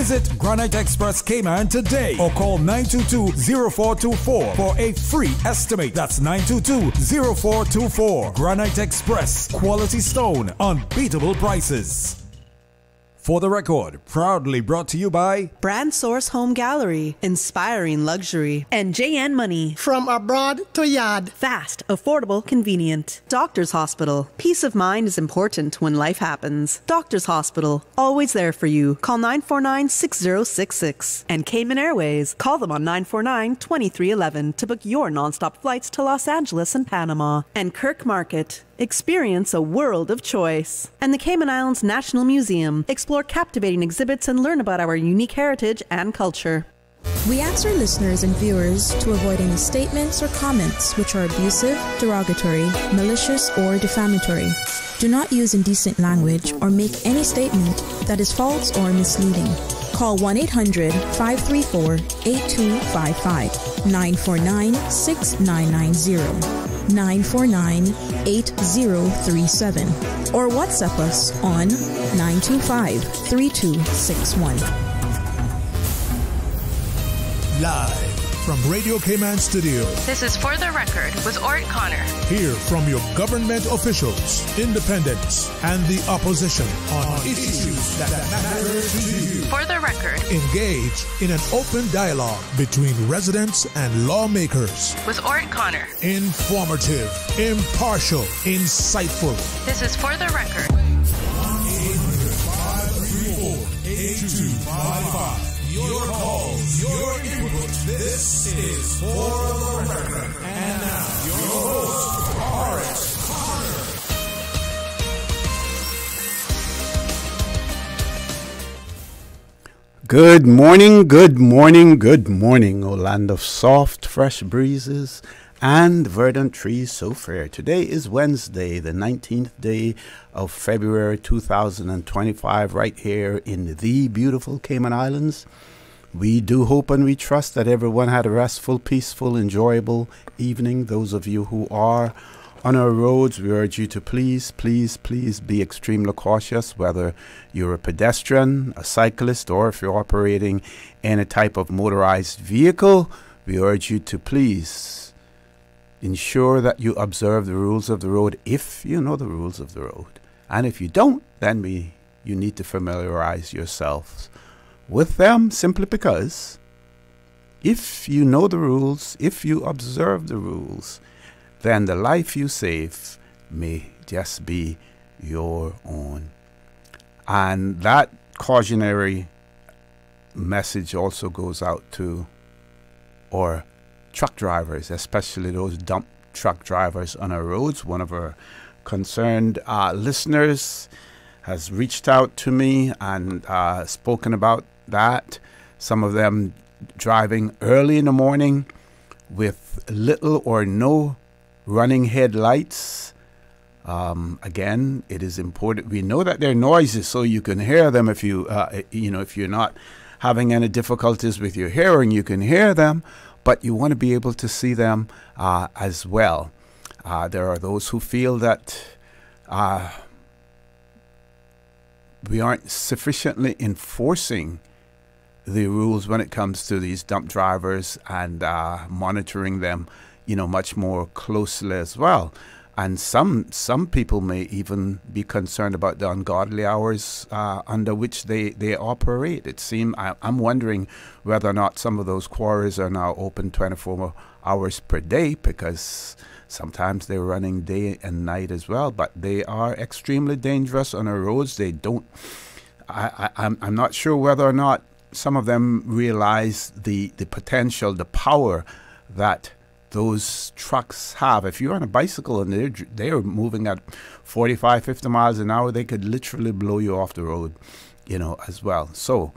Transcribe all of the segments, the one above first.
Visit Granite Express Cayman today or call 922-0424 for a free estimate. That's 922-0424. Granite Express. Quality stone. Unbeatable prices. For the record, proudly brought to you by Brand Source Home Gallery, inspiring luxury, and JN Money. From abroad to yard. Fast, affordable, convenient. Doctors Hospital. Peace of mind is important when life happens. Doctors Hospital, always there for you. Call 949-6066. And Cayman Airways. Call them on 949-2311 to book your nonstop flights to Los Angeles and Panama. And Kirk Market. Experience a world of choice. And the Cayman Islands National Museum. Explore captivating exhibits and learn about our unique heritage and culture. We ask our listeners and viewers to avoid any statements or comments which are abusive, derogatory, malicious, or defamatory. Do not use indecent language or make any statement that is false or misleading. Call 1-800-534-8255, 949-6990. 949-8037 or WhatsApp us on 925-3261. Live from Radio Cayman Studio. This is For the Record with Ort Connor. Hear from your government officials, independents, and the opposition on issues that matter to you. For the Record. Engage in an open dialogue between residents and lawmakers. With Ort Connor. Informative, impartial, insightful. This is For the Record. 1-800-534-8255. Your calls, your input. This is For the Record. And now, your host, Ort Connor. Good morning, good morning, good morning, O land of soft, fresh breezes and verdant trees so fair. Today is Wednesday, the 19th day of February 2025, right here in the beautiful Cayman Islands. We do hope and we trust that everyone had a restful, peaceful, enjoyable evening. Those of you who are on our roads, we urge you to please be extremely cautious, whether you're a pedestrian, a cyclist, or if you're operating any type of motorized vehicle. We urge you to please ensure that you observe the rules of the road if you know the rules of the road. And if you don't, then you need to familiarize yourselves with them, simply because if you know the rules, if you observe the rules, then the life you save may just be your own. And that cautionary message also goes out to our truck drivers, especially those dump truck drivers on our roads. One of our concerned listeners has reached out to me and spoken about that. Some of them driving early in the morning with little or no running headlights. Again, it is important. We know that they're noisy, so you can hear them. If you if you're not having any difficulties with your hearing, you can hear them, but you want to be able to see them as well. There are those who feel that we aren't sufficiently enforcing the rules when it comes to these dump drivers and monitoring them, much more closely as well. And some people may even be concerned about the ungodly hours under which they operate. It seems I'm wondering whether or not some of those quarries are now open 24 hours per day, because sometimes they're running day and night as well. But they are extremely dangerous on our roads. They don't. I'm not sure whether or not some of them realize the potential, the power that those trucks have. If you're on a bicycle and they're moving at 45, 50 miles an hour, they could literally blow you off the road, as well. So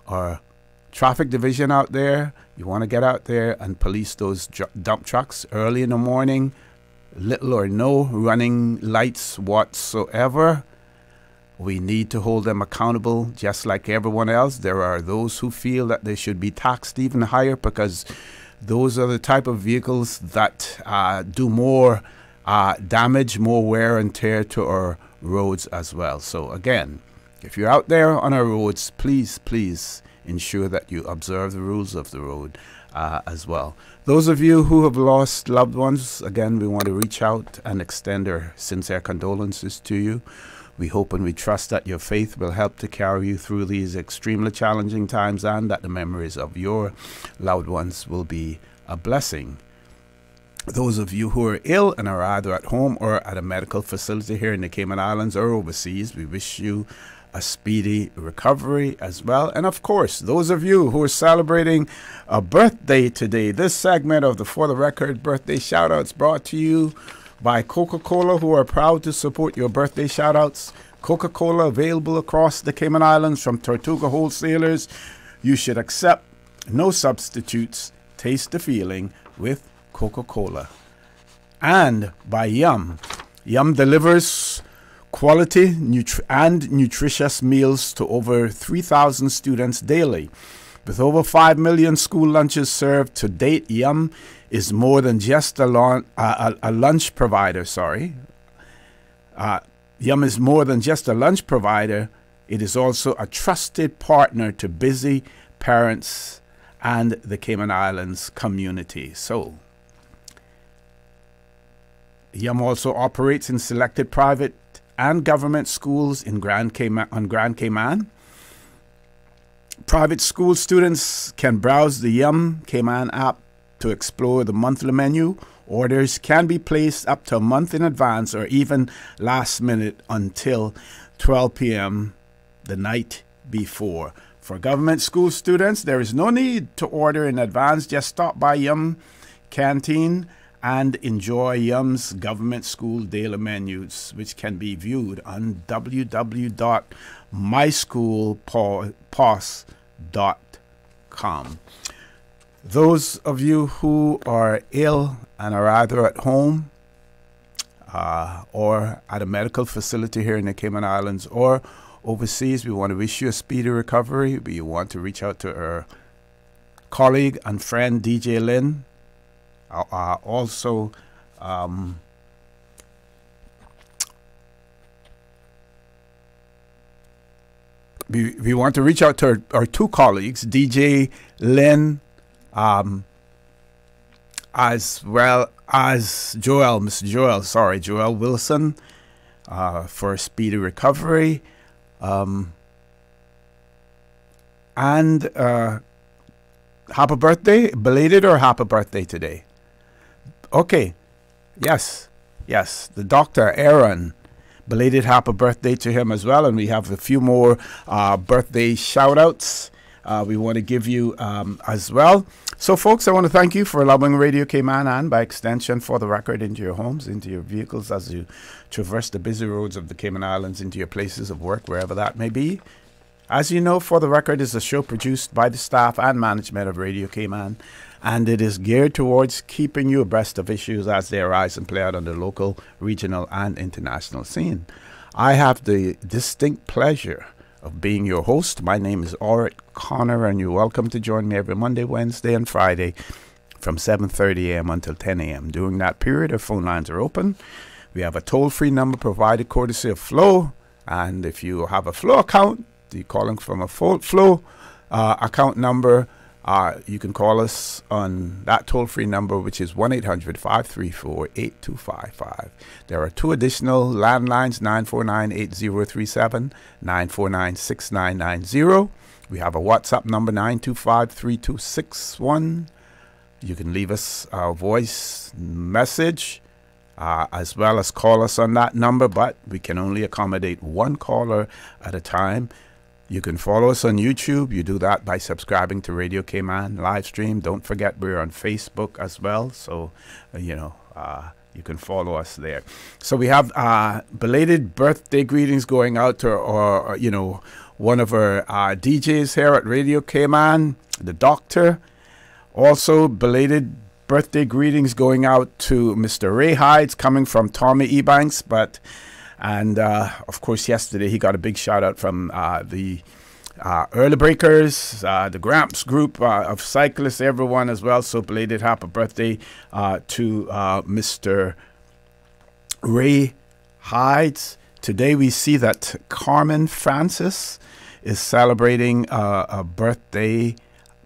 our traffic division out there, you want to get out there and police those dump trucks early in the morning, little or no running lights whatsoever. We need to hold them accountable just like everyone else. There are those who feel that they should be taxed even higher, because those are the type of vehicles that do more damage, more wear and tear to our roads as well. So again, If you're out there on our roads, please, please ensure that you observe the rules of the road as well. Those of you who have lost loved ones, again, we want to reach out and extend our sincere condolences to you. We hope and we trust that your faith will help to carry you through these extremely challenging times, and that the memories of your loved ones will be a blessing. Those of you who are ill and are either at home or at a medical facility here in the Cayman Islands or overseas, we wish you a speedy recovery as well. And of course, those of you who are celebrating a birthday today, this segment of the For the Record birthday shoutouts brought to you by Coca-Cola, who are proud to support your birthday shoutouts. Coca-Cola available across the Cayman Islands from Tortuga wholesalers. You should accept no substitutes. Taste the feeling with Coca-Cola. And by Yum. Yum delivers quality and nutritious meals to over 3,000 students daily. With over 5 million school lunches served to date, Yum is more than just a lunch provider. Yum is more than just a lunch provider. It is also a trusted partner to busy parents and the Cayman Islands community. So, Yum also operates in selected private and government schools in Grand Cayman. Private school students can browse the Yum Cayman app to explore the monthly menu. Orders can be placed up to a month in advance or even last minute until 12 p.m. the night before. For government school students, there is no need to order in advance. Just stop by Yum Canteen and enjoy Yum's government school daily menus, which can be viewed on www.myschoolpos.com. Those of you who are ill and are either at home or at a medical facility here in the Cayman Islands or overseas, we want to wish you a speedy recovery. We want to reach out to our colleague and friend DJ Lynn. Also, we want to reach out to our two colleagues, DJ Lynn, as well as Joel Wilson, for a speedy recovery. And happy birthday, belated or happy birthday today? Okay, yes, the Dr. Aaron, belated happy birthday to him as well. And we have a few more birthday shout outs we want to give you as well. So folks, I want to thank you for allowing Radio Cayman and by extension For the Record into your homes, into your vehicles as you traverse the busy roads of the Cayman Islands, into your places of work, wherever that may be. As you know, For the Record is a show produced by the staff and management of Radio Cayman, and it is geared towards keeping you abreast of issues as they arise and play out on the local, regional, and international scene. I have the distinct pleasure of being your host. My name is Ort Connor, and you're welcome to join me every Monday, Wednesday, and Friday from 7:30 a.m. until 10 a.m. During that period, our phone lines are open. We have a toll-free number provided courtesy of Flow, and if you have a Flow account, you're calling from a Flow account number, you can call us on that toll-free number, which is 1-800-534-8255. There are two additional landlines, 949-8037, 949-6990. We have a WhatsApp number, 925-3261. You can leave us a voice message as well as call us on that number, but we can only accommodate one caller at a time. You can follow us on YouTube. You do that by subscribing to Radio Cayman live stream. Don't forget we're on Facebook as well. So, you can follow us there. So we have belated birthday greetings going out to one of our DJs here at Radio Cayman, the Doctor. Also belated birthday greetings going out to Mr. Ray Hides coming from Tommy Ebanks, And of course, yesterday he got a big shout out from the Early Breakers, the Gramps group of cyclists, everyone as well. So belated happy birthday to Mr. Ray Hides. Today we see that Carmen Francis is celebrating a birthday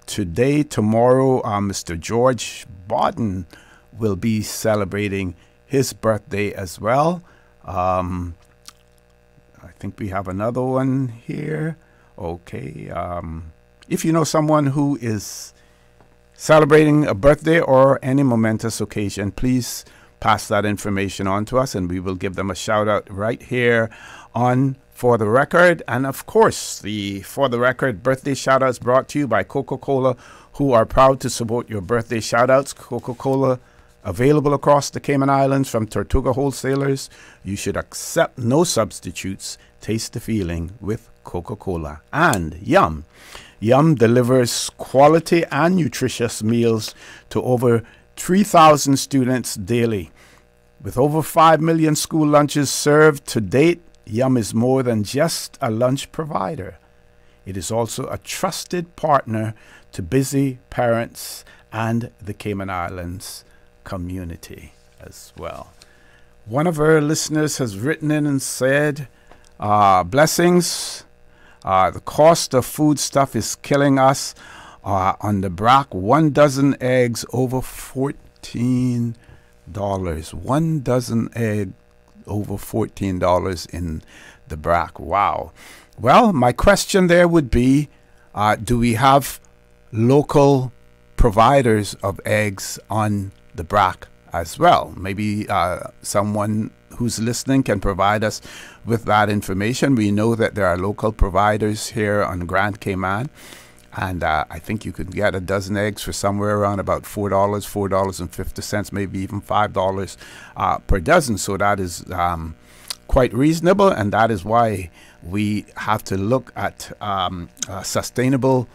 today. Tomorrow, Mr. George Bodden will be celebrating his birthday as well. I think we have another one here. Okay. If you know someone who is celebrating a birthday or any momentous occasion, please pass that information on to us and we will give them a shout out right here on For the Record. And of course, the For the Record birthday shout outs brought to you by Coca-Cola, who are proud to support your birthday shout outs. Coca-Cola available across the Cayman Islands from Tortuga wholesalers. You should accept no substitutes. Taste the feeling with Coca-Cola. And Yum. Yum delivers quality and nutritious meals to over 3,000 students daily. With over 5 million school lunches served to date, Yum is more than just a lunch provider. It is also a trusted partner to busy parents and the Cayman Islands community as well. One of our listeners has written in and said, blessings. The cost of food stuff is killing us. On the BRAC, 1 dozen eggs over $14. 1 dozen egg over $14 in the BRAC. Wow. Well, my question there would be, do we have local providers of eggs on the BRAC as well? Maybe someone who's listening can provide us with that information. We know that there are local providers here on Grand Cayman, and I think you could get a dozen eggs for somewhere around about $4, $4.50, maybe even $5 per dozen. So that is quite reasonable, and that is why we have to look at sustainable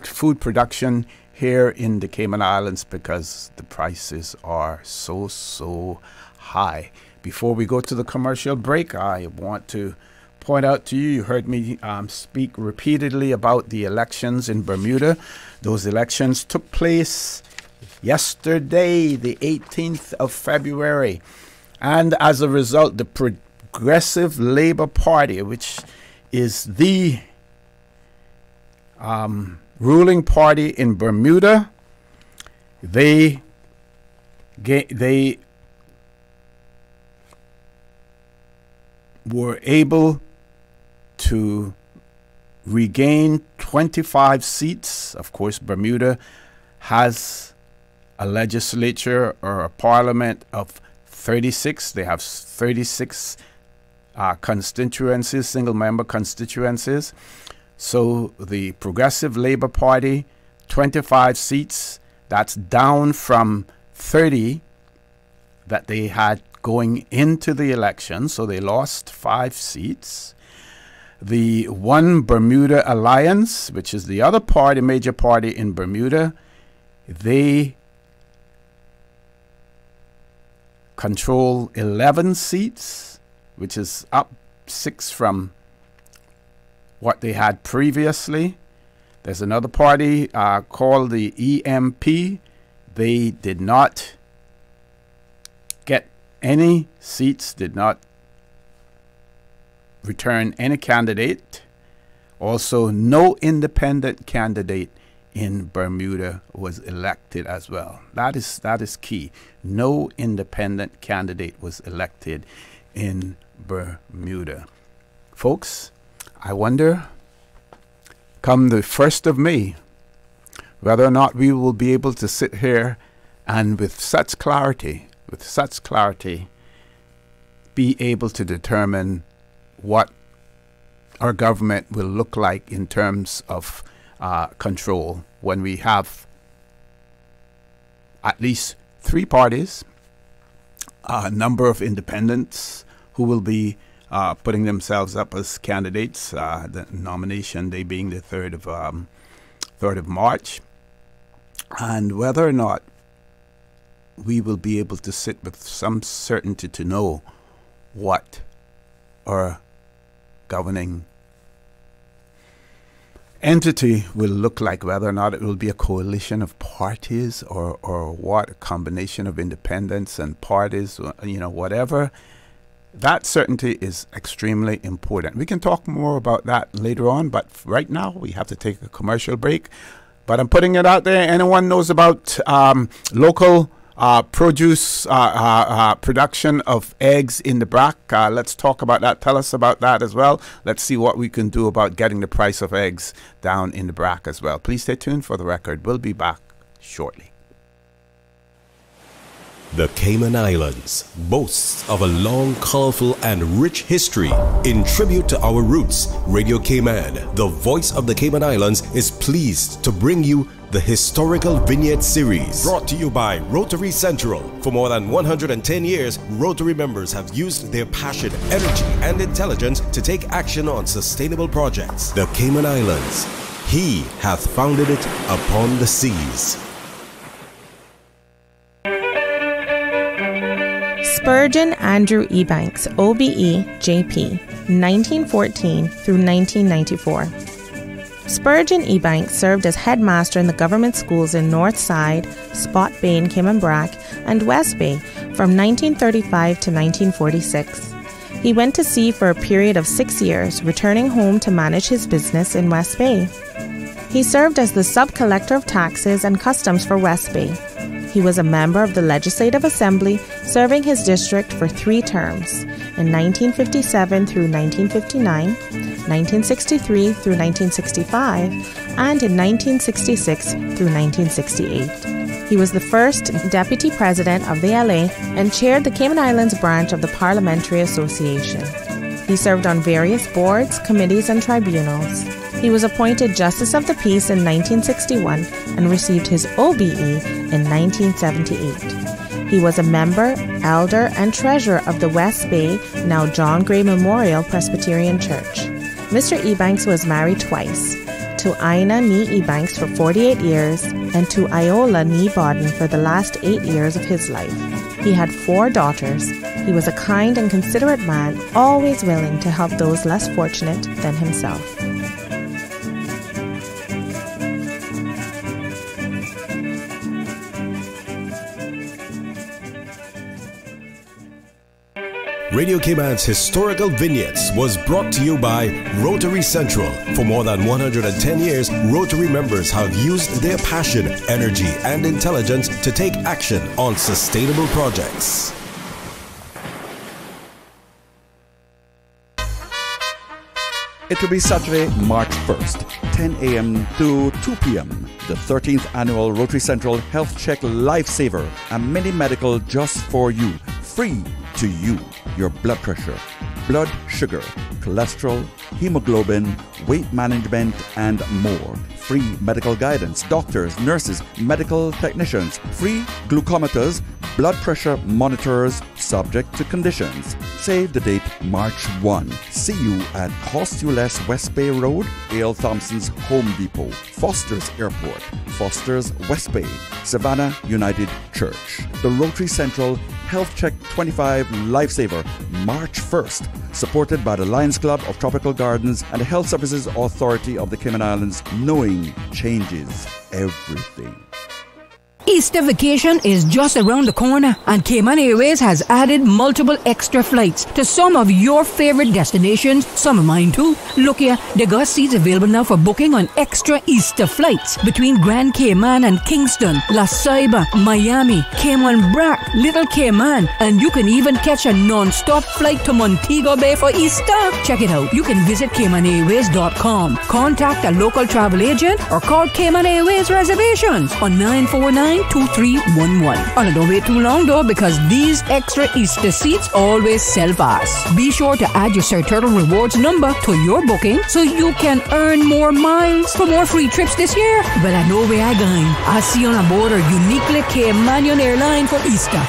food production here in the Cayman Islands, because the prices are so high. Before we go to the commercial break, I want to point out to you, you heard me speak repeatedly about the elections in Bermuda. Those elections took place yesterday, the 18th of February. And as a result, the Progressive Labour Party, which is the ruling party in Bermuda, they were able to regain 25 seats. Of course, Bermuda has a legislature or a parliament of 36. They have 36 constituencies, single-member constituencies. So the Progressive Labour Party, 25 seats. That's down from 30 that they had going into the election. So they lost 5 seats. The One Bermuda Alliance, which is the other party, major party in Bermuda, they control 11 seats, which is up 6 from what they had previously. There's another party called the EMP. They did not get any seats, did not return any candidate. Also, no independent candidate in Bermuda was elected as well. That is key. No independent candidate was elected in Bermuda. Folks, I wonder, come the 1st of May, whether or not we will be able to sit here and with such clarity, be able to determine what our government will look like in terms of control, when we have at least 3 parties, a number of independents who will be putting themselves up as candidates, the nomination day being the 3rd of March, and whether or not we will be able to sit with some certainty to know what our governing entity will look like, whether or not it will be a coalition of parties or what, a combination of independents and parties, whatever That certainty is extremely important. We can talk more about that later on, but right now we have to take a commercial break. But I'm putting it out there. Anyone knows about local produce production of eggs in the BRAC? Let's talk about that. Tell us about that as well. Let's see what we can do about getting the price of eggs down in the BRAC as well. Please stay tuned for the record. We'll be back shortly. The Cayman Islands boasts of a long, colorful, and rich history. In tribute to our roots, Radio Cayman, the voice of the Cayman Islands, is pleased to bring you the Historical Vignette Series. Brought to you by Rotary Central. For more than 110 years, Rotary members have used their passion, energy, and intelligence to take action on sustainable projects. The Cayman Islands, He hath founded it upon the seas. Spurgeon Andrew Ebanks, OBE, JP, 1914 through 1994. Spurgeon Ebanks served as headmaster in the government schools in North Side, Spot Bay in Cayman Brac, and West Bay from 1935 to 1946. He went to sea for a period of 6 years, returning home to manage his business in West Bay. He served as the sub-collector of taxes and customs for West Bay. He was a member of the Legislative Assembly, serving his district for 3 terms, in 1957 through 1959, 1963 through 1965, and in 1966 through 1968. He was the first Deputy President of the LA and chaired the Cayman Islands branch of the Parliamentary Association. He served on various boards, committees, and tribunals. He was appointed Justice of the Peace in 1961 and received his OBE in 1978. He was a member, elder, and treasurer of the West Bay, now John Gray Memorial Presbyterian Church. Mr. Ebanks was married twice, to Ina Nee Ebanks for 48 years and to Iola Nee Bodden for the last 8 years of his life. He had 4 daughters. He was a kind and considerate man, always willing to help those less fortunate than himself. Radio Cayman's Historical Vignettes was brought to you by Rotary Central. For more than 110 years, Rotary members have used their passion, energy, and intelligence to take action on sustainable projects. It will be Saturday, March 1st, 10 a.m. to 2 p.m. The 13th Annual Rotary Central Health Check Lifesaver, a mini medical just for you, free to you. Your blood pressure, blood sugar, cholesterol, hemoglobin, weight management, and more. Free medical guidance, doctors, nurses, medical technicians, free glucometers, blood pressure monitors, subject to conditions. Save the date, March 1. See you at Cost You Less West Bay Road, A.L. Thompson's Home Depot, Foster's Airport, Foster's West Bay, Savannah United Church. The Rotary Central Health Check 25 Lifesaver, March 1st, supported by the Lions Club of Tropical Gardens and the Health Services Authority of the Cayman Islands, knowing changes everything. Easter vacation is just around the corner, and Cayman Airways has added multiple extra flights to some of your favorite destinations, some of mine too. Look here, they got seats available now for booking on extra Easter flights between Grand Cayman and Kingston, La Ceiba, Miami, Cayman Brac, Little Cayman, and you can even catch a non-stop flight to Montego Bay for Easter. Check it out. You can visit CaymanAirways.com, contact a local travel agent, or call Cayman Airways Reservations on 949-2311. And don't wait too long though, because these extra Easter seats always sell fast. Be sure to add your Sir Turtle Rewards number to your booking so you can earn more miles for more free trips this year. But I know where I'm going. I'll see you on board a uniquely Caymanian airline for Easter.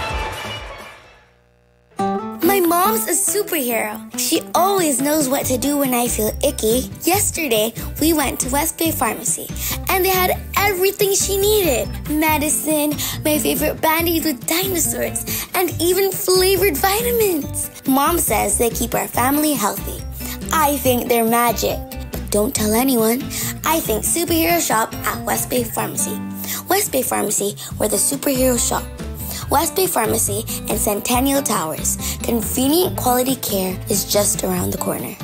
My mom's a superhero. She always knows what to do when I feel icky. Yesterday, we went to West Bay Pharmacy, and they had everything she needed. Medicine, my favorite band-aids with dinosaurs, and even flavored vitamins. Mom says they keep our family healthy. I think they're magic. But don't tell anyone. I think superhero shop at West Bay Pharmacy. West Bay Pharmacy, where the superheroes shop. West Bay Pharmacy, and Centennial Towers. Convenient quality care is just around the corner.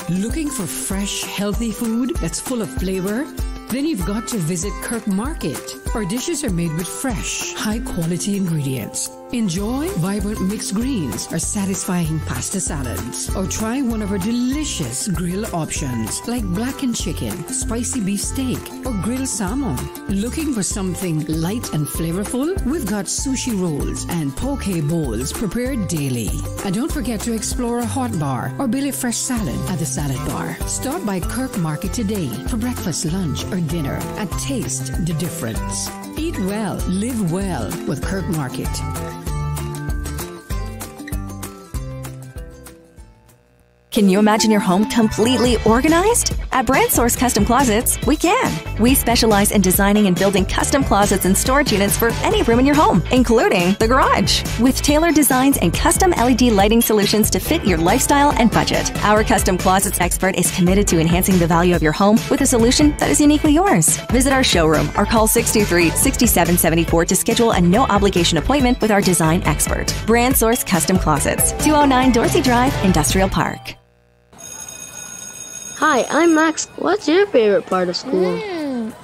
Looking for fresh, healthy food that's full of flavor? Then you've got to visit Kirk Market. Our dishes are made with fresh, high-quality ingredients. Enjoy vibrant mixed greens or satisfying pasta salads. Or try one of our delicious grill options like blackened chicken, spicy beef steak, or grilled salmon. Looking for something light and flavorful? We've got sushi rolls and poke bowls prepared daily. And don't forget to explore a hot bar or Billy Fresh salad at the salad bar. Stop by Kirk Market today for breakfast, lunch, or dinner and taste the difference. Eat well, live well with Kirk Market. Can you imagine your home completely organized? At Brand Source Custom Closets, we can. We specialize in designing and building custom closets and storage units for any room in your home, including the garage. With tailored designs and custom LED lighting solutions to fit your lifestyle and budget, our Custom Closets expert is committed to enhancing the value of your home with a solution that is uniquely yours. Visit our showroom or call 623-6774 to schedule a no-obligation appointment with our design expert. Brand Source Custom Closets, 209 Dorsey Drive, Industrial Park. Hi, I'm Max. What's your favorite part of school?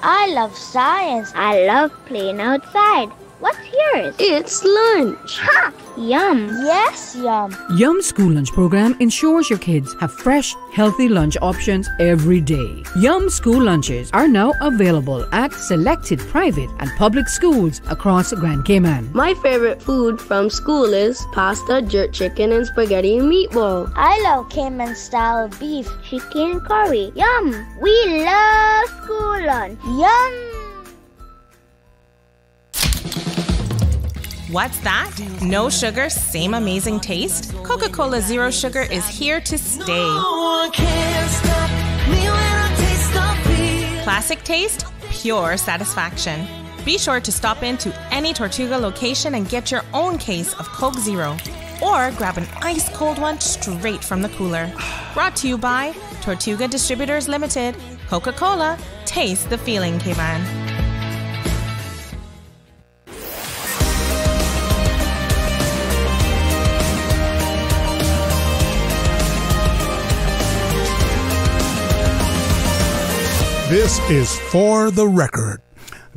I love science. I love playing outside. What's yours? It's lunch. Ha! Yum. Yes, yum. Yum School Lunch program ensures your kids have fresh, healthy lunch options every day. Yum School Lunches are now available at selected private and public schools across Grand Cayman. My favorite food from school is pasta, jerk chicken, and spaghetti and meatball. I love Cayman-style beef, chicken curry. Yum. We love school lunch. Yum. What's that? No sugar, same amazing taste? Coca-Cola Zero Sugar is here to stay. Classic taste, pure satisfaction. Be sure to stop into any Tortuga location and get your own case of Coke Zero. Or grab an ice-cold one straight from the cooler. Brought to you by Tortuga Distributors Limited. Coca-Cola, taste the feeling, Cayman. This is For the Record.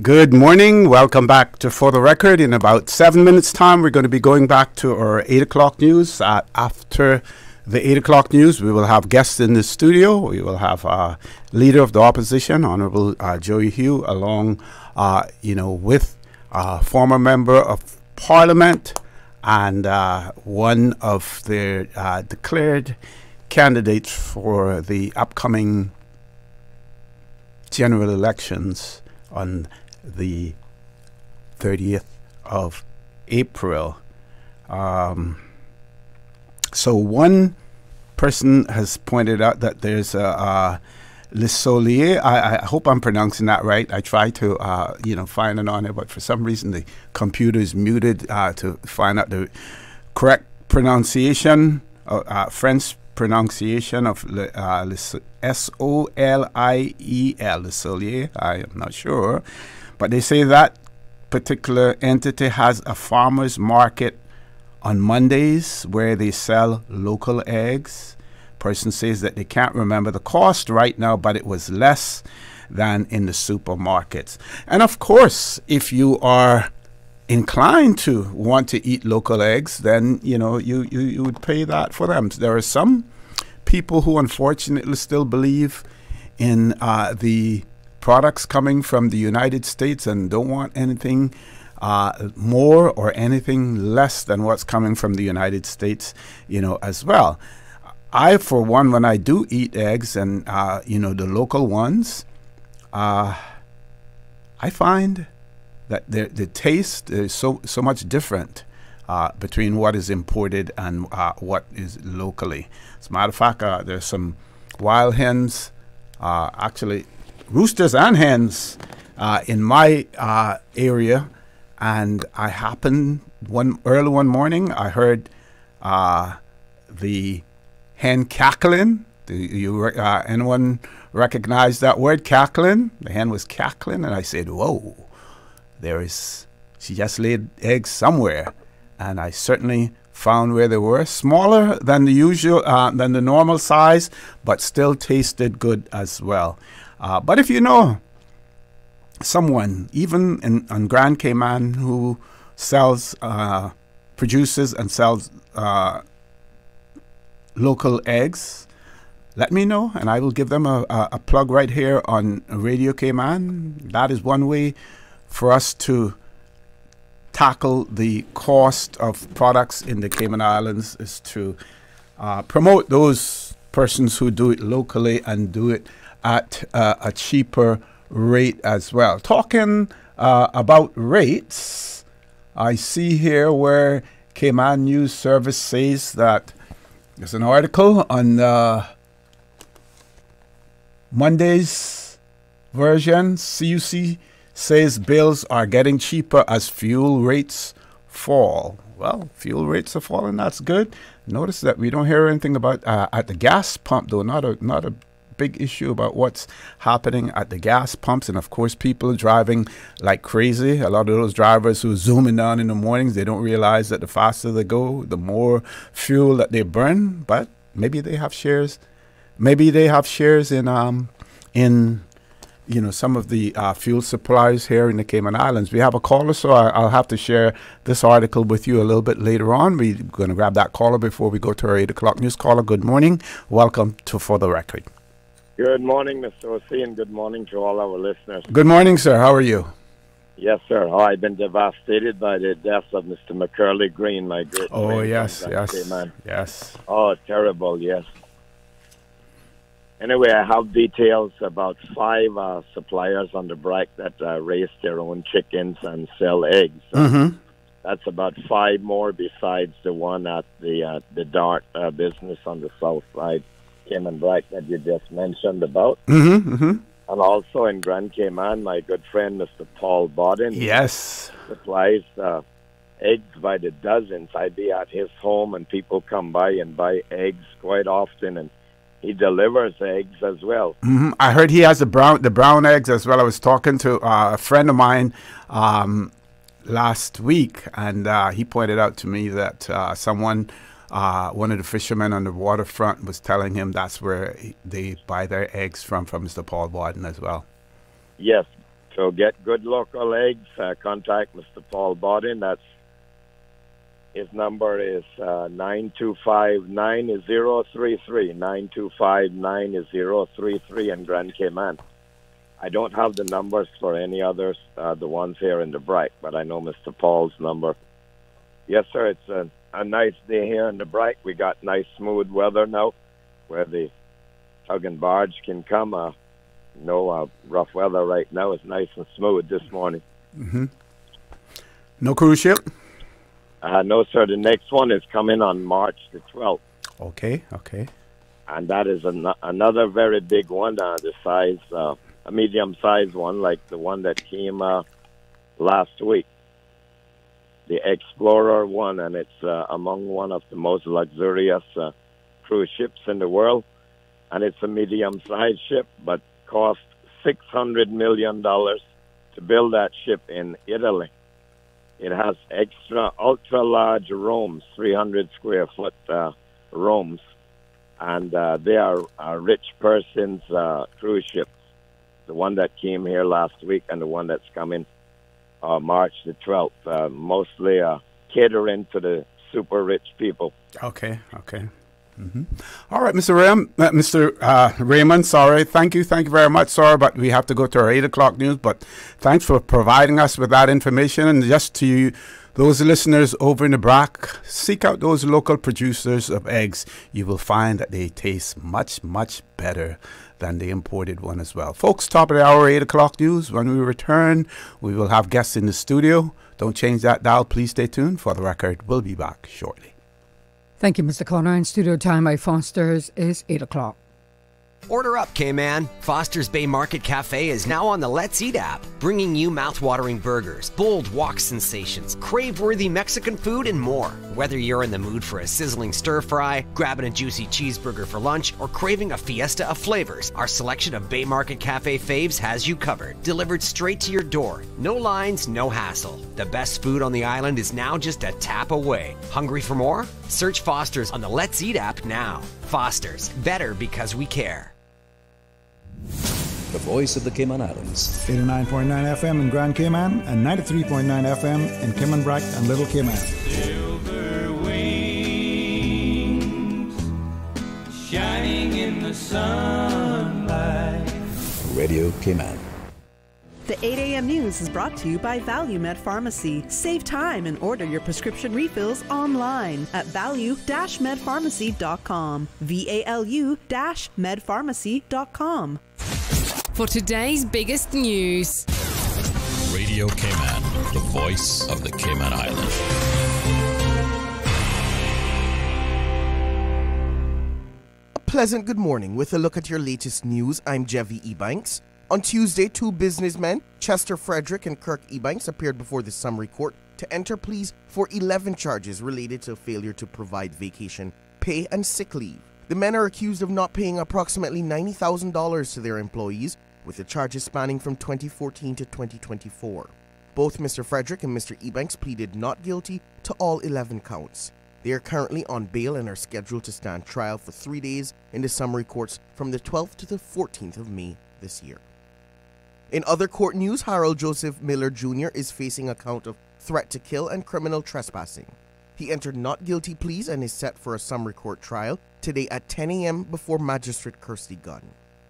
Good morning. Welcome back to For the Record. In about 7 minutes' time, we're going to be going back to our 8 o'clock news. After the 8 o'clock news, we will have guests in the studio. We will have Leader of the Opposition, Honorable Joey Hew, along, with former Member of Parliament and one of their declared candidates for the upcoming general elections on the 30th of April. So one person has pointed out that there's a Le Solier. I hope I'm pronouncing that right. I tried to, find it on it, but for some reason the computer is muted to find out the correct pronunciation, French pronunciation of S-O-L-I-E-L, Le Solier. I am not sure. But they say that particular entity has a farmer's market on Mondays where they sell local eggs. Person says that they can't remember the cost right now, but it was less than in the supermarkets. And of course, if you are inclined to want to eat local eggs, then you would pay that for them. There are some people who unfortunately still believe in the products coming from the United States and don't want anything more or anything less than what's coming from the United States, as well. I, for one, when I do eat eggs and the local ones, I find that the taste is so much different between what is imported and what is locally. As a matter of fact, there's some wild hens, actually roosters and hens in my area, and I happened early one morning, I heard the hen cackling. Anyone recognize that word, cackling? The hen was cackling, and I said, whoa. She just laid eggs somewhere, and I certainly found where they were smaller than the usual, than the normal size, but still tasted good as well. But if you know someone, even on Grand Cayman, who sells, produces and sells local eggs, let me know, and I will give them a plug right here on Radio Cayman. That is one way for us to tackle the cost of products in the Cayman Islands, is to promote those persons who do it locally and do it at a cheaper rate as well. Talking about rates, I see here where Cayman News Service says that there's an article on Monday's version. CUC says bills are getting cheaper as fuel rates fall. Well, fuel rates are falling. That's good. Notice that we don't hear anything about at the gas pump, though. Not a big issue about what's happening at the gas pumps. And of course, people are driving like crazy. A lot of those drivers who are zooming down in the mornings, they don't realize that the faster they go, the more fuel that they burn. But maybe they have shares. Maybe they have shares in some of the fuel suppliers here in the Cayman Islands. We have a caller, so I'll have to share this article with you a little bit later on. We're going to grab that caller before we go to our 8 o'clock news. Caller, good morning. Welcome to For the Record. Good morning, Mr. O.C., and good morning to all our listeners. Good morning, sir. How are you? Yes, sir. Oh, I've been devastated by the death of Mr. McCurley Green, my great friend. Oh, yes. Yes. Oh, terrible, yes. Anyway, I have details about 5 suppliers on the BRAC that raise their own chickens and sell eggs. That's about 5 more besides the one at the Dart business on the south side, Cayman BRAC, that you just mentioned about. And also in Grand Cayman, my good friend, Mr. Paul Bodden. Yes. Supplies eggs by the dozens. I'd be at his home and people come by and buy eggs quite often, and he delivers eggs as well. I heard he has the brown eggs as well. I was talking to a friend of mine last week, and he pointed out to me that someone, one of the fishermen on the waterfront, was telling him that's where they buy their eggs from Mr. Paul Bodden as well. Yes. So get good local eggs. Contact Mr. Paul Bodden. His number is 925-9033, 925-9033 in Grand Cayman. I don't have the numbers for any others, the ones here in the BRAC, but I know Mr. Paul's number. Yes, sir, it's a nice day here in the BRAC. We got nice, smooth weather now, where the tug and barge can come. No rough weather right now. It's nice and smooth this morning. No cruise ship? No, sir. The next one is coming on March the 12th. Okay. And that is another very big one, the size, a medium-sized one, like the one that came last week. The Explorer one, and it's among one of the most luxurious cruise ships in the world. And it's a medium-sized ship, but cost $600 million to build that ship in Italy. It has extra ultra-large rooms, 300 square foot rooms, and they are rich person's cruise ships. The one that came here last week and the one that's coming March the 12th, mostly catering to the super rich people. Okay. All right, Mr. Raymond, sorry. Thank you very much, sir, but we have to go to our 8 o'clock news, but thanks for providing us with that information. And just to you, those listeners over in the BRAC, seek out those local producers of eggs. You will find that they taste much, much better than the imported one as well. Folks, top of the hour, 8 o'clock news. When we return, we will have guests in the studio. Don't change that dial. Please stay tuned. For the Record, we'll be back shortly. Thank you, Mr. Connor. And studio time by Foster's is 8 o'clock. Order up, K-Man. Foster's Bay Market Cafe is now on the Let's Eat app. bringing you mouth-watering burgers, bold wok sensations, crave-worthy Mexican food, and more. Whether you're in the mood for a sizzling stir-fry, grabbing a juicy cheeseburger for lunch, or craving a fiesta of flavors, our selection of Bay Market Cafe faves has you covered. Delivered straight to your door. No lines, no hassle. The best food on the island is now just a tap away. Hungry for more? Search Foster's on the Let's Eat app now. Foster's, better because we care. The voice of the Cayman Islands. 89.9 FM in Grand Cayman and 93.9 FM in Cayman Brac and Little Cayman. Silver wings shining in the sunlight. Radio Cayman. The 8 a.m. news is brought to you by ValueMed Pharmacy. Save time and order your prescription refills online at value-medpharmacy.com. VALU-medpharmacy.com. For today's biggest news. Radio Cayman, the voice of the Cayman Islands. A pleasant good morning with a look at your latest news. I'm Jevi Ebanks. On Tuesday, two businessmen, Chester Frederick and Kirk Ebanks, appeared before the summary court to enter pleas for 11 charges related to failure to provide vacation pay and sick leave. The men are accused of not paying approximately $90,000 to their employees, with the charges spanning from 2014 to 2024. Both Mr. Frederick and Mr. Ebanks pleaded not guilty to all 11 counts. They are currently on bail and are scheduled to stand trial for 3 days in the summary courts from the 12th to the 14th of May this year. In other court news, Harold Joseph Miller Jr. is facing a count of threat to kill and criminal trespassing. He entered not guilty pleas and is set for a summary court trial today at 10 a.m. before Magistrate Kirsty Gunn.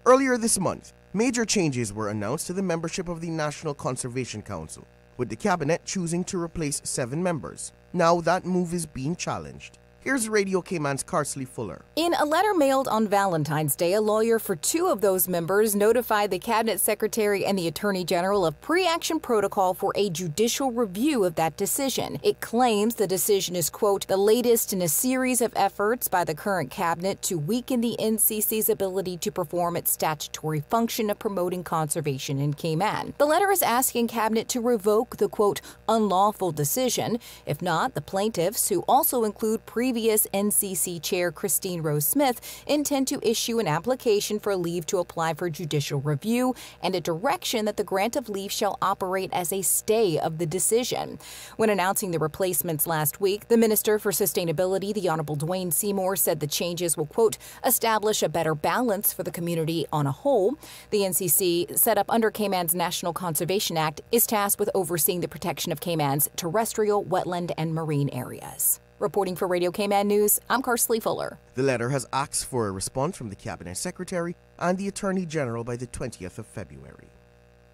Earlier this month, major changes were announced to the membership of the National Conservation Council, with the cabinet choosing to replace 7 members. Now that move is being challenged. Here's Radio Cayman's Carsley Fuller. In a letter mailed on Valentine's Day, a lawyer for 2 of those members notified the Cabinet Secretary and the Attorney General of pre-action protocol for a judicial review of that decision. It claims the decision is, quote, the latest in a series of efforts by the current Cabinet to weaken the NCC's ability to perform its statutory function of promoting conservation in Cayman. The letter is asking Cabinet to revoke the, quote, unlawful decision. If not, the plaintiffs, who also include previous NCC Chair Christine Rose Smith, intend to issue an application for leave to apply for judicial review and a direction that the grant of leave shall operate as a stay of the decision. When announcing the replacements last week, the Minister for Sustainability, the Honourable Dwayne Seymour, said the changes will, quote, establish a better balance for the community on a whole. The NCC, set up under Cayman's National Conservation Act, is tasked with overseeing the protection of Cayman's terrestrial, wetland, and marine areas. Reporting for Radio Cayman News, I'm Carsley Fuller. The letter has asked for a response from the Cabinet Secretary and the Attorney General by the 20th of February.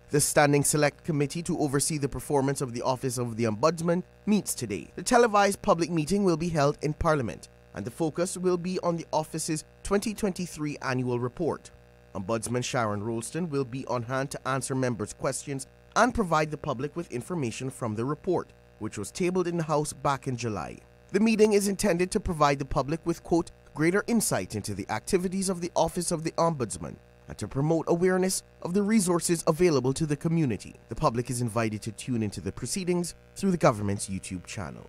The Standing Select Committee to oversee the performance of the Office of the Ombudsman meets today. The televised public meeting will be held in Parliament, and the focus will be on the office's 2023 annual report. Ombudsman Sharon Rolston will be on hand to answer members' questions and provide the public with information from the report, which was tabled in the House back in July. The meeting is intended to provide the public with, quote, greater insight into the activities of the Office of the Ombudsman and to promote awareness of the resources available to the community. The public is invited to tune into the proceedings through the government's YouTube channel.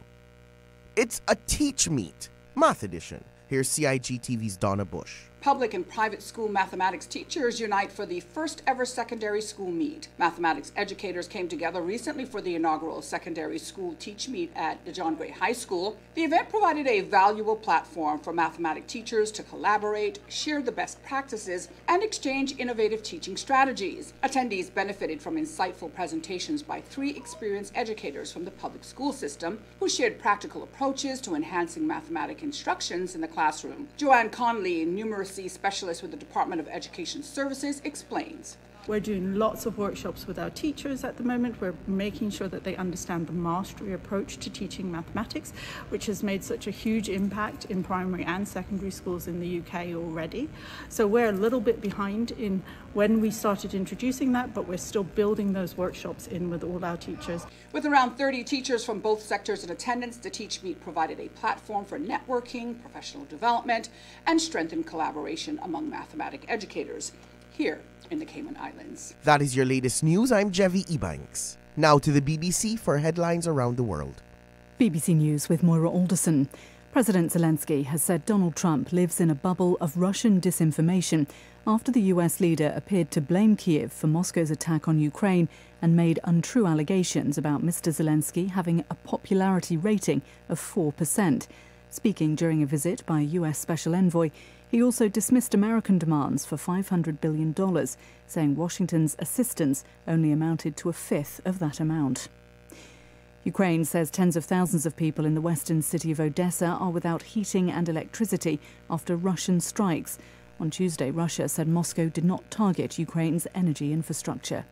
It's a Teach Meet, Math Edition. Here's CIG TV's Donna Bush. Public and private school mathematics teachers unite for the first ever secondary school meet. Mathematics educators came together recently for the inaugural secondary school Teach Meet at the John Gray High School. The event provided a valuable platform for mathematics teachers to collaborate, share the best practices, and exchange innovative teaching strategies. Attendees benefited from insightful presentations by 3 experienced educators from the public school system who shared practical approaches to enhancing mathematics instructions in the classroom. Joanne Conley, numeracy specialist with the Department of Education Services, explains. We're doing lots of workshops with our teachers at the moment. We're making sure that they understand the mastery approach to teaching mathematics, which has made such a huge impact in primary and secondary schools in the UK already. So we're a little bit behind in when we started introducing that, but we're still building those workshops in with all our teachers. With around 30 teachers from both sectors in attendance, the Teach Meet provided a platform for networking, professional development, and strengthened collaboration among mathematics educators. here in the Cayman Islands. That is your latest news. I'm Jevi Ebanks. Now to the BBC for headlines around the world. BBC News with Moira Alderson. President Zelensky has said Donald Trump lives in a bubble of Russian disinformation after the US leader appeared to blame Kyiv for Moscow's attack on Ukraine and made untrue allegations about Mr. Zelensky having a popularity rating of 4%. Speaking during a visit by US Special Envoy, he also dismissed American demands for $500 billion, saying Washington's assistance only amounted to a fifth of that amount. Ukraine says tens of thousands of people in the western city of Odessa are without heating and electricity after Russian strikes. On Tuesday, Russia said Moscow did not target Ukraine's energy infrastructure.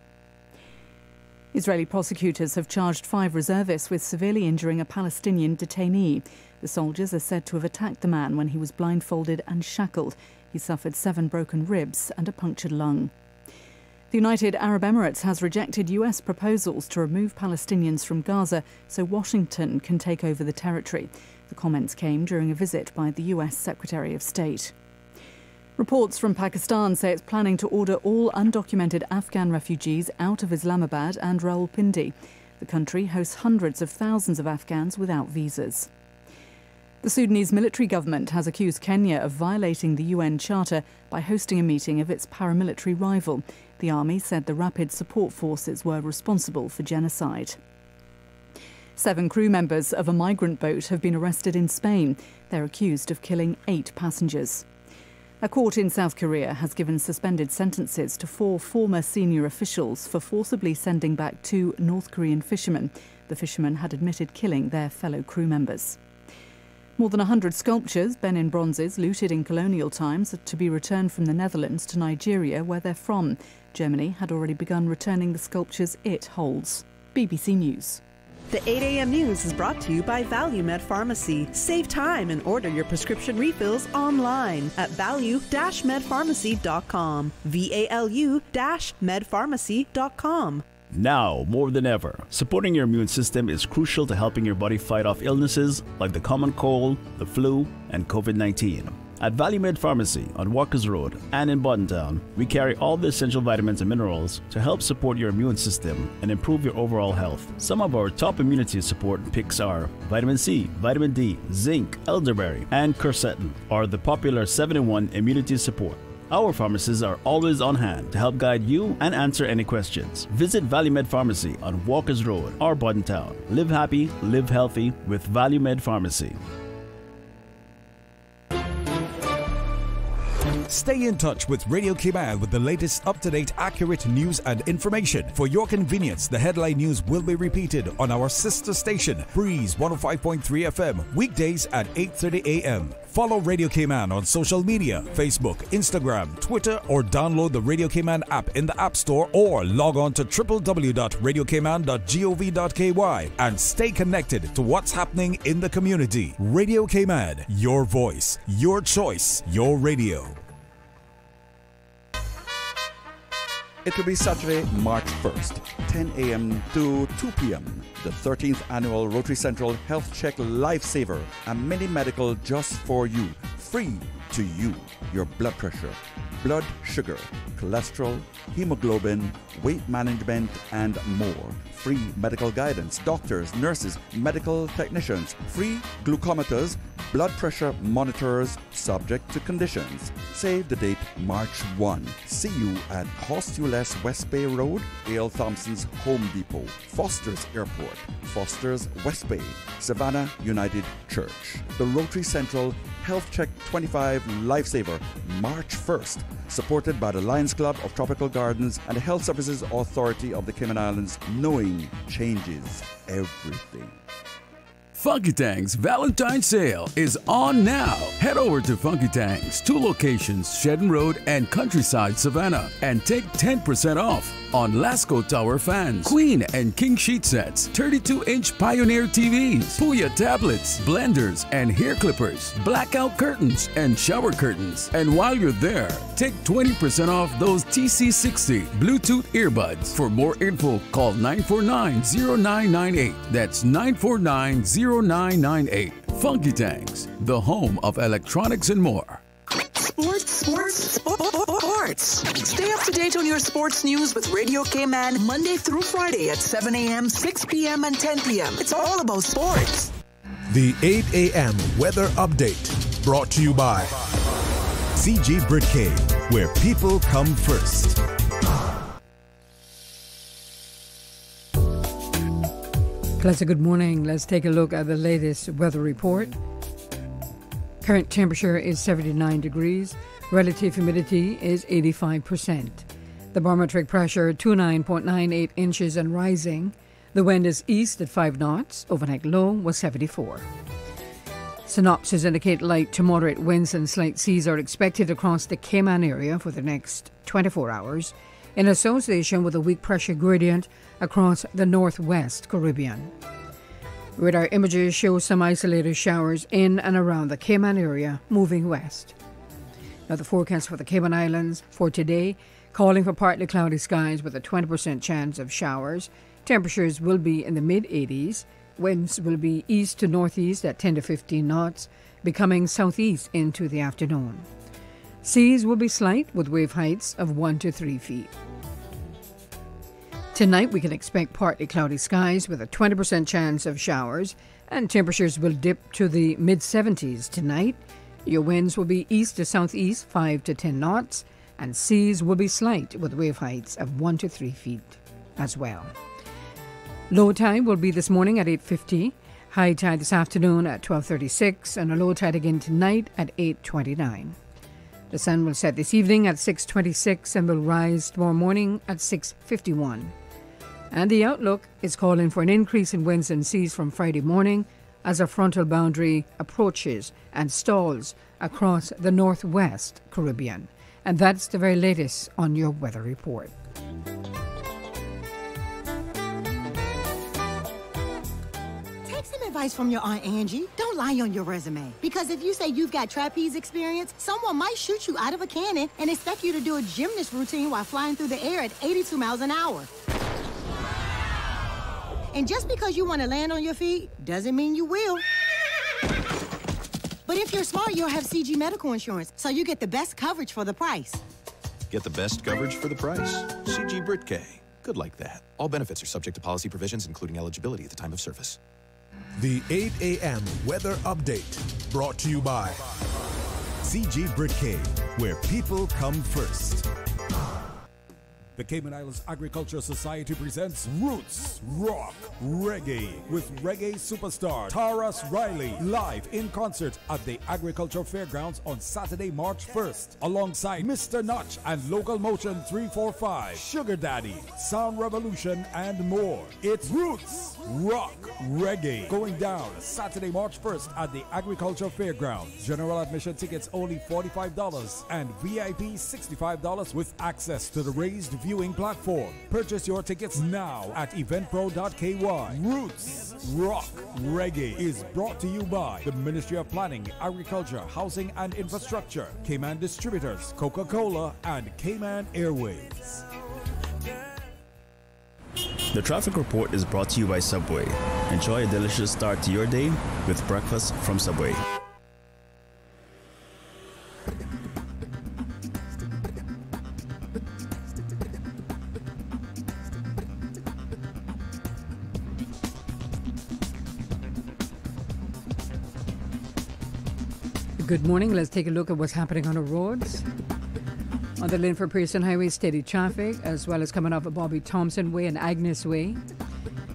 Israeli prosecutors have charged 5 reservists with severely injuring a Palestinian detainee. The soldiers are said to have attacked the man when he was blindfolded and shackled. He suffered 7 broken ribs and a punctured lung. The United Arab Emirates has rejected US proposals to remove Palestinians from Gaza so Washington can take over the territory. The comments came during a visit by the US Secretary of State. Reports from Pakistan say it's planning to order all undocumented Afghan refugees out of Islamabad and Rawalpindi. The country hosts hundreds of thousands of Afghans without visas. The Sudanese military government has accused Kenya of violating the UN Charter by hosting a meeting of its paramilitary rival. The army said the Rapid Support Forces were responsible for genocide. 7 crew members of a migrant boat have been arrested in Spain. They're accused of killing 8 passengers. A court in South Korea has given suspended sentences to 4 former senior officials for forcibly sending back 2 North Korean fishermen. The fishermen had admitted killing their fellow crew members. More than 100 sculptures, Benin bronzes, looted in colonial times, are to be returned from the Netherlands to Nigeria, where they're from. Germany had already begun returning the sculptures it holds. BBC News. The 8 a.m. news is brought to you by ValueMed Pharmacy. Save time and order your prescription refills online at value-medpharmacy.com. VALU-medpharmacy.com. Now, more than ever, supporting your immune system is crucial to helping your body fight off illnesses like the common cold, the flu, and COVID-19. At ValueMed Pharmacy on Walkers Road and in Boddentown, we carry all the essential vitamins and minerals to help support your immune system and improve your overall health. Some of our top immunity support picks are vitamin C, vitamin D, zinc, elderberry, and quercetin, or the popular 7-in-1 immunity support. Our pharmacists are always on hand to help guide you and answer any questions. Visit ValueMed Pharmacy on Walkers Road or Boddentown. Live happy, live healthy with ValueMed Pharmacy. Stay in touch with Radio Cayman with the latest up-to-date, accurate news and information. For your convenience, the headline news will be repeated on our sister station, Breeze 105.3 FM, weekdays at 8:30 a.m. Follow Radio Cayman on social media, Facebook, Instagram, Twitter, or download the Radio Cayman app in the App Store or log on to www.radiocayman.gov.ky and stay connected to what's happening in the community. Radio Cayman, your voice, your choice, your radio. It will be Saturday, March 1st, 10 a.m. to 2 p.m. The 13th annual Rotary Central Health Check Lifesaver, a mini medical just for you, free to you. Your blood pressure, blood sugar, cholesterol, hemoglobin, weight management, and more. Free medical guidance, doctors, nurses, medical technicians, free glucometers, blood pressure monitors, subject to conditions. Save the date March 1. See you at Cost You Less West Bay Road, A.L. Thompson's Home Depot, Foster's Airport, Foster's West Bay, Savannah United Church. The Rotary Central Health Check 25 Lifesaver, March 1st. Supported by the Lions Club of Tropical Gardens and the Health Services Authority of the Cayman Islands, knowing changes everything. Funky Tang's Valentine's Sale is on now. Head over to Funky Tang's 2 locations, Shedden Road and Countryside, Savannah, and take 10% off on Lasco Tower fans, Queen and King sheet sets, 32-inch Pioneer TVs, Puya tablets, blenders and hair clippers, blackout curtains and shower curtains. And while you're there, take 20% off those TC60 Bluetooth earbuds. For more info, call 949-0998. That's 949-0998. Funky Tanks, the home of electronics and more. Sports. sports. Stay up to date on your sports news with Radio K-Man Monday through Friday at 7 a.m., 6 p.m., and 10 p.m. It's all about sports. The 8 a.m. weather update brought to you by CG Britcay, where people come first. Pleasant good morning. Let's take a look at the latest weather report. Current temperature is 79 degrees. Relative humidity is 85%. The barometric pressure 29.98 inches and rising. The wind is east at 5 knots. Overnight low was 74. Synopsis indicate light to moderate winds and slight seas are expected across the Cayman area for the next 24 hours in association with a weak pressure gradient across the northwest Caribbean. Radar images show some isolated showers in and around the Cayman area moving west. Now the forecast for the Cayman Islands for today, calling for partly cloudy skies with a 20% chance of showers. Temperatures will be in the mid-80s. Winds will be east to northeast at 10 to 15 knots, becoming southeast into the afternoon. Seas will be slight with wave heights of 1 to 3 feet. Tonight we can expect partly cloudy skies with a 20% chance of showers, and temperatures will dip to the mid-70s tonight. Your winds will be east to southeast 5 to 10 knots, and seas will be slight with wave heights of 1 to 3 feet as well. Low tide will be this morning at 8:50, high tide this afternoon at 12:36, and a low tide again tonight at 8:29. The sun will set this evening at 6:26 and will rise tomorrow morning at 6:51. And the outlook is calling for an increase in winds and seas from Friday morning as a frontal boundary approaches and stalls across the northwest Caribbean. And that's the very latest on your weather report. Take some advice from your Aunt Angie. Don't lie on your resume. Because if you say you've got trapeze experience, someone might shoot you out of a cannon and expect you to do a gymnast routine while flying through the air at 82 miles an hour. And just because you want to land on your feet doesn't mean you will. But if you're smart, you'll have CG Medical Insurance, so you get the best coverage for the price. Get the best coverage for the price. CG Britcay. Good like that. All benefits are subject to policy provisions, including eligibility at the time of service. The 8 a.m. weather update brought to you by CG Britcay, where people come first. The Cayman Islands Agricultural Society presents Roots Rock Reggae with reggae superstar Taras Riley live in concert at the Agricultural Fairgrounds on Saturday, March 1st, alongside Mr. Notch and Local Motion 345, Sugar Daddy, Sound Revolution, and more. It's Roots Rock Reggae going down Saturday, March 1st at the Agricultural Fairgrounds. General admission tickets only $45 and VIP $65 with access to the raised viewing platform. Purchase your tickets now at eventpro.ky. Roots Rock Reggae is brought to you by the Ministry of Planning, Agriculture, Housing and Infrastructure, Cayman Distributors, Coca-Cola, and Cayman Airways. The traffic report is brought to you by Subway. Enjoy a delicious start to your day with breakfast from Subway. Good morning. Let's take a look at what's happening on the roads. On the Linford Pearson Highway, steady traffic, as well as coming off of Bobby Thompson Way and Agnes Way.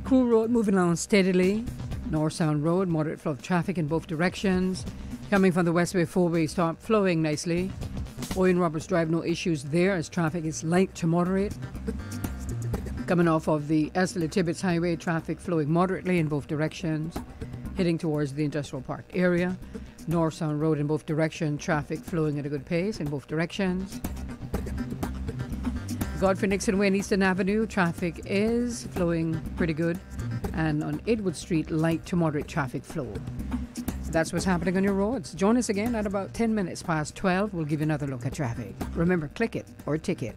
Cool Road moving along steadily. North Sound Road, moderate flow of traffic in both directions. Coming from the Westway 4-way, start flowing nicely. Owen Roberts Drive, no issues there as traffic is light to moderate. Coming off of the Estella Tibbetts Highway, traffic flowing moderately in both directions. Heading towards the Industrial Park area. North Sound Road in both directions, traffic flowing at a good pace in both directions. Godfrey Nixon Way and Eastern Avenue, traffic is flowing pretty good. And on Edward Street, light to moderate traffic flow. That's what's happening on your roads. Join us again at about 10 minutes past 12. We'll give you another look at traffic. Remember, click it or ticket.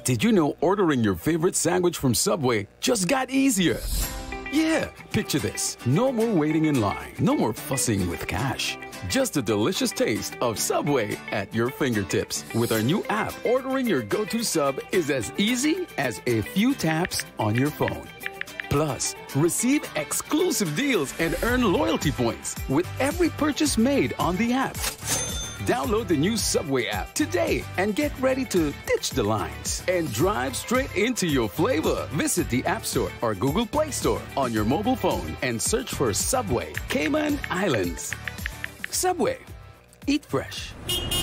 Did you know ordering your favorite sandwich from Subway just got easier? Yeah, picture this. No more waiting in line. No more fussing with cash. just a delicious taste of Subway at your fingertips. With our new app, ordering your go-to sub is as easy as a few taps on your phone. Plus, receive exclusive deals and earn loyalty points with every purchase made on the app. Download the new Subway app today and get ready to ditch the lines and drive straight into your flavor. Visit the App Store or Google Play Store on your mobile phone and search for Subway Cayman Islands. Subway. Eat fresh.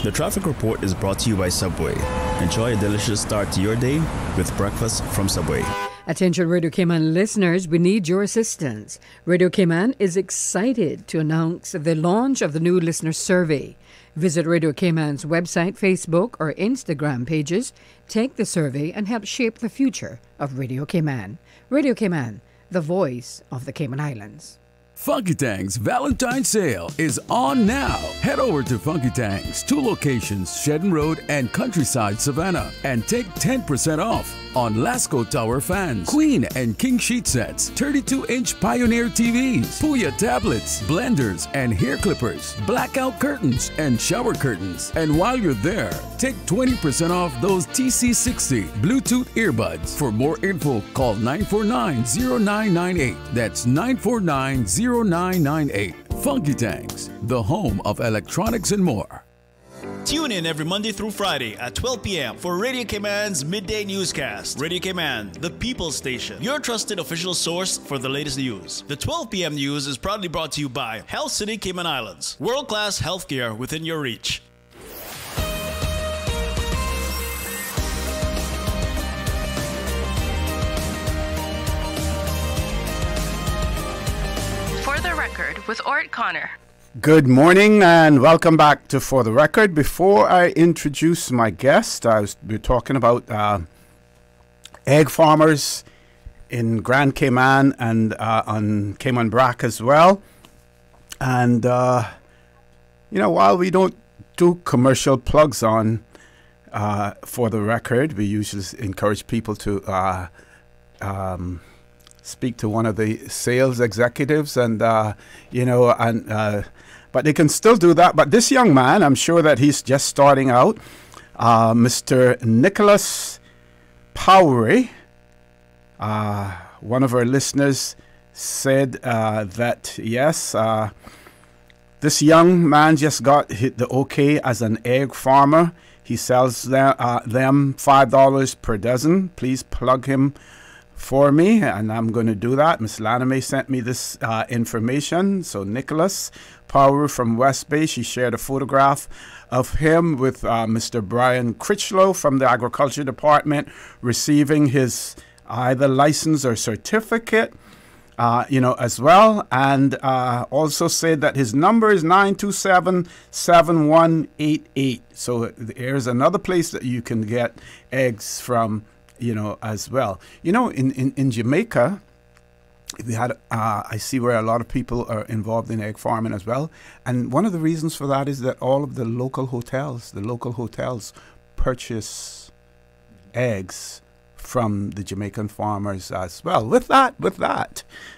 The traffic report is brought to you by Subway. Enjoy a delicious start to your day with breakfast from Subway. Attention Radio Cayman listeners, we need your assistance. Radio Cayman is excited to announce the launch of the new listener survey. Visit Radio Cayman's website, Facebook, or Instagram pages. Take the survey and help shape the future of Radio Cayman. Radio Cayman, the voice of the Cayman Islands. Funky Tanks Valentine's Sale is on now. Head over to Funky Tanks, 2 locations, Shedden Road and Countryside, Savannah, and take 10% off on Lasco Tower fans, Queen and King sheet sets, 32-inch Pioneer TVs, Puya tablets, blenders and hair clippers, blackout curtains and shower curtains. And while you're there, take 20% off those TC60 Bluetooth earbuds. For more info, call 949-0998. That's 949-0998. Funky Tanks, the home of electronics and more. Tune in every Monday through Friday at 12 p.m. for Radio Cayman's Midday Newscast. Radio Cayman, the People's Station, your trusted official source for the latest news. The 12 p.m. news is proudly brought to you by Health City Cayman Islands. World-class healthcare within your reach. For the Record with Ort Connor. Good morning and welcome back to For the Record. Before I introduce my guest, we're talking about egg farmers in Grand Cayman and on Cayman Brac as well. And, while we don't do commercial plugs on For the Record, we usually encourage people to speak to one of the sales executives but they can still do that. But this young man, I'm sure that he's just starting out, Mr. Nicholas Powery, one of our listeners said that, yes, this young man just got the okay as an egg farmer. He sells them $5 per dozen. Please plug him for me, and I'm going to do that. Miss Laname sent me this information. So Nicholas Power from West Bay, she shared a photograph of him with Mr. Brian Critchlow from the Agriculture Department receiving his either license or certificate, as well, and also said that his number is 927-7188. So here's another place that you can get eggs from, as well. In Jamaica, we had, I see where a lot of people are involved in egg farming as well. And one of the reasons for that is that all of the local hotels purchase eggs from the Jamaican farmers as well. With that,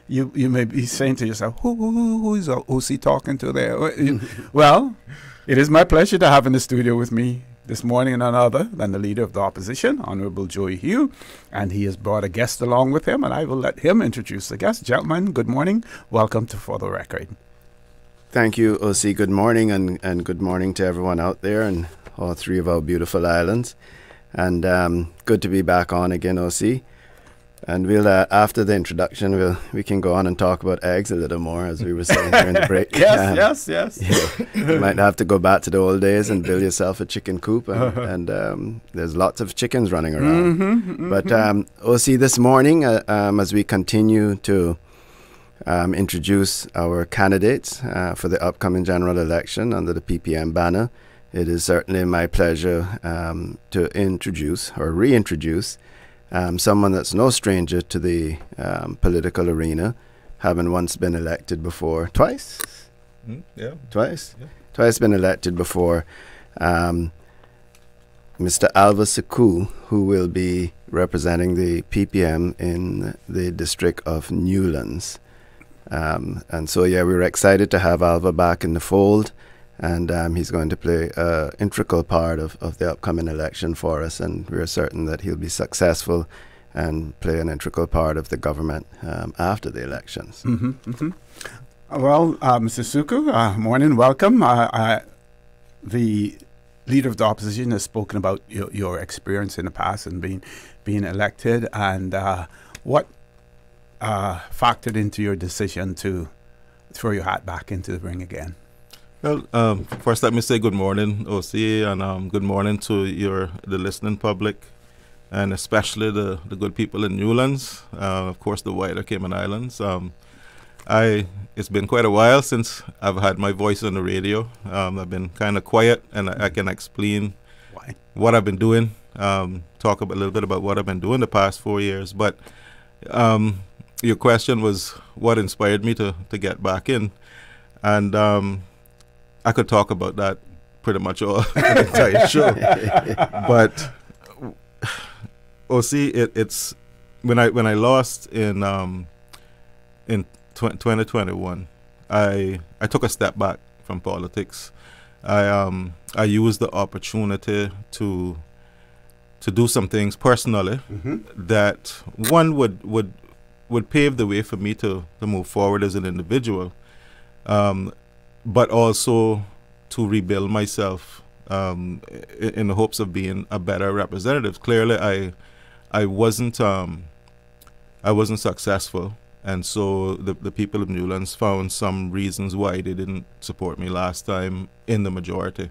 you may be saying to yourself, who's he talking to there? Well, it is my pleasure to have in the studio with me this morning none other than the Leader of the Opposition, Honorable Joey Hew, and he has brought a guest along with him, and I will let him introduce the guest. Gentlemen, good morning. Welcome to For the Record. Thank you, OC. Good morning, and good morning to everyone out there and all 3 of our beautiful islands. And good to be back on again, OC. And we'll after the introduction, we can go on and talk about eggs a little more, as we were saying during the break. Yes. You might have to go back to the old days and build yourself a chicken coop, and there's lots of chickens running around. But OC, this morning, as we continue to introduce our candidates for the upcoming general election under the PPM banner, it is certainly my pleasure to introduce or reintroduce someone that's no stranger to the political arena, having once been elected before. Twice? Twice? Yeah. Twice been elected before. Mr. Alva Sekou, who will be representing the PPM in the district of Newlands. And so, we were excited to have Alva back in the fold. And he's going to play an integral part of the upcoming election for us, and we're certain that he'll be successful and play an integral part of the government after the elections. Well, Mr. Suku, morning, welcome. The Leader of the Opposition has spoken about your experience in the past and being elected, and what factored into your decision to throw your hat back into the ring again? Well, first let me say good morning, OC, and good morning to the listening public, and especially the good people in Newlands, of course the wider Cayman Islands. It's been quite a while since I've had my voice on the radio. I've been kind of quiet, and I can explain what I've been doing, talk a little bit about what I've been doing the past 4 years. But your question was what inspired me to get back in, and I could talk about that pretty much all the entire show. But OC, it's when I lost in 2021, I took a step back from politics. I used the opportunity to do some things personally that one would pave the way for me to move forward as an individual, but also to rebuild myself in the hopes of being a better representative. Clearly, I wasn't successful. And so the people of Newlands found some reasons why they didn't support me last time in the majority.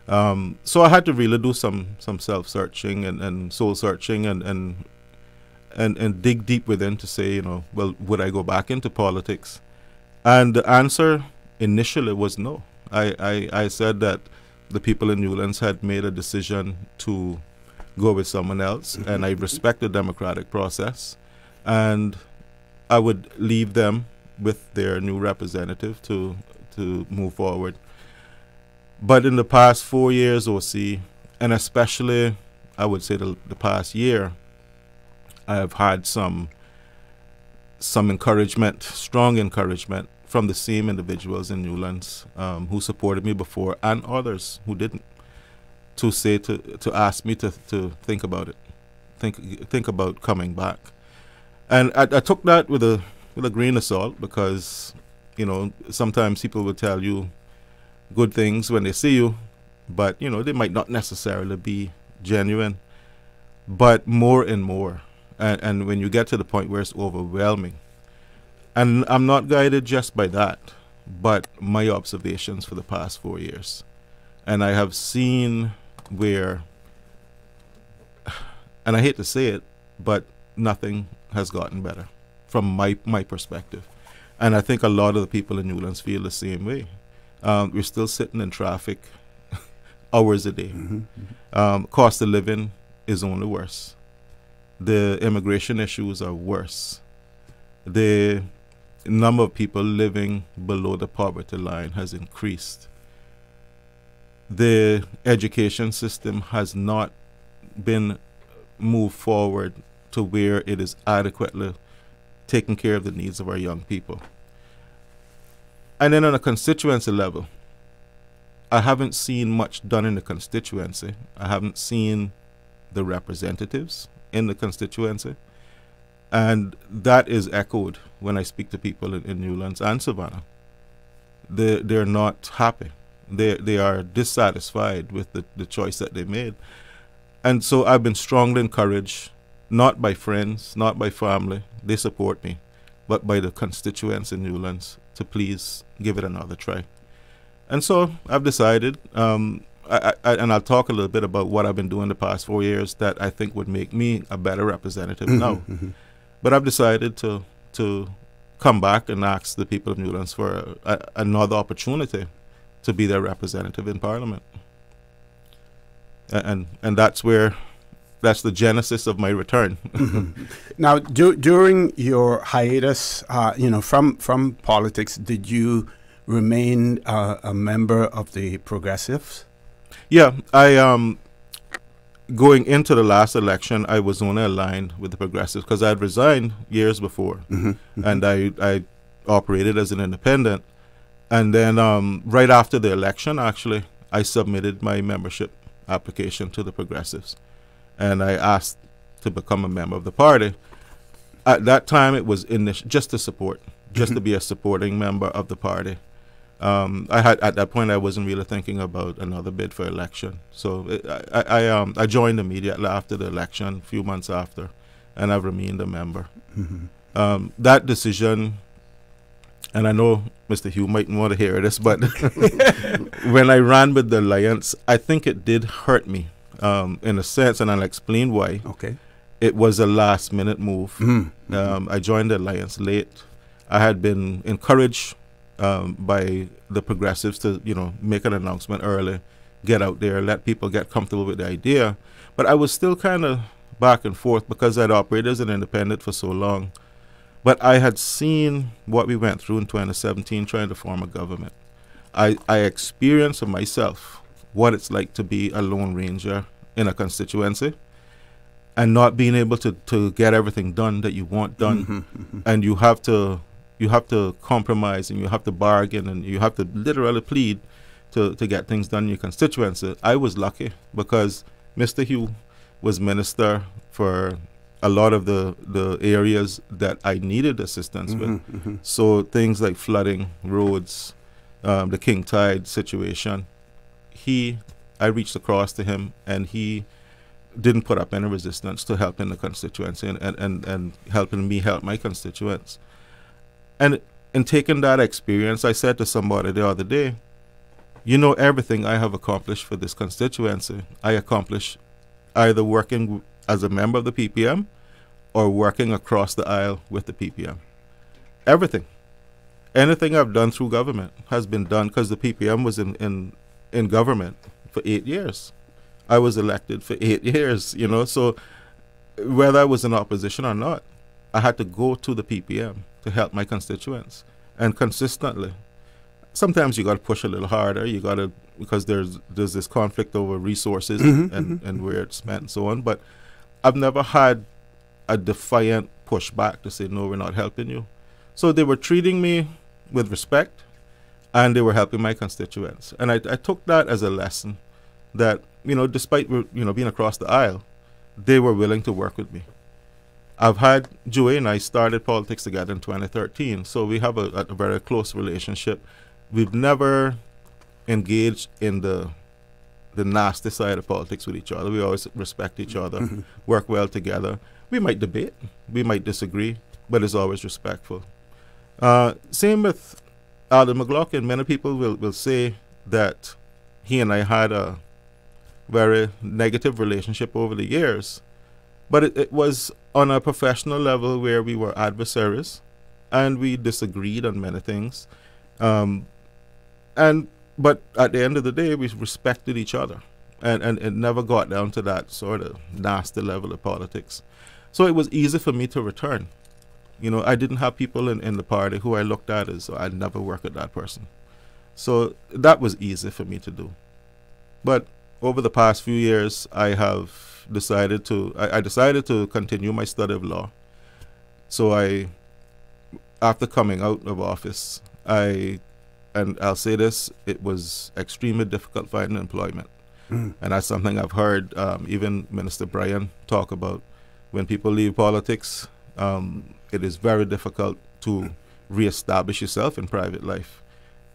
So I had to really do some self-searching and soul-searching and dig deep within to say, well, would I go back into politics? And the answer initially was no. I said that the people in Newlands had made a decision to go with someone else, and I respect the democratic process. And I would leave them with their new representative to move forward. But in the past 4 years, OC, and especially I would say the past year, I have had some encouragement, strong encouragement from the same individuals in Newlands who supported me before, and others who didn't, to say to ask me to think about it, think about coming back. And I took that with a grain of salt, because sometimes people will tell you good things when they see you, but they might not necessarily be genuine. But more and more, and when you get to the point where it's overwhelming, and I'm not guided just by that, but my observations for the past 4 years, and I have seen where, and I hate to say it, but nothing has gotten better from my perspective. And I think a lot of the people in Newlands feel the same way. We're still sitting in traffic hours a day. Cost of living is only worse. The immigration issues are worse. The number of people living below the poverty line has increased. The education system has not been moved forward to where it is adequately taking care of the needs of our young people. And then on a constituency level, I haven't seen much done in the constituency. I haven't seen the representatives in the constituency. And that is echoed when I speak to people in Newlands and Savannah. They're not happy. They are dissatisfied with the choice that they made. And so I've been strongly encouraged, not by friends, not by family, they support me, but by the constituents in Newlands to please give it another try. And so I've decided, and I'll talk a little bit about what I've been doing the past 4 years that I think would make me a better representative now. But I've decided to come back and ask the people of Newlands for another opportunity to be their representative in Parliament. And that's the genesis of my return. Now, during your hiatus, from politics, did you remain a member of the Progressives? Yeah, going into the last election, I was only aligned with the Progressives because I had resigned years before, and I operated as an independent. And then right after the election, actually, I submitted my membership application to the Progressives. And I asked to become a member of the party. At that time, it was just to support, just to be a supporting member of the party. At that point, I wasn't really thinking about another bid for election. So I joined immediately after the election, a few months after, and I've remained a member. That decision, and I know Mr. Hugh might want to hear this, but when I ran with the Alliance, I think it did hurt me in a sense, and I'll explain why. Okay. It was a last-minute move. I joined the Alliance late. I had been encouraged by the Progressives to, make an announcement early, get out there, let people get comfortable with the idea. But I was still kind of back and forth because I'd operated as an independent for so long. But I had seen what we went through in 2017 trying to form a government. I experienced for myself what it's like to be a lone ranger in a constituency and not being able to get everything done that you want done. And you have to compromise, and you have to bargain, and you have to literally plead to get things done in your constituency. I was lucky because Mr. Hugh was minister for a lot of the areas that I needed assistance with. So things like flooding, roads, the King Tide situation, I reached across to him, and he didn't put up any resistance to helping the constituency and helping me help my constituents. And in taking that experience, I said to somebody the other day, everything I have accomplished for this constituency, I accomplished either working as a member of the PPM or working across the aisle with the PPM. Everything. Anything I've done through government has been done because the PPM was in government for 8 years. I was elected for 8 years, so whether I was in opposition or not, I had to go to the PPM to help my constituents, and consistently. Sometimes you got to push a little harder. You got to, because there's this conflict over resources and where it's spent and so on. But I've never had a defiant pushback to say, no, we're not helping you. So they were treating me with respect, and they were helping my constituents. And I took that as a lesson that, despite, being across the aisle, they were willing to work with me. I've had Joey and I started politics together in 2013, so we have a very close relationship. We've never engaged in the nasty side of politics with each other. We always respect each other, work well together. We might debate, we might disagree, but it's always respectful. Same with Alden McLaughlin. Many people will say that he and I had a very negative relationship over the years. But it was on a professional level where we were adversaries and we disagreed on many things. But at the end of the day, we respected each other, and it never got down to that sort of nasty level of politics. So it was easy for me to return. I didn't have people in the party who I looked at as I'd never work with that person. So that was easy for me to do. But over the past few years, I decided to continue my study of law. So after coming out of office, and I'll say this, it was extremely difficult finding employment. And that's something I've heard even Minister Bryan talk about. When people leave politics, it is very difficult to reestablish yourself in private life.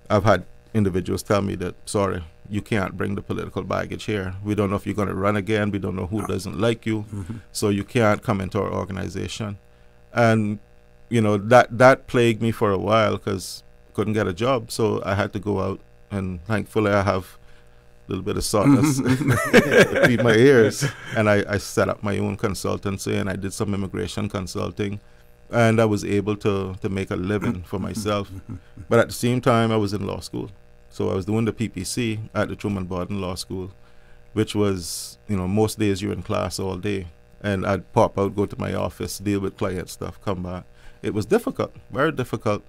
I've had individuals tell me that, sorry, you can't bring the political baggage here. We don't know if you're going to run again. We don't know who doesn't like you. So you can't come into our organization. And, that plagued me for a while because I couldn't get a job. So I had to go out, and thankfully I have a little bit of softness to feed my ears. And I set up my own consultancy, and I did some immigration consulting. And I was able to make a living for myself. But at the same time, I was in law school. So I was doing the PPC at the Truman Bodden Law School, which was, most days you're in class all day. And I'd pop out, go to my office, deal with client stuff, come back. It was difficult, very difficult.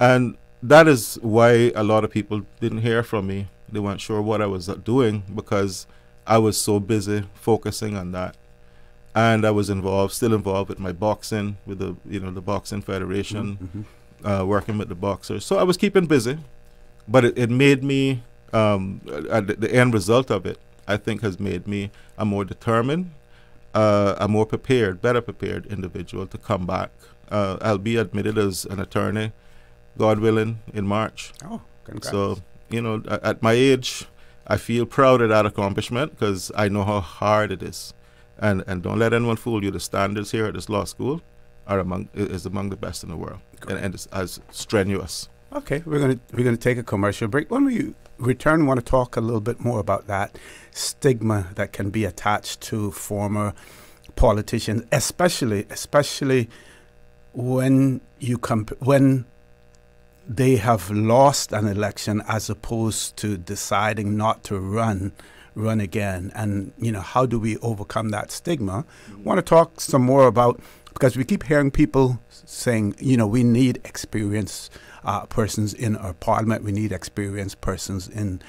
And that is why a lot of people didn't hear from me. They weren't sure what I was doing because I was so busy focusing on that. And I was still involved with my boxing, with the Boxing Federation, working with the boxers. So I was keeping busy. but it made me, the end result of it, I think, has made me a more determined, a more prepared, better prepared individual to come back. I'll be admitted as an attorney, God willing, in March. Oh, congrats. So, you know, at my age, I feel proud of that accomplishment because I know how hard it is. And don't let anyone fool you. The standards here at this law school is among the best in the world, and it's as strenuous. Okay, we're gonna take a commercial break. When we return, we want to talk a little bit more about that stigma that can be attached to former politicians, especially when when they have lost an election as opposed to deciding not to run again. And, you know, how do we overcome that stigma? Want to talk some more about, because we keep hearing people saying, you know, we need experienced persons in our parliament, we need experienced persons in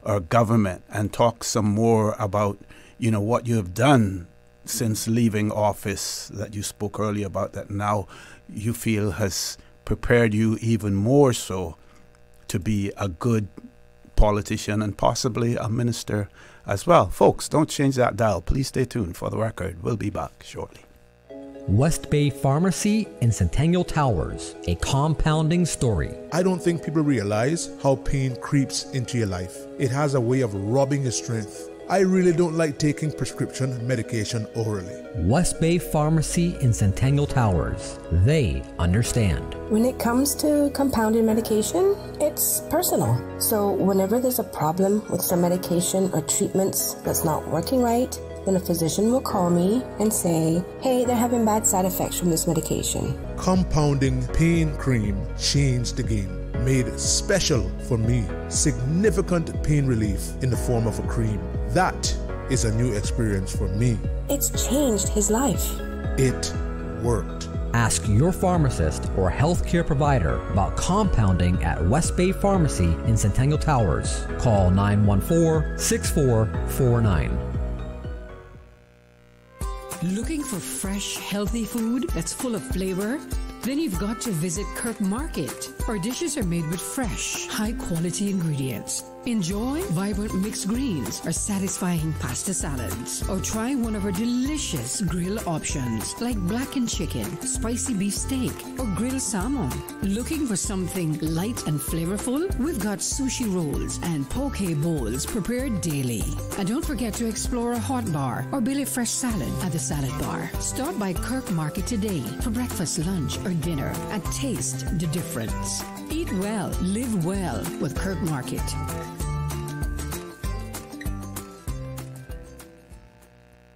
our government, and talk some more about, you know, what you have done since leaving office that you spoke earlier about, that now you feel has prepared you even more so to be a good politician and possibly a minister as well. Folks, don't change that dial. Please stay tuned for the record. We'll be back shortly. West Bay Pharmacy in Centennial Towers, a compounding story. I don't think people realize how pain creeps into your life. It has a way of robbing your strength. I really don't like taking prescription medication orally. West Bay Pharmacy in Centennial Towers. They understand. When it comes to compounded medication, it's personal. So whenever there's a problem with some medication or treatments that's not working right, then a physician will call me and say, hey, they're having bad side effects from this medication. Compounding pain cream changed the game. Made special for me. Significant pain relief in the form of a cream. That is a new experience for me. It's changed his life. It worked. Ask your pharmacist or healthcare provider about compounding at West Bay Pharmacy in Centennial Towers. Call 914-6449. Looking for fresh, healthy food that's full of flavor? Then you've got to visit Kirk Market. Our dishes are made with fresh, high-quality ingredients. Enjoy vibrant mixed greens or satisfying pasta salads. Or try one of our delicious grill options like blackened chicken, spicy beef steak, or grilled salmon. Looking for something light and flavorful? We've got sushi rolls and poke bowls prepared daily. And don't forget to explore a hot bar or Billy Fresh salad at the salad bar. Stop by Kirk Market today for breakfast, lunch, or dinner and taste the difference. Eat well, live well with Kirk Market.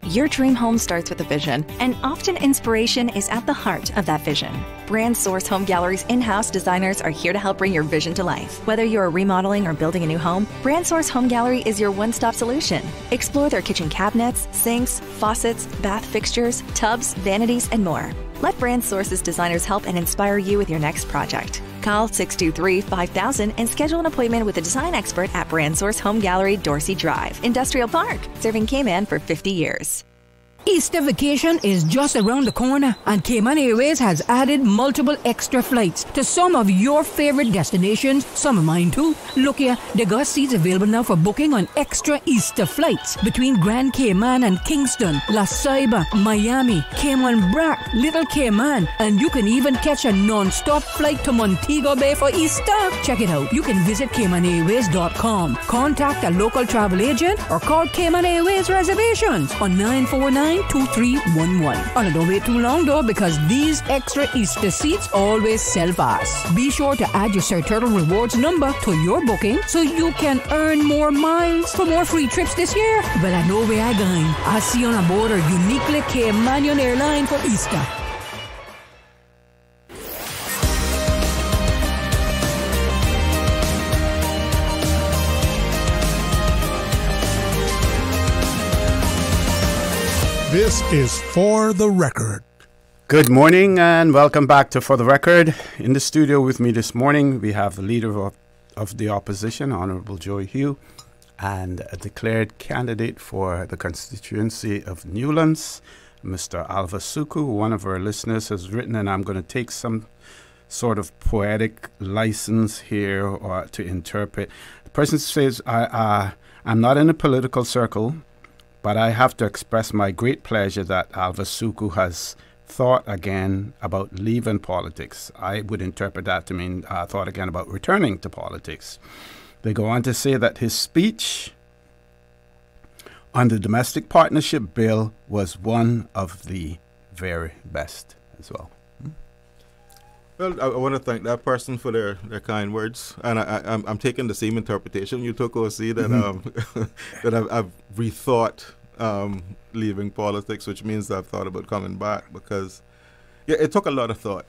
Your dream home starts with a vision, and often inspiration is at the heart of that vision. Brand Source Home Gallery's in-house designers are here to help bring your vision to life. Whether you are remodeling or building a new home, Brand Source Home Gallery is your one-stop solution. Explore their kitchen cabinets, sinks, faucets, bath fixtures, tubs, vanities, and more. Let Brand Source's designers help and inspire you with your next project. Call 623-5000 and schedule an appointment with a design expert at Brand Source Home Gallery, Dorsey Drive, Industrial Park, serving Cayman for 50 years. Easter vacation is just around the corner, and Cayman Airways has added multiple extra flights to some of your favorite destinations, some of mine too. Look here, they got seats available now for booking on extra Easter flights between Grand Cayman and Kingston, La Ceiba, Miami, Cayman Brac, Little Cayman, and you can even catch a non-stop flight to Montego Bay for Easter. Check it out. You can visit CaymanAirways.com, contact a local travel agent, or call Cayman Airways Reservations on 949-2311. And don't wait too long though, because these extra Easter seats always sell fast. Be sure to add your Sir Turtle Rewards number to your booking so you can earn more miles for more free trips this year. But I know where I'm going. I'll see you on board our uniquely Caymanian airline for Easter. This is For the Record. Good morning and welcome back to For the Record. In the studio with me this morning, we have the leader of the opposition, Honorable Joe Hugh, and a declared candidate for the constituency of Newlands, Mr. Alva Suku. One of our listeners has written, and I'm going to take some sort of poetic license here or to interpret. The person says, I'm not in a political circle, but I have to express my great pleasure that Alva Suku has thought again about leaving politics. I would interpret that to mean thought again about returning to politics. They go on to say that his speech on the domestic partnership bill was one of the very best as well. Well, I want to thank that person for their kind words, and I'm taking the same interpretation you took, OC, that that I've rethought leaving politics, which means that I've thought about coming back, because yeah, it took a lot of thought,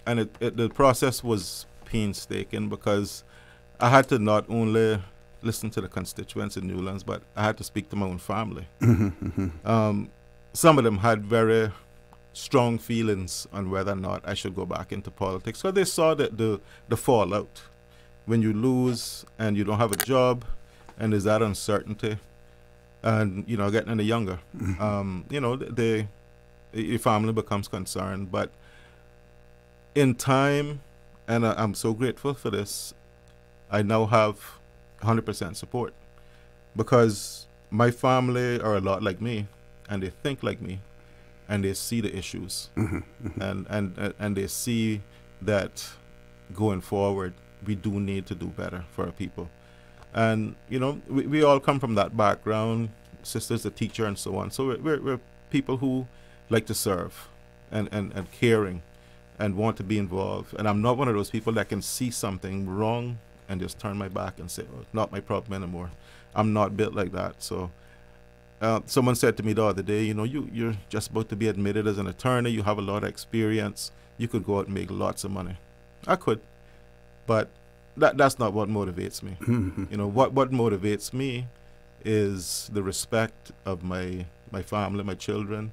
and the process was painstaking, because I had to not only listen to the constituents in Newlands, but I had to speak to my own family. Some of them had very strong feelings on whether or not I should go back into politics. So they saw that the fallout. When you lose and you don't have a job and there's that uncertainty, and, you know, getting any younger, you know, your family becomes concerned. But in time, and I'm so grateful for this, I now have 100% support, because my family are a lot like me, and they think like me, and they see the issues, and they see that going forward we do need to do better for our people. And you know, we all come from that background. Sister's a teacher and so on, so we're people who like to serve and caring and want to be involved. And I'm not one of those people that can see something wrong and just turn my back and say, oh, not my problem anymore. I'm not built like that. So someone said to me the other day, you know, you're just about to be admitted as an attorney. You have a lot of experience. You could go out and make lots of money. I could, but that's not what motivates me. You know, what motivates me is the respect of my family, my children,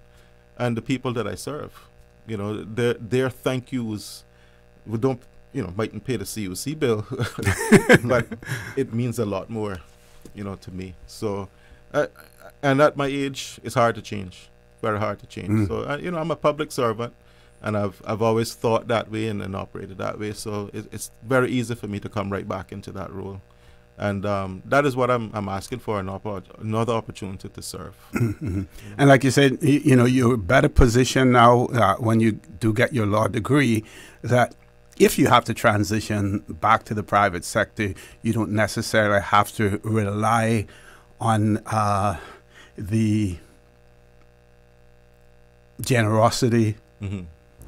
and the people that I serve. You know, their thank yous, we don't, you know, mightn't pay the CUC bill, but it means a lot more, you know, to me. So, and at my age, it's hard to change, very hard to change. So, you know, I'm a public servant, and I've always thought that way and operated that way. So it's very easy for me to come right back into that role. And that is what I'm asking for, another opportunity to serve. And like you said, you know, you're better positioned now when you do get your law degree, that if you have to transition back to the private sector, you don't necessarily have to rely on the generosity,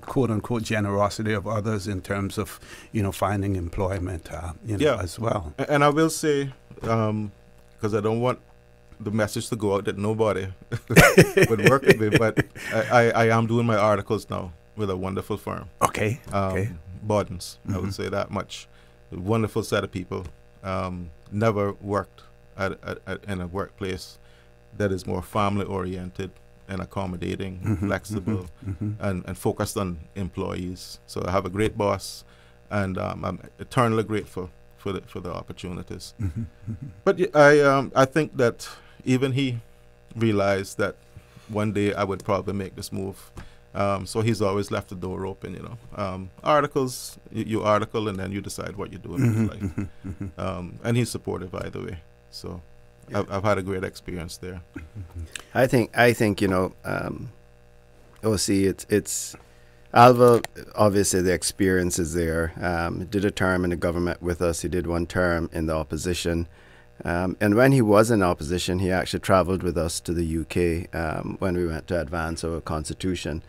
quote-unquote generosity of others in terms of, you know, finding employment, you know, as well. And I will say, because I don't want the message to go out that nobody would work with me, but I am doing my articles now with a wonderful firm. Okay. Bawden's, I would say that much. A wonderful set of people. Never worked in a workplace that is more family-oriented and accommodating, flexible, and focused on employees. So I have a great boss, and I'm eternally grateful for the opportunities. But I think that even he realized that one day I would probably make this move. So he's always left the door open, you know. Articles, you article, and then you decide what you're doing with life. And he's supportive either way. So I've had a great experience there. I think you know, OC, it's Alva. Obviously, the experience is there. He did a term in the government with us. He did one term in the opposition. And when he was in opposition, he actually traveled with us to the UK when we went to advance our constitution,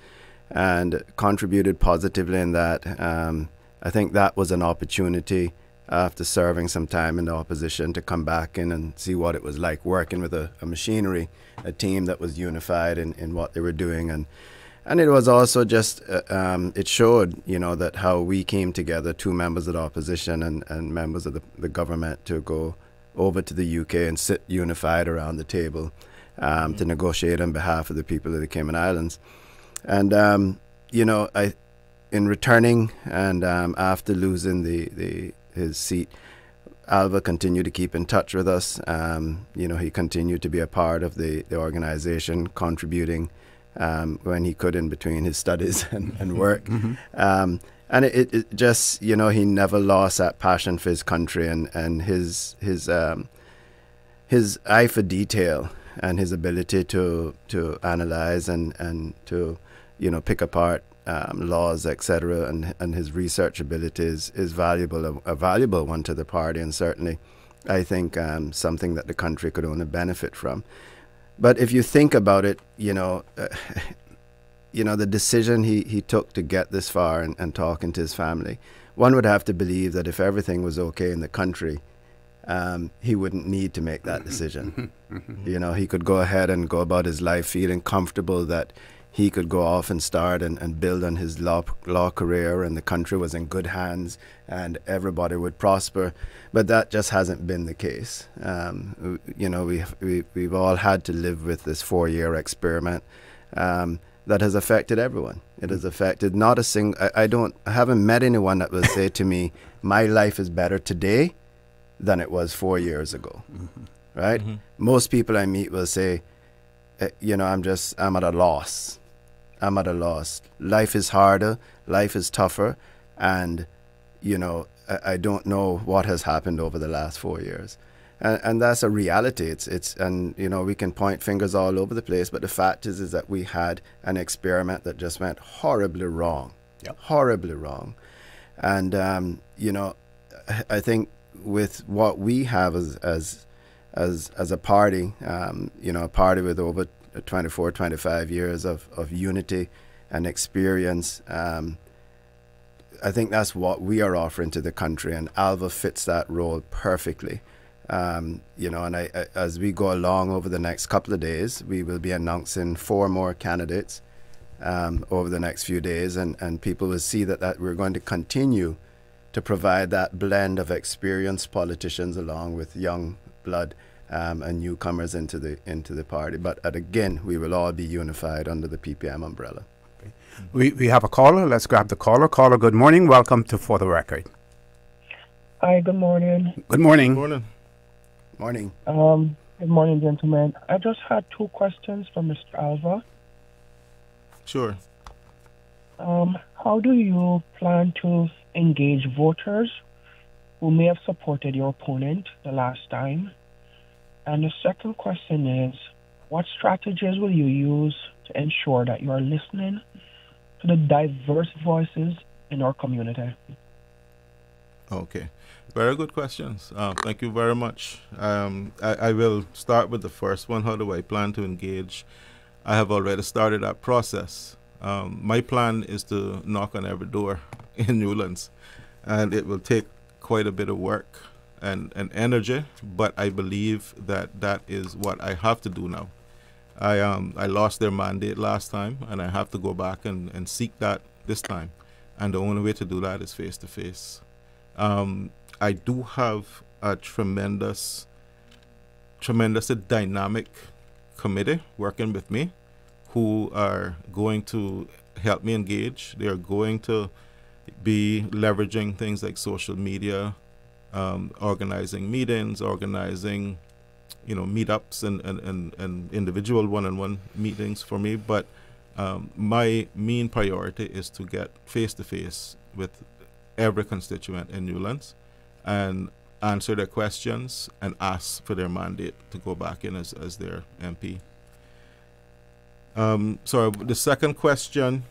and contributed positively in that. I think that was an opportunity after serving some time in the opposition to come back in and see what it was like working with a machinery, a team that was unified in what they were doing. And it was also just, it showed, you know, that how we came together, two members of the opposition and members of the government, to go over to the UK and sit unified around the table to negotiate on behalf of the people of the Cayman Islands. And, you know, in returning and after losing his seat, Alva continued to keep in touch with us. You know, he continued to be a part of the organization, contributing when he could in between his studies and work. And it just, you know, he never lost that passion for his country and his eye for detail and his ability to analyze and to, you know, pick apart laws, etc. And his research abilities is valuable, a valuable one to the party, and certainly I think something that the country could only benefit from. But if you think about it, you know, the decision he took to get this far and talking to his family, one would have to believe that if everything was okay in the country, he wouldn't need to make that decision. You know, he could go ahead and go about his life feeling comfortable that he could go off and start and build on his law career, and the country was in good hands and everybody would prosper. But that just hasn't been the case. You know, we've all had to live with this 4-year experiment that has affected everyone. It has affected not a single, I haven't met anyone that will say to me, my life is better today than it was 4 years ago, right? Most people I meet will say, you know, I'm at a loss. I'm at a loss. Life is harder, life is tougher, and, you know, I don't know what has happened over the last 4 years. And that's a reality. And, you know, we can point fingers all over the place, but the fact is that we had an experiment that just went horribly wrong. Yep. Horribly wrong. And, you know, I think with what we have as a party, you know, a party with over 24, 25 years of unity and experience, I think that's what we are offering to the country, and Alva fits that role perfectly. You know, and as we go along over the next couple of days, we will be announcing 4 more candidates over the next few days, and people will see that we're going to continue to provide that blend of experienced politicians along with young blood and newcomers into the party. But again, we will all be unified under the PPM umbrella. We have a caller. Let's grab the caller. Caller, good morning. Welcome to For the Record. Hi, good morning. Good morning. Good morning. Morning. Good morning, gentlemen. I just had 2 questions for Mr. Alva. Sure. How do you plan to engage voters who may have supported your opponent the last time? And the second question is, what strategies will you use to ensure that you are listening to the diverse voices in our community? Okay. Very good questions. Thank you very much. I will start with the first one. How do I plan to engage? I have already started that process. My plan is to knock on every door in Newlands, and it will take quite a bit of work and energy, but I believe that is what I have to do now. I lost their mandate last time, and I have to go back and seek that this time, and the only way to do that is face to face. I do have a tremendously dynamic committee working with me who are going to help me engage. They are going to be leveraging things like social media, organizing meetings, organizing, you know, meetups and individual one-on-one meetings for me. But my main priority is to get face-to-face with every constituent in Newlands and answer their questions and ask for their mandate to go back in as their MP. So the second question,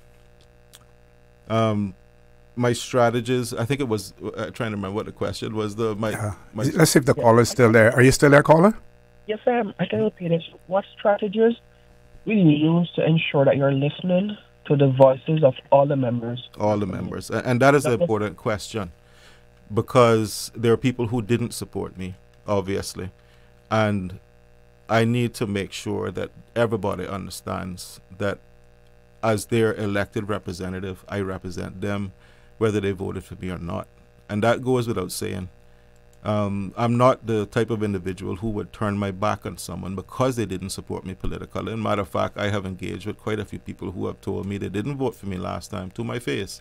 my strategies, I think it was, trying to remember what the question was. Let's see if the caller is still there. Are you still there, caller? Yes, I can repeat it. What strategies will you use to ensure that you're listening to the voices of all the members? All the members. And that is an important question, because there are people who didn't support me, obviously. And I need to make sure that everybody understands that as their elected representative, I represent them, whether they voted for me or not. And that goes without saying. I'm not the type of individual who would turn my back on someone because they didn't support me politically. And matter of fact, I have engaged with quite a few people who have told me they didn't vote for me last time to my face.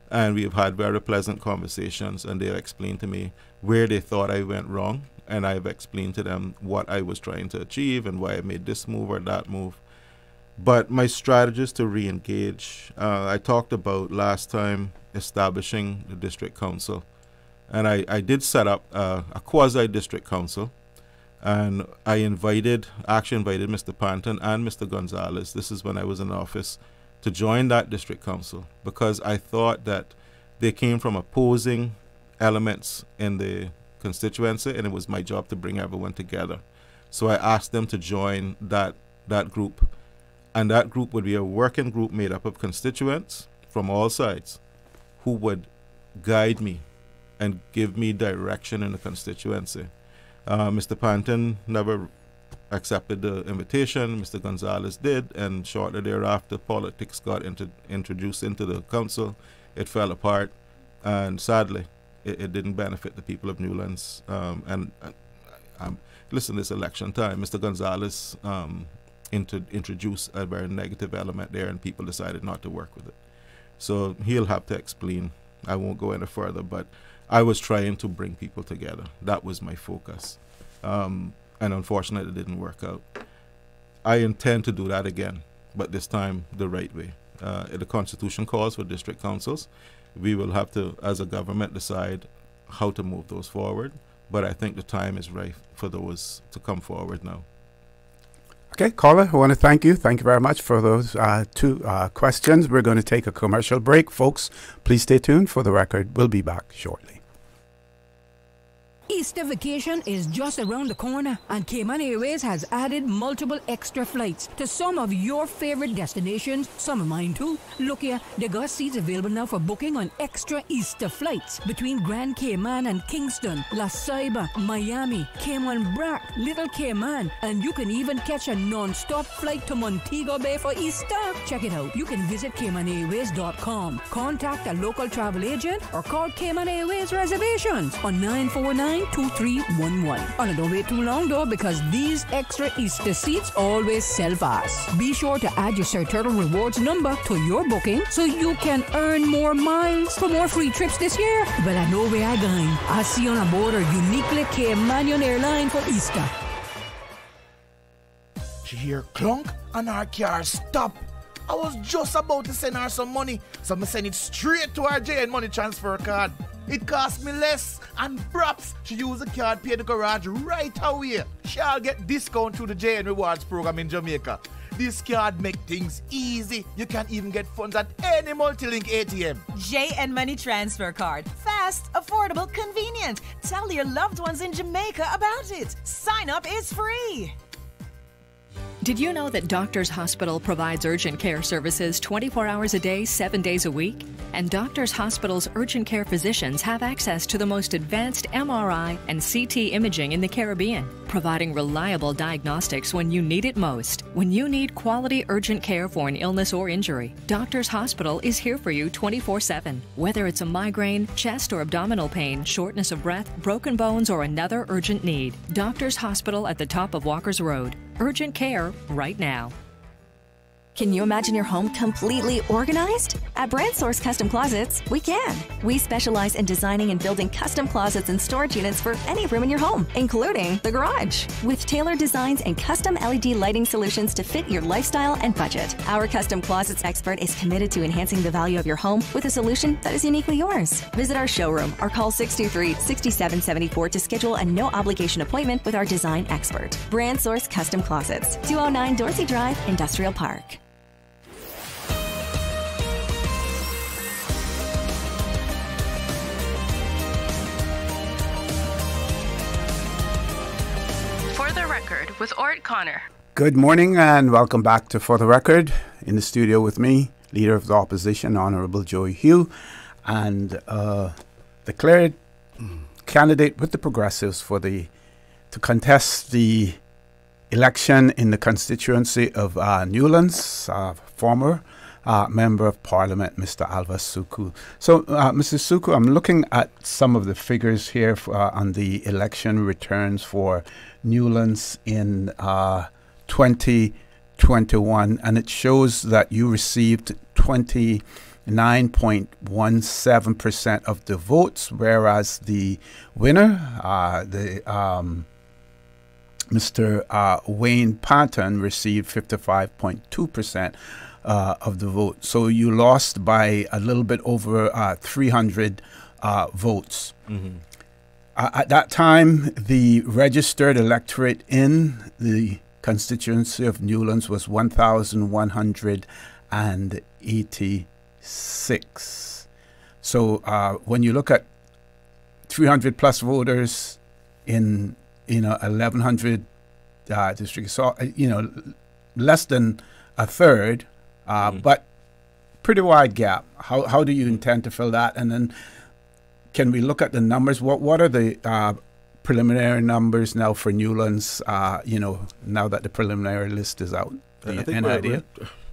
And we have had very pleasant conversations, and they have explained to me where they thought I went wrong. And I've explained to them what I was trying to achieve and why I made this move or that move. But my strategies to re-engage, I talked about last time establishing the district council. And I did set up a quasi-district council, and I actually invited Mr. Panton and Mr. Gonzalez, this is when I was in office, to join that district council, because I thought that they came from opposing elements in the constituency, and it was my job to bring everyone together. So I asked them to join that group, and that group would be a working group made up of constituents from all sides who would guide me and give me direction in the constituency. Mr. Panton never accepted the invitation. Mr. Gonzalez did, and shortly thereafter, politics got introduced into the council. It fell apart, and sadly, it didn't benefit the people of Newlands. Listen, this election time, Mr. Gonzalez introduced a very negative element there, and people decided not to work with it. So he'll have to explain. I won't go any further, but I was trying to bring people together. That was my focus. And unfortunately, it didn't work out. I intend to do that again, but this time the right way. The Constitution calls for district councils. We will have to, as a government, decide how to move those forward. But I think the time is right for those to come forward now. Okay, caller, I want to thank you. Thank you very much for those two questions. We're going to take a commercial break. Folks, please stay tuned. For the record, we'll be back shortly. Easter vacation is just around the corner, and Cayman Airways has added multiple extra flights to some of your favorite destinations, some of mine too. Look here, they got seats available now for booking on extra Easter flights between Grand Cayman and Kingston, La Ceiba, Miami, Cayman Brac, Little Cayman, and you can even catch a non-stop flight to Montego Bay for Easter. Check it out. You can visit CaymanAirways.com, contact a local travel agent, or call Cayman Airways Reservations on 949-2311. And don't wait too long though, because these extra Easter seats always sell fast. Be sure to add your Sir Turtle Rewards number to your booking so you can earn more miles for more free trips this year. But I know where I'm going. I'll see you on board our uniquely Caymanian airline for Easter. She hear clunk and her car stop. I was just about to send her some money, so I send it straight to her JN Money Transfer card. It cost me less, and perhaps she use the card, pay the garage right away. She'll get discount through the JN Rewards program in Jamaica. This card make things easy. You can even get funds at any multi-link ATM. JN Money Transfer Card. Fast, affordable, convenient. Tell your loved ones in Jamaica about it. Sign up is free. Did you know that Doctors Hospital provides urgent care services 24 hours a day, 7 days a week? And Doctors Hospital's urgent care physicians have access to the most advanced MRI and CT imaging in the Caribbean, providing reliable diagnostics when you need it most. When you need quality urgent care for an illness or injury, Doctors Hospital is here for you 24/7. Whether it's a migraine, chest or abdominal pain, shortness of breath, broken bones, or another urgent need, Doctors Hospital at the top of Walker's Road. Urgent care right now. Can you imagine your home completely organized? At Brand Source Custom Closets, we can. We specialize in designing and building custom closets and storage units for any room in your home, including the garage. With tailored designs and custom LED lighting solutions to fit your lifestyle and budget. Our Custom Closets expert is committed to enhancing the value of your home with a solution that is uniquely yours. Visit our showroom or call 623-6774 to schedule a no-obligation appointment with our design expert. Brand Source Custom Closets, 209 Dorsey Drive, Industrial Park. With Ort Connor. Good morning and welcome back to For the Record. In the studio with me, Leader of the Opposition, Honourable Joey Hew, and declared candidate with the Progressives to contest the election in the constituency of Newlands, former Member of Parliament, Mr. Alva Suku. So, Mr. Suku, I'm looking at some of the figures here on the election returns for Newlands in 2021, and it shows that you received 29.17% of the votes, whereas the winner, Mr. Wayne Panton, received 55.2% of the vote. So you lost by a little bit over 300 votes. At that time, the registered electorate in the constituency of Newlands was 1,186. So when you look at 300 plus voters in 1,100 districts, so less than a third, but pretty wide gap. How do you intend to fill that? And then can we look at the numbers? What are the preliminary numbers now for Newlands? Now that the preliminary list is out, I think any idea?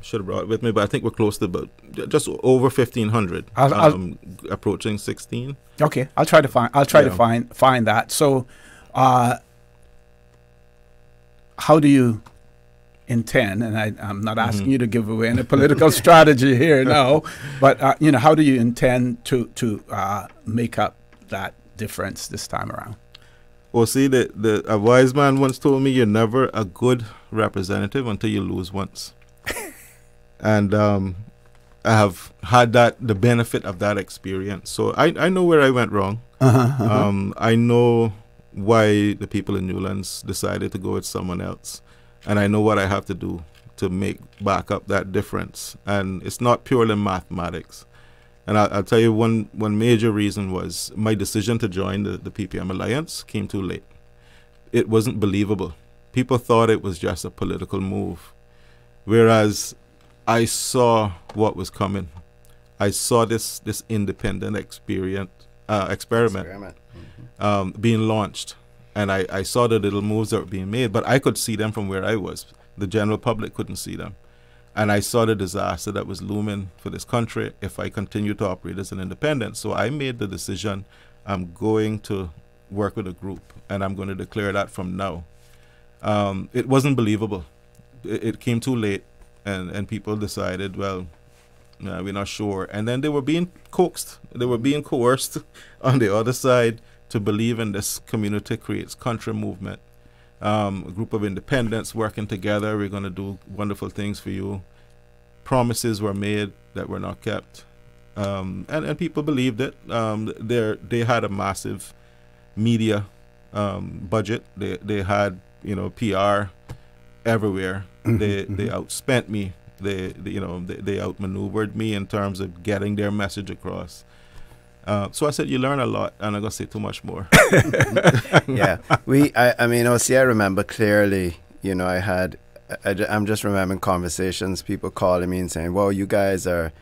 Should have brought it with me, but I think we're close to about just over 1,500, approaching 16. Okay, I'll try to find that. So, how do you intend? And I'm not asking you to give away any political strategy here, no. But how do you intend to make up that difference this time around? Well, see, a wise man once told me, you're never a good representative until you lose once. And I have had the benefit of that experience. So I know where I went wrong. I know why the people in Newlands decided to go with someone else. And I know what I have to do to make back up that difference. And it's not purely mathematics. And I'll tell you one major reason was my decision to join the PPM Alliance came too late. It wasn't believable. People thought it was just a political move. Whereas I saw what was coming. I saw this independent experiment being launched. And I saw the little moves that were being made, but I could see them from where I was. The general public couldn't see them. And I saw the disaster that was looming for this country if I continued to operate as an independent. So I made the decision, I'm going to work with a group, and I'm going to declare that from now. It wasn't believable. It came too late, and people decided, well, we're not sure. And then they were being coaxed. They were being coerced on the other side to believe in this community creates country movement. A group of independents working together, we're going to do wonderful things for you. Promises were made that were not kept. And people believed it. They had a massive media budget. They had PR everywhere. They outspent me. They outmaneuvered me in terms of getting their message across. So I said, you learn a lot, and I'm going to say too much more. Yeah. I remember clearly, I'm just remembering conversations, people calling me and saying, well, you guys are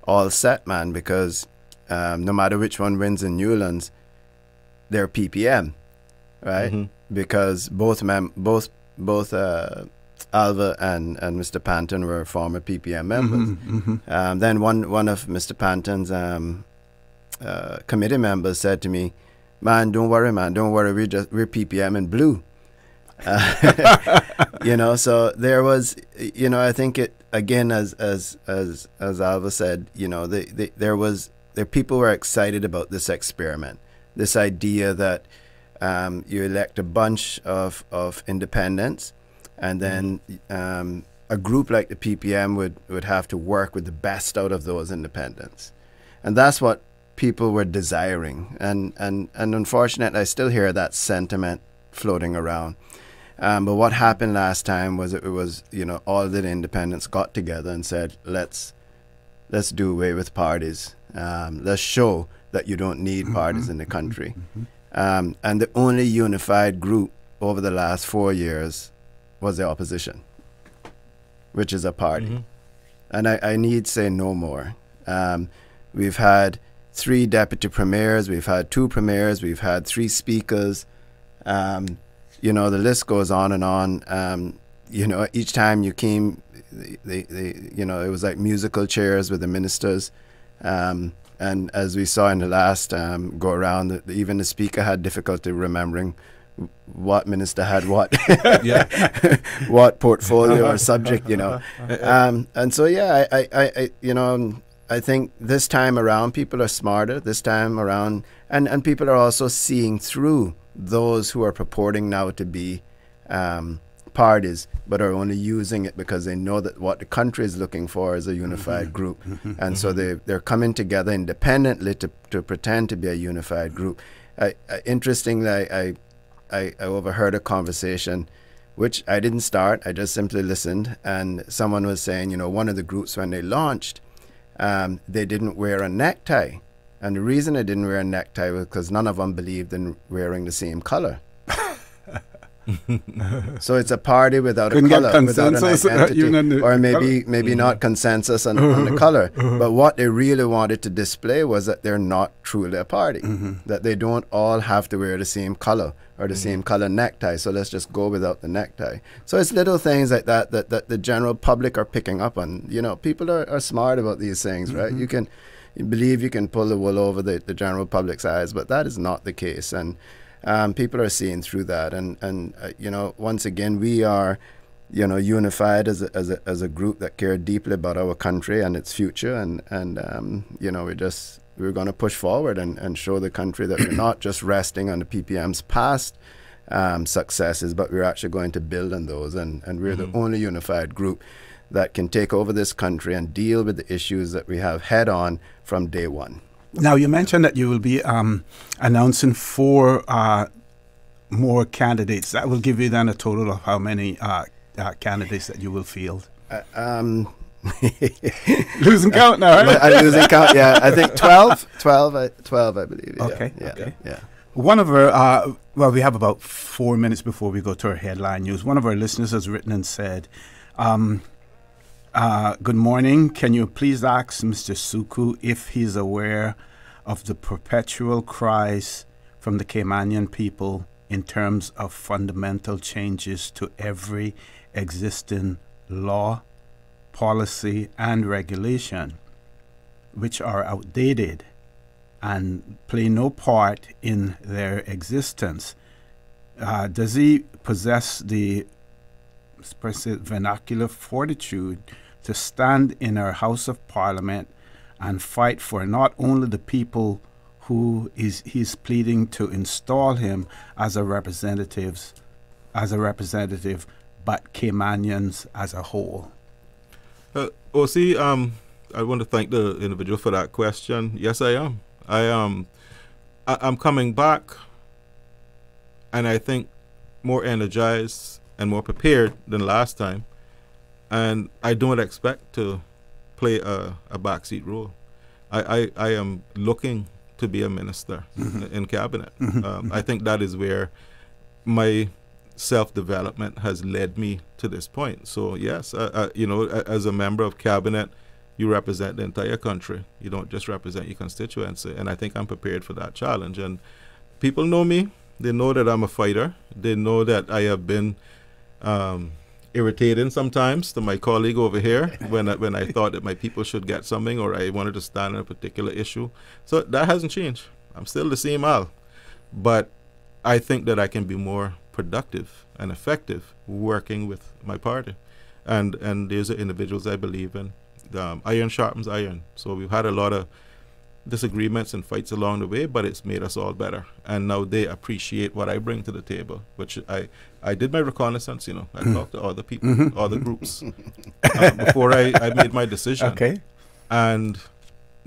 all set, man, because no matter which one wins in Newlands, they're PPM, right? Because both Alva and Mr. Panton were former PPM members. Then one of Mr. Panton's committee members said to me, man, don't worry, we're PPM in blue. So there was, I think it, again, as Alva said, people were excited about this experiment, this idea that you elect a bunch of independents, and then a group like the PPM would have to work with the best out of those independents. And that's what people were desiring, and unfortunately I still hear that sentiment floating around. But what happened last time was all the independents got together and said, let's do away with parties. Let's show that you don't need parties in the country. And the only unified group over the last 4 years was the opposition, which is a party. And I need say no more. We've had 3 deputy premiers, we've had 2 premiers, we've had 3 speakers. The list goes on and on. Each time you came, it was like musical chairs with the ministers. And as we saw in the last go around, even the speaker had difficulty remembering what minister had what, what portfolio or subject, and so I think this time around people are smarter. This time around, and people are also seeing through those who are purporting now to be parties, but are only using it because they know that what the country is looking for is a unified group. And so they're coming together independently to pretend to be a unified group. Interestingly, I overheard a conversation, which I didn't start, I just simply listened, and someone was saying, you know, one of the groups when they launched, they didn't wear a necktie. And the reason they didn't wear a necktie was because none of them believed in wearing the same color. So it's a party without a color, without an identity, or maybe not consensus on the color. But what they really wanted to display was that they're not truly a party, that they don't all have to wear the same color or the same color necktie. So let's just go without the necktie. So it's little things like that that the general public are picking up on. You know, people are smart about these things, right? You believe you can pull the wool over the general public's eyes, but that is not the case. And people are seeing through that, and you know, once again, we are, you know, unified as a group that care deeply about our country and its future, and you know, we're going to push forward and show the country that we're not just resting on the PPM's past successes, but we're actually going to build on those, and we're the only unified group that can take over this country and deal with the issues that we have head on from day one. Now, you mentioned that you will be announcing 4 more candidates. That will give you then a total of how many candidates that you will field? Losing count now, right? I'm losing count, yeah. I think 12, I believe. Yeah. Okay, yeah, okay. Yeah. One of our, well, we have about 4 minutes before we go to our headline news. One of our listeners has written and said, good morning. Can you please ask Mr. Suku if he's aware of the perpetual cries from the Caymanian people in terms of fundamental changes to every existing law, policy, and regulation, which are outdated and play no part in their existence? Does he possess the vernacular fortitude to stand in our House of Parliament and fight for not only the people who he's pleading to install him as a representative, but Caymanians as a whole? OC, I want to thank the individual for that question. Yes, I am. I'm coming back, and I think more energized and more prepared than last time. And I don't expect to play a backseat role. I am looking to be a minister in cabinet. I think that is where my self-development has led me to this point. So yes, you know, as a member of cabinet, you represent the entire country. You don't just represent your constituency. And I think I'm prepared for that challenge. And people know me. They know that I'm a fighter. They know that I have been irritating sometimes to my colleague over here when I thought that my people should get something, or I wanted to stand on a particular issue. So that hasn't changed. I'm still the same Al. But I think that I can be more productive and effective working with my party. And these are individuals I believe in. Iron sharpens iron. So we've had a lot of disagreements and fights along the way, but it's made us all better. And now they appreciate what I bring to the table, which I did my reconnaissance, you know. I talked to other people, other groups, before I made my decision. Okay. And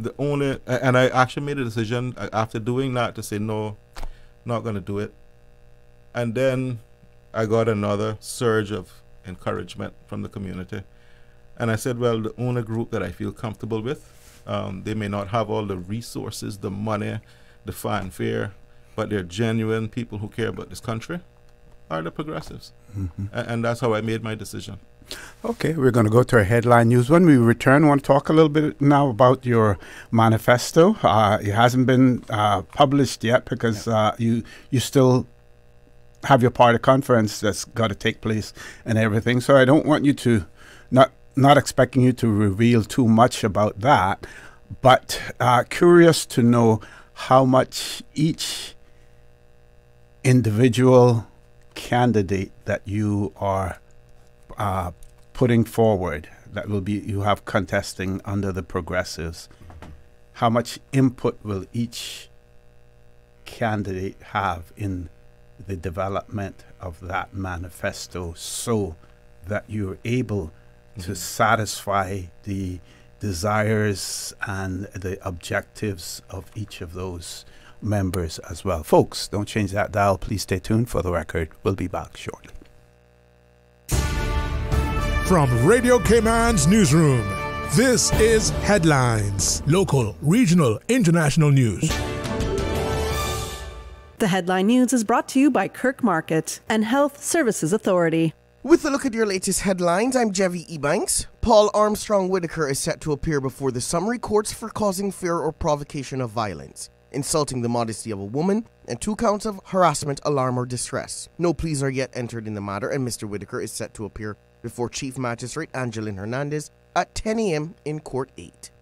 I actually made a decision after doing that to say, no, not going to do it. And then I got another surge of encouragement from the community. And I said, well, the only group that I feel comfortable with, they may not have all the resources, the money, the fanfare, but they're genuine people who care about this country, are the progressives. And that's how I made my decision. Okay, we're going to go to our headline news. When we return, I want to talk a little bit now about your manifesto. It hasn't been published yet because you still have your party conference that's got to take place and everything. So I don't want you to, not expecting you to reveal too much about that, but curious to know how much each individual candidate that you are putting forward, that will be you have contesting under the progressives, how much input will each candidate have in the development of that manifesto so that you're able to satisfy the desires and the objectives of each of those members as well. Folks, don't change that dial. Please stay tuned. For the record, we'll be back shortly. From Radio Cayman's newsroom, this is Headlines. Local, regional, international news. The Headline News is brought to you by Kirk Market and Health Services Authority. With a look at your latest headlines, I'm Jevi Ebanks. Paul Armstrong Whitaker is set to appear before the summary courts for causing fear or provocation of violence, insulting the modesty of a woman, and 2 counts of harassment, alarm, or distress. No pleas are yet entered in the matter, and Mr. Whitaker is set to appear before Chief Magistrate Angeline Hernandez at 10 a.m. in Court 8.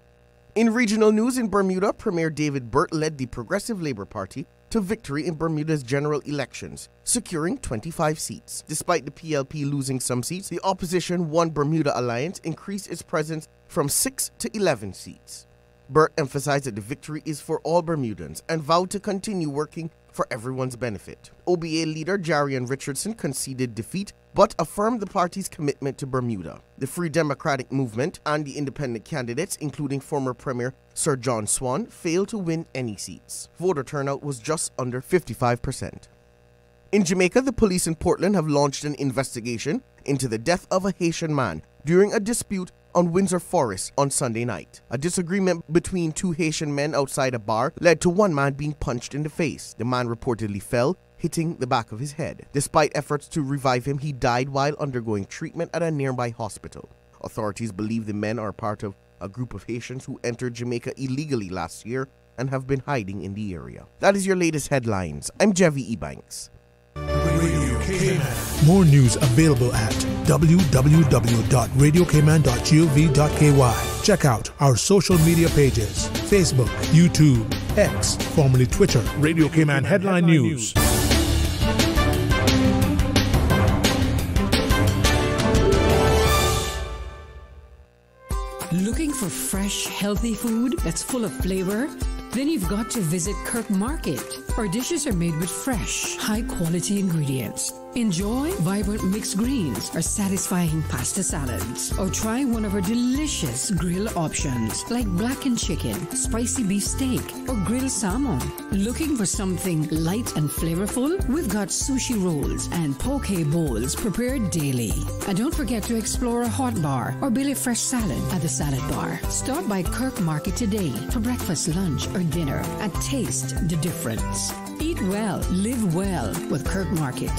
In regional news in Bermuda, Premier David Burt led the Progressive Labour Party to victory in Bermuda's general elections, securing 25 seats. Despite the PLP losing some seats, the opposition One Bermuda Alliance increased its presence from 6 to 11 seats. Burt emphasized that the victory is for all Bermudans and vowed to continue working for everyone's benefit. OBA leader Jarian Richardson conceded defeat but affirmed the party's commitment to Bermuda. The Free Democratic Movement and the independent candidates, including former Premier Sir John Swan, failed to win any seats. Voter turnout was just under 55%. In Jamaica, the police in Portland have launched an investigation into the death of a Haitian man during a dispute on Windsor Forest on Sunday night. A disagreement between 2 Haitian men outside a bar led to one man being punched in the face. The man reportedly fell, hitting the back of his head. Despite efforts to revive him, he died while undergoing treatment at a nearby hospital. Authorities believe the men are part of a group of Haitians who entered Jamaica illegally last year and have been hiding in the area. That is your latest headlines. I'm Jevi Ebanks. More news available at www.radiocayman.gov.ky. Check out our social media pages: Facebook, YouTube, X, formerly Twitter, Radio Cayman Headline News. Looking for fresh, healthy food that's full of flavor? Then you've got to visit Kirk Market. Our dishes are made with fresh, high-quality ingredients. Enjoy vibrant mixed greens or satisfying pasta salads. Or try one of our delicious grill options like blackened chicken, spicy beef steak, or grilled salmon. Looking for something light and flavorful? We've got sushi rolls and poke bowls prepared daily. And don't forget to explore a hot bar or Billy Fresh salad at the salad bar. Stop by Kirk Market today for breakfast, lunch, or dinner and taste the difference. Eat well, live well with Kirk Market.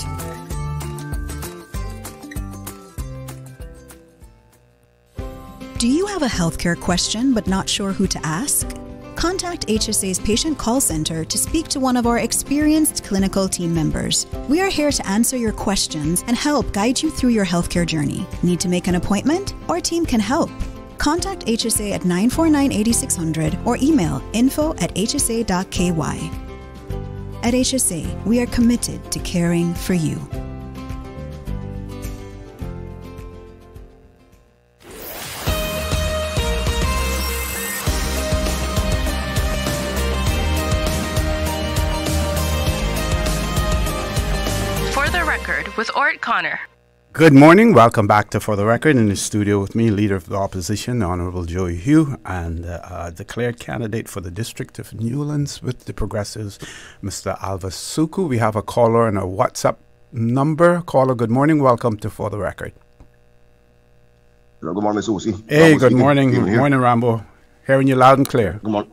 Do you have a healthcare question but not sure who to ask? Contact HSA's Patient Call Center to speak to one of our experienced clinical team members. We are here to answer your questions and help guide you through your healthcare journey. Need to make an appointment? Our team can help. Contact HSA at 949-8600 or email info@hsa.ky. At HSA, we are committed to caring for you. For the Record with Ort Connor. Good morning. Welcome back to For the Record. In the studio with me, Leader of the Opposition, Honourable Joey Hugh, and declared candidate for the District of Newlands with the Progressives, Mr. Alva Suku. We have a caller and a WhatsApp number. Caller, good morning. Welcome to For the Record. Hello, good morning, Ms. Uzi. Hey, good morning. Good morning, Rambo. Hearing you loud and clear. Good morning.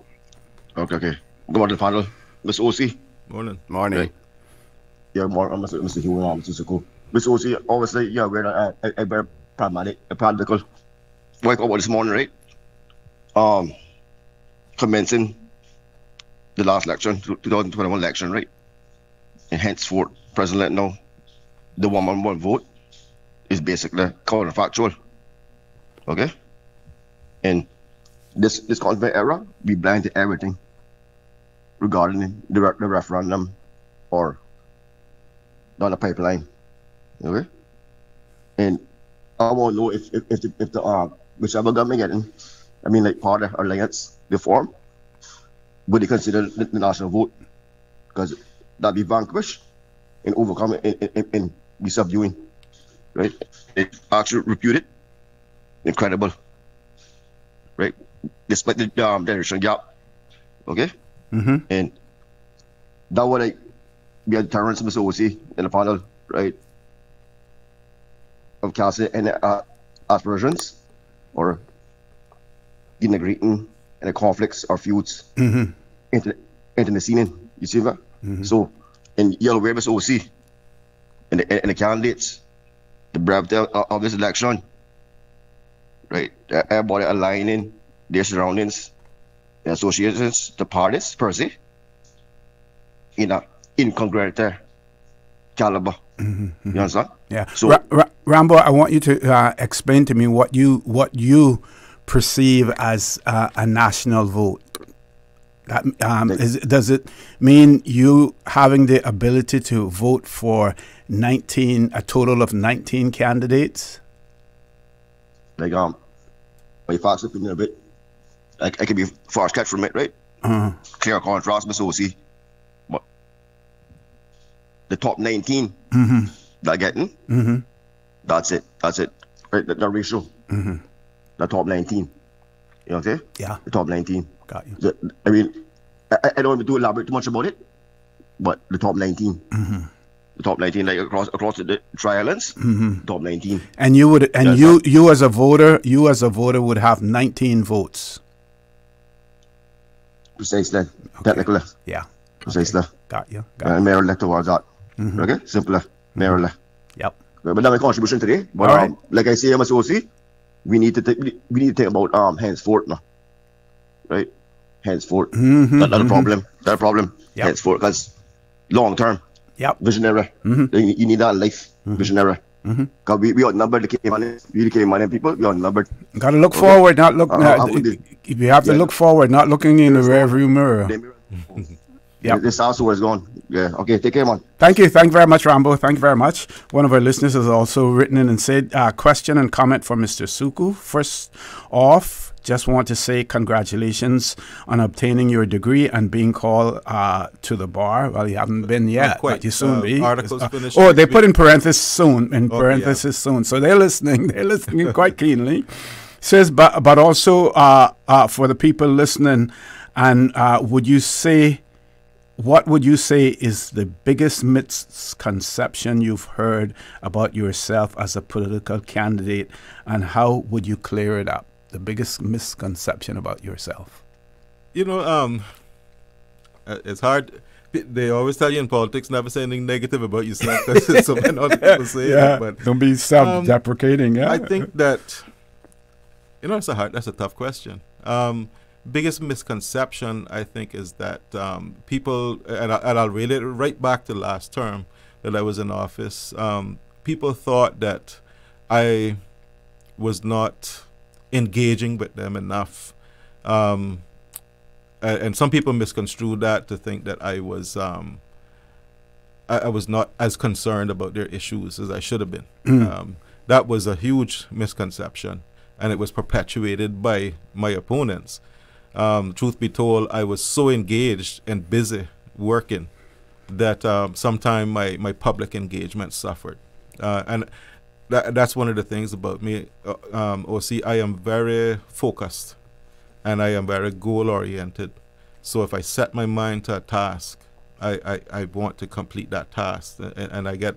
Okay. Good morning, panel. Ms. Uzi. Morning. Hey. Yeah, Mr. Hugh and Mr. Suku. Mr. Uzi, obviously, yeah, we're a very practical. Wake up this morning, right? Commencing the last election, 2021 election, right? And henceforth, President now, the 1-on-1 vote is basically counterfactual. Okay? And this conflict era, we blind to everything regarding the referendum or down the pipeline. Okay? And I want to know if the whichever government getting, I mean, like part of alliance, the form, would they consider the national vote? Because that be vanquished and overcome and be subduing, right? It actually reputed, incredible, right? Despite the generation gap, okay? And that would be a deterrence, Mr. OC, in the panel, right? Of casting any aspirations or integrating any conflicts or feuds into the scene. You see that? So, in yellow wave, Mr. OC, and the candidates, the brevity of this election, right? Everybody aligning their surroundings, the associations, the parties per se, in a incongruent caliber. You understand? Yeah. So, Rambo, I want you to explain to me what you perceive as a national vote. That, does it mean you having the ability to vote for a total of 19 candidates? Like my facts opinion a bit, I can be far sketch from it, right? Clear contrast, Mr. OC. But the top 19 that getting, that's it. Right, the ratio. The top 19. You know what I'm saying? Yeah. The top 19. Got you. I mean, I don't want to elaborate too much about it, but the top 19. The top 19, like across the tri-islands, top 19. And you would, and you as a voter would have 19 votes. Precisely. Okay. Technically. Yeah. Precisely. Okay. Got you. And merely towards that. Okay? Simply. Merely. Yep. But that's my contribution today. But like I say, Mr. OC, we need to think about henceforth now. Right? Henceforth. That's a problem. That's a problem. Yep. Henceforth. Because long term. Yep. Visionary. You need that in life. Visionary. Because we outnumbered the Cayman people. We outnumbered. Got to look forward, not look. You have to look forward, not looking in the rearview mirror. Yeah. This also is gone. Yeah. Okay. Take care, man. Thank you. Thank you very much, Rambo. Thank you very much. One of our listeners has also written in and said, question and comment for Mr. Suku. First off, just want to say congratulations on obtaining your degree and being called to the bar. Well, you haven't been yet, but you soon be. Articles finished. Oh, they put in parentheses soon. Soon. So they're listening. They're listening quite keenly. Says, but also for the people listening, and what would you say is the biggest misconception you've heard about yourself as a political candidate, and how would you clear it up? The biggest misconception about yourself? You know, it's hard. They always tell you in politics never say anything negative about yourself. That's so many other people say that, but don't be self-deprecating. I think that, you know, that's a tough question. Biggest misconception, I think, is that people, and I'll relate it right back to last term that I was in office, people thought that I was not engaging with them enough. And some people misconstrued that to think that I was not as concerned about their issues as I should have been. That was a huge misconception, and it was perpetuated by my opponents. Truth be told, I was so engaged and busy working that sometimes my public engagement suffered. And that's one of the things about me, OC. I am very focused and I am very goal-oriented. So if I set my mind to a task, I want to complete that task, and I get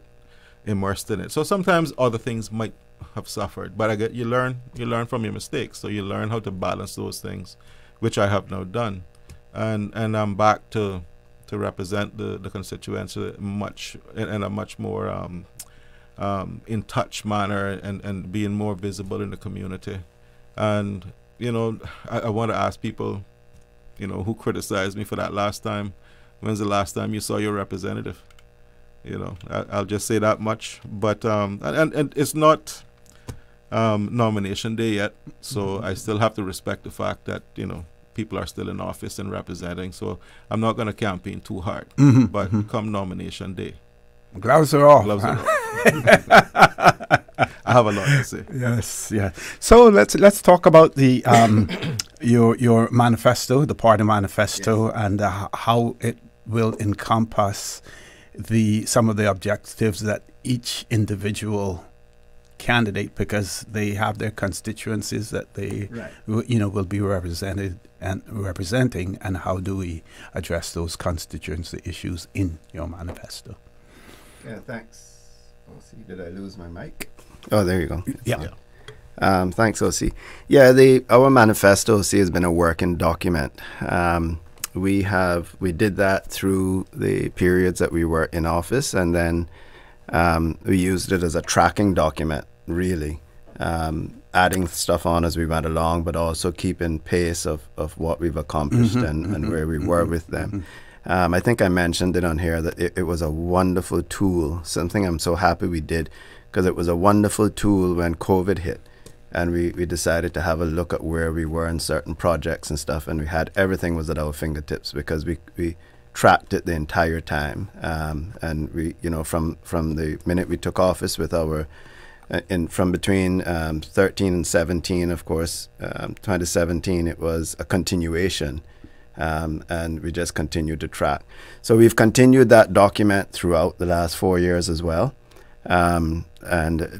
immersed in it. So sometimes other things might have suffered, but you learn from your mistakes. So you learn how to balance those things, which I have now done, and I'm back to represent the constituency in a much more in touch manner and being more visible in the community. And you know, I want to ask people, you know, who criticized me for that last time, when's the last time you saw your representative? You know, I'll just say that much. But and it's not nomination day yet, so I still have to respect the fact that, you know, people are still in office and representing, so I'm not going to campaign too hard. But come nomination day, gloves are off. Gloves are off. I have a lot to say. Yes, yeah. So let's talk about the your manifesto, the party manifesto, and how it will encompass some of the objectives that each individual candidate, because they have their constituencies that they will be represented and representing, and how do we address those constituency issues in your manifesto? Yeah, thanks. OC, did I lose my mic? Oh, there you go. Yeah. Thanks, OC. Yeah, our manifesto, OC, has been a working document. We did that through the periods that we were in office, and then we used it as a tracking document, really, adding stuff on as we went along, but also keeping pace of what we've accomplished and where we were with them. I think I mentioned it on here that it was a wonderful tool, something I'm so happy we did, because it was a wonderful tool when COVID hit. And we decided to have a look at where we were in certain projects and stuff, and we had everything was at our fingertips because we tracked it the entire time. And we, from the minute we took office with our, from between 13 and 17, of course, 2017, it was a continuation. And we just continued to track. So we've continued that document throughout the last 4 years as well. And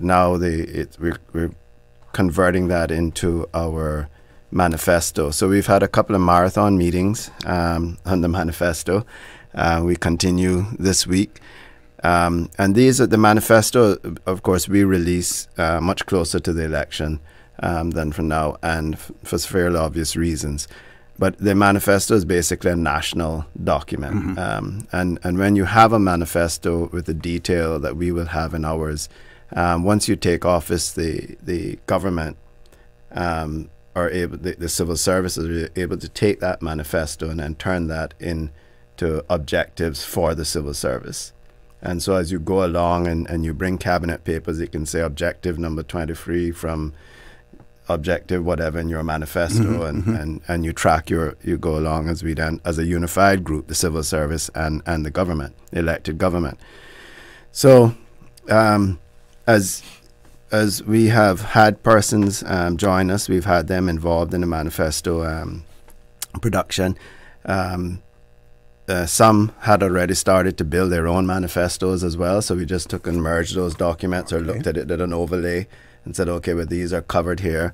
now we're converting that into our manifesto. So we've had a couple of marathon meetings on the manifesto. We continue this week. And these are the manifesto, of course, we release much closer to the election than for now, and for fairly obvious reasons. But the manifesto is basically a national document. And when you have a manifesto with the detail that we will have in ours, once you take office, the government are able, the civil services are able to take that manifesto and then turn that into objectives for the civil service. And so as you go along and you bring cabinet papers, you can say objective number 23 from objective whatever in your manifesto, and you track you go along as we then, as a unified group, the civil service and the government, the elected government. So as we have had persons join us, we've had them involved in the manifesto production. Some had already started to build their own manifestos as well, so we just took and merged those documents or looked at it, did an overlay, and said, okay, well, these are covered here.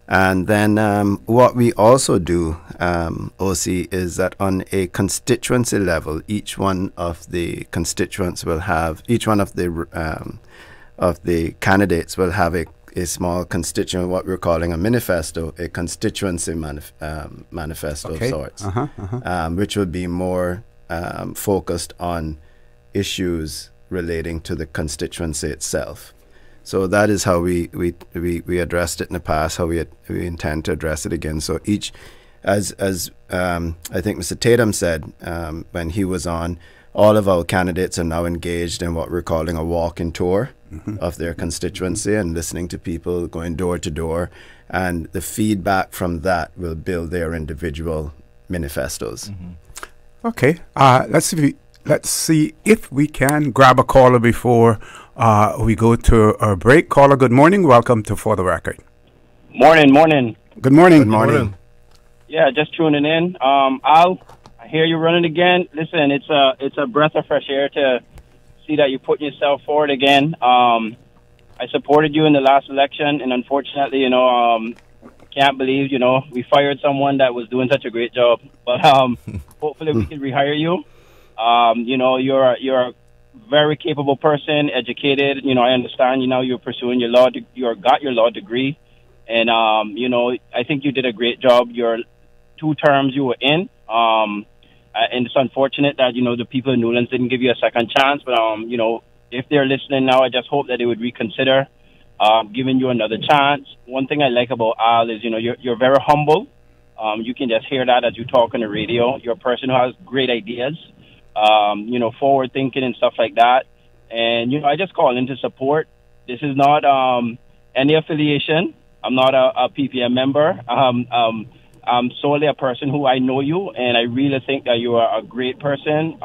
And then what we also do, OC, is that on a constituency level, each one of the constituents will have, each one of the candidates will have a small constituent, what we're calling a manifesto, a constituency manifesto of sorts, which will be more focused on issues relating to the constituency itself. So that is how we addressed it in the past, how we intend to address it again. So each, as I think Mr. Tatum said when he was on, all of our candidates are now engaged in what we're calling a walking tour of their constituency and listening to people, going door to door, and the feedback from that will build their individual manifestos. Okay, let's see if we can grab a caller before we go to our break. Caller, good morning. Welcome to For the Record. Morning. Good morning. Good morning. Yeah, just tuning in. Al, I hear you running again. Listen, it's a breath of fresh air to see that you're putting yourself forward again. I supported you in the last election, and unfortunately, can't believe, we fired someone that was doing such a great job. But hopefully we can rehire you. You're a very capable person, educated. I understand. You're pursuing your law. Got your law degree, and I think you did a great job. Your 2 terms you were in. And it's unfortunate that, the people in Newlands didn't give you a second chance. But, if they're listening now, I just hope that they would reconsider giving you another chance. One thing I like about Al is, you're very humble. You can just hear that as you talk on the radio. You're a person who has great ideas, forward thinking and stuff like that. And, I just call in to support. This is not any affiliation. I'm not a PPM member. I'm solely a person who I know you, and I really think that you are a great person.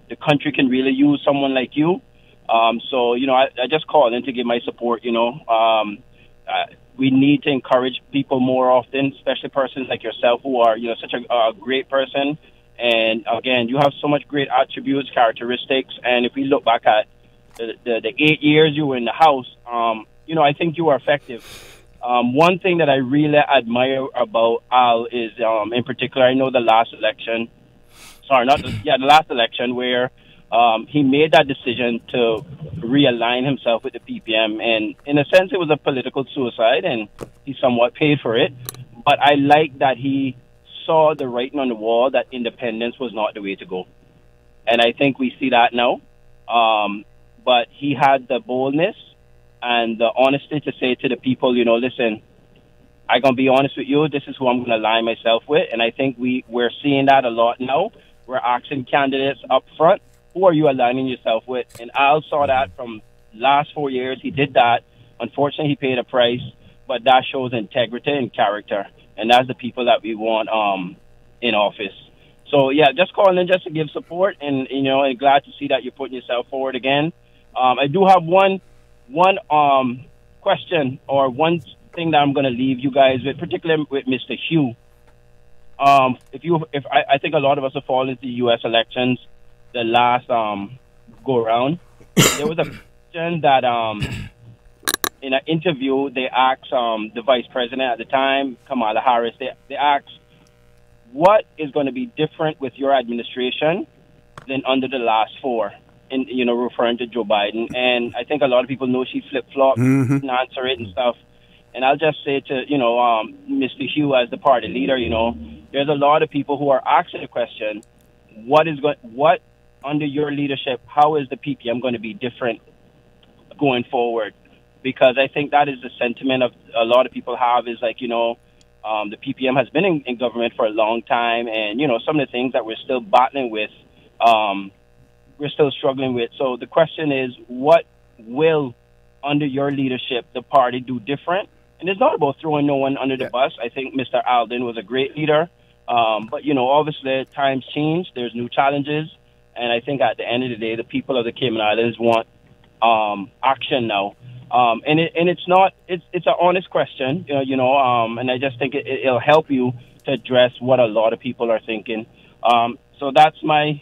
The country can really use someone like you. So, I just call in to give my support, we need to encourage people more often, especially persons like yourself who are, such a great person And again, you have so much great attributes, characteristics. And if we look back at the 8 years you were in the House, I think you were effective. One thing that I really admire about Al is, in particular, I know the last election, the last election where he made that decision to realign himself with the PPM. And in a sense, it was a political suicide, and he somewhat paid for it. But I like that he saw the writing on the wall that independence was not the way to go. And I think we see that now. But he had the boldness and the honesty to say to the people, listen, I'm going to be honest with you. This is who I'm going to align myself with. And I think we're seeing that a lot now. We're asking candidates up front, who are you aligning yourself with? And Al saw that from last 4 years. He did that. Unfortunately, he paid a price, but that shows integrity and character. And that's the people that we want in office. So, yeah, just calling in just to give support and, and glad to see that you're putting yourself forward again. I do have one question or one thing that I'm going to leave you guys with, particularly with Mr. Hugh. I think a lot of us have fallen into the U.S. elections the last go around. There was a question that in an interview they asked the vice president at the time, Kamala Harris. They asked, what is going to be different with your administration than under the last four? And referring to Joe Biden. And I think a lot of people know she flip-flopped and answer it and stuff. And I'll just say to, Mr. Hugh as the party leader, there's a lot of people who are asking the question, what under your leadership, how is the PPM going to be different going forward? Because I think that is the sentiment of a lot of people have is like, the PPM has been in government for a long time. And, some of the things that we're still battling with, we're still struggling with. So the question is, what will, under your leadership, the party do different? And it's not about throwing no one under the bus. I think Mr. Alden was a great leader. But, obviously, times change. There's new challenges. And I think at the end of the day, the people of the Cayman Islands want action now. And it's an honest question, and I just think it'll help you to address what a lot of people are thinking. So that's my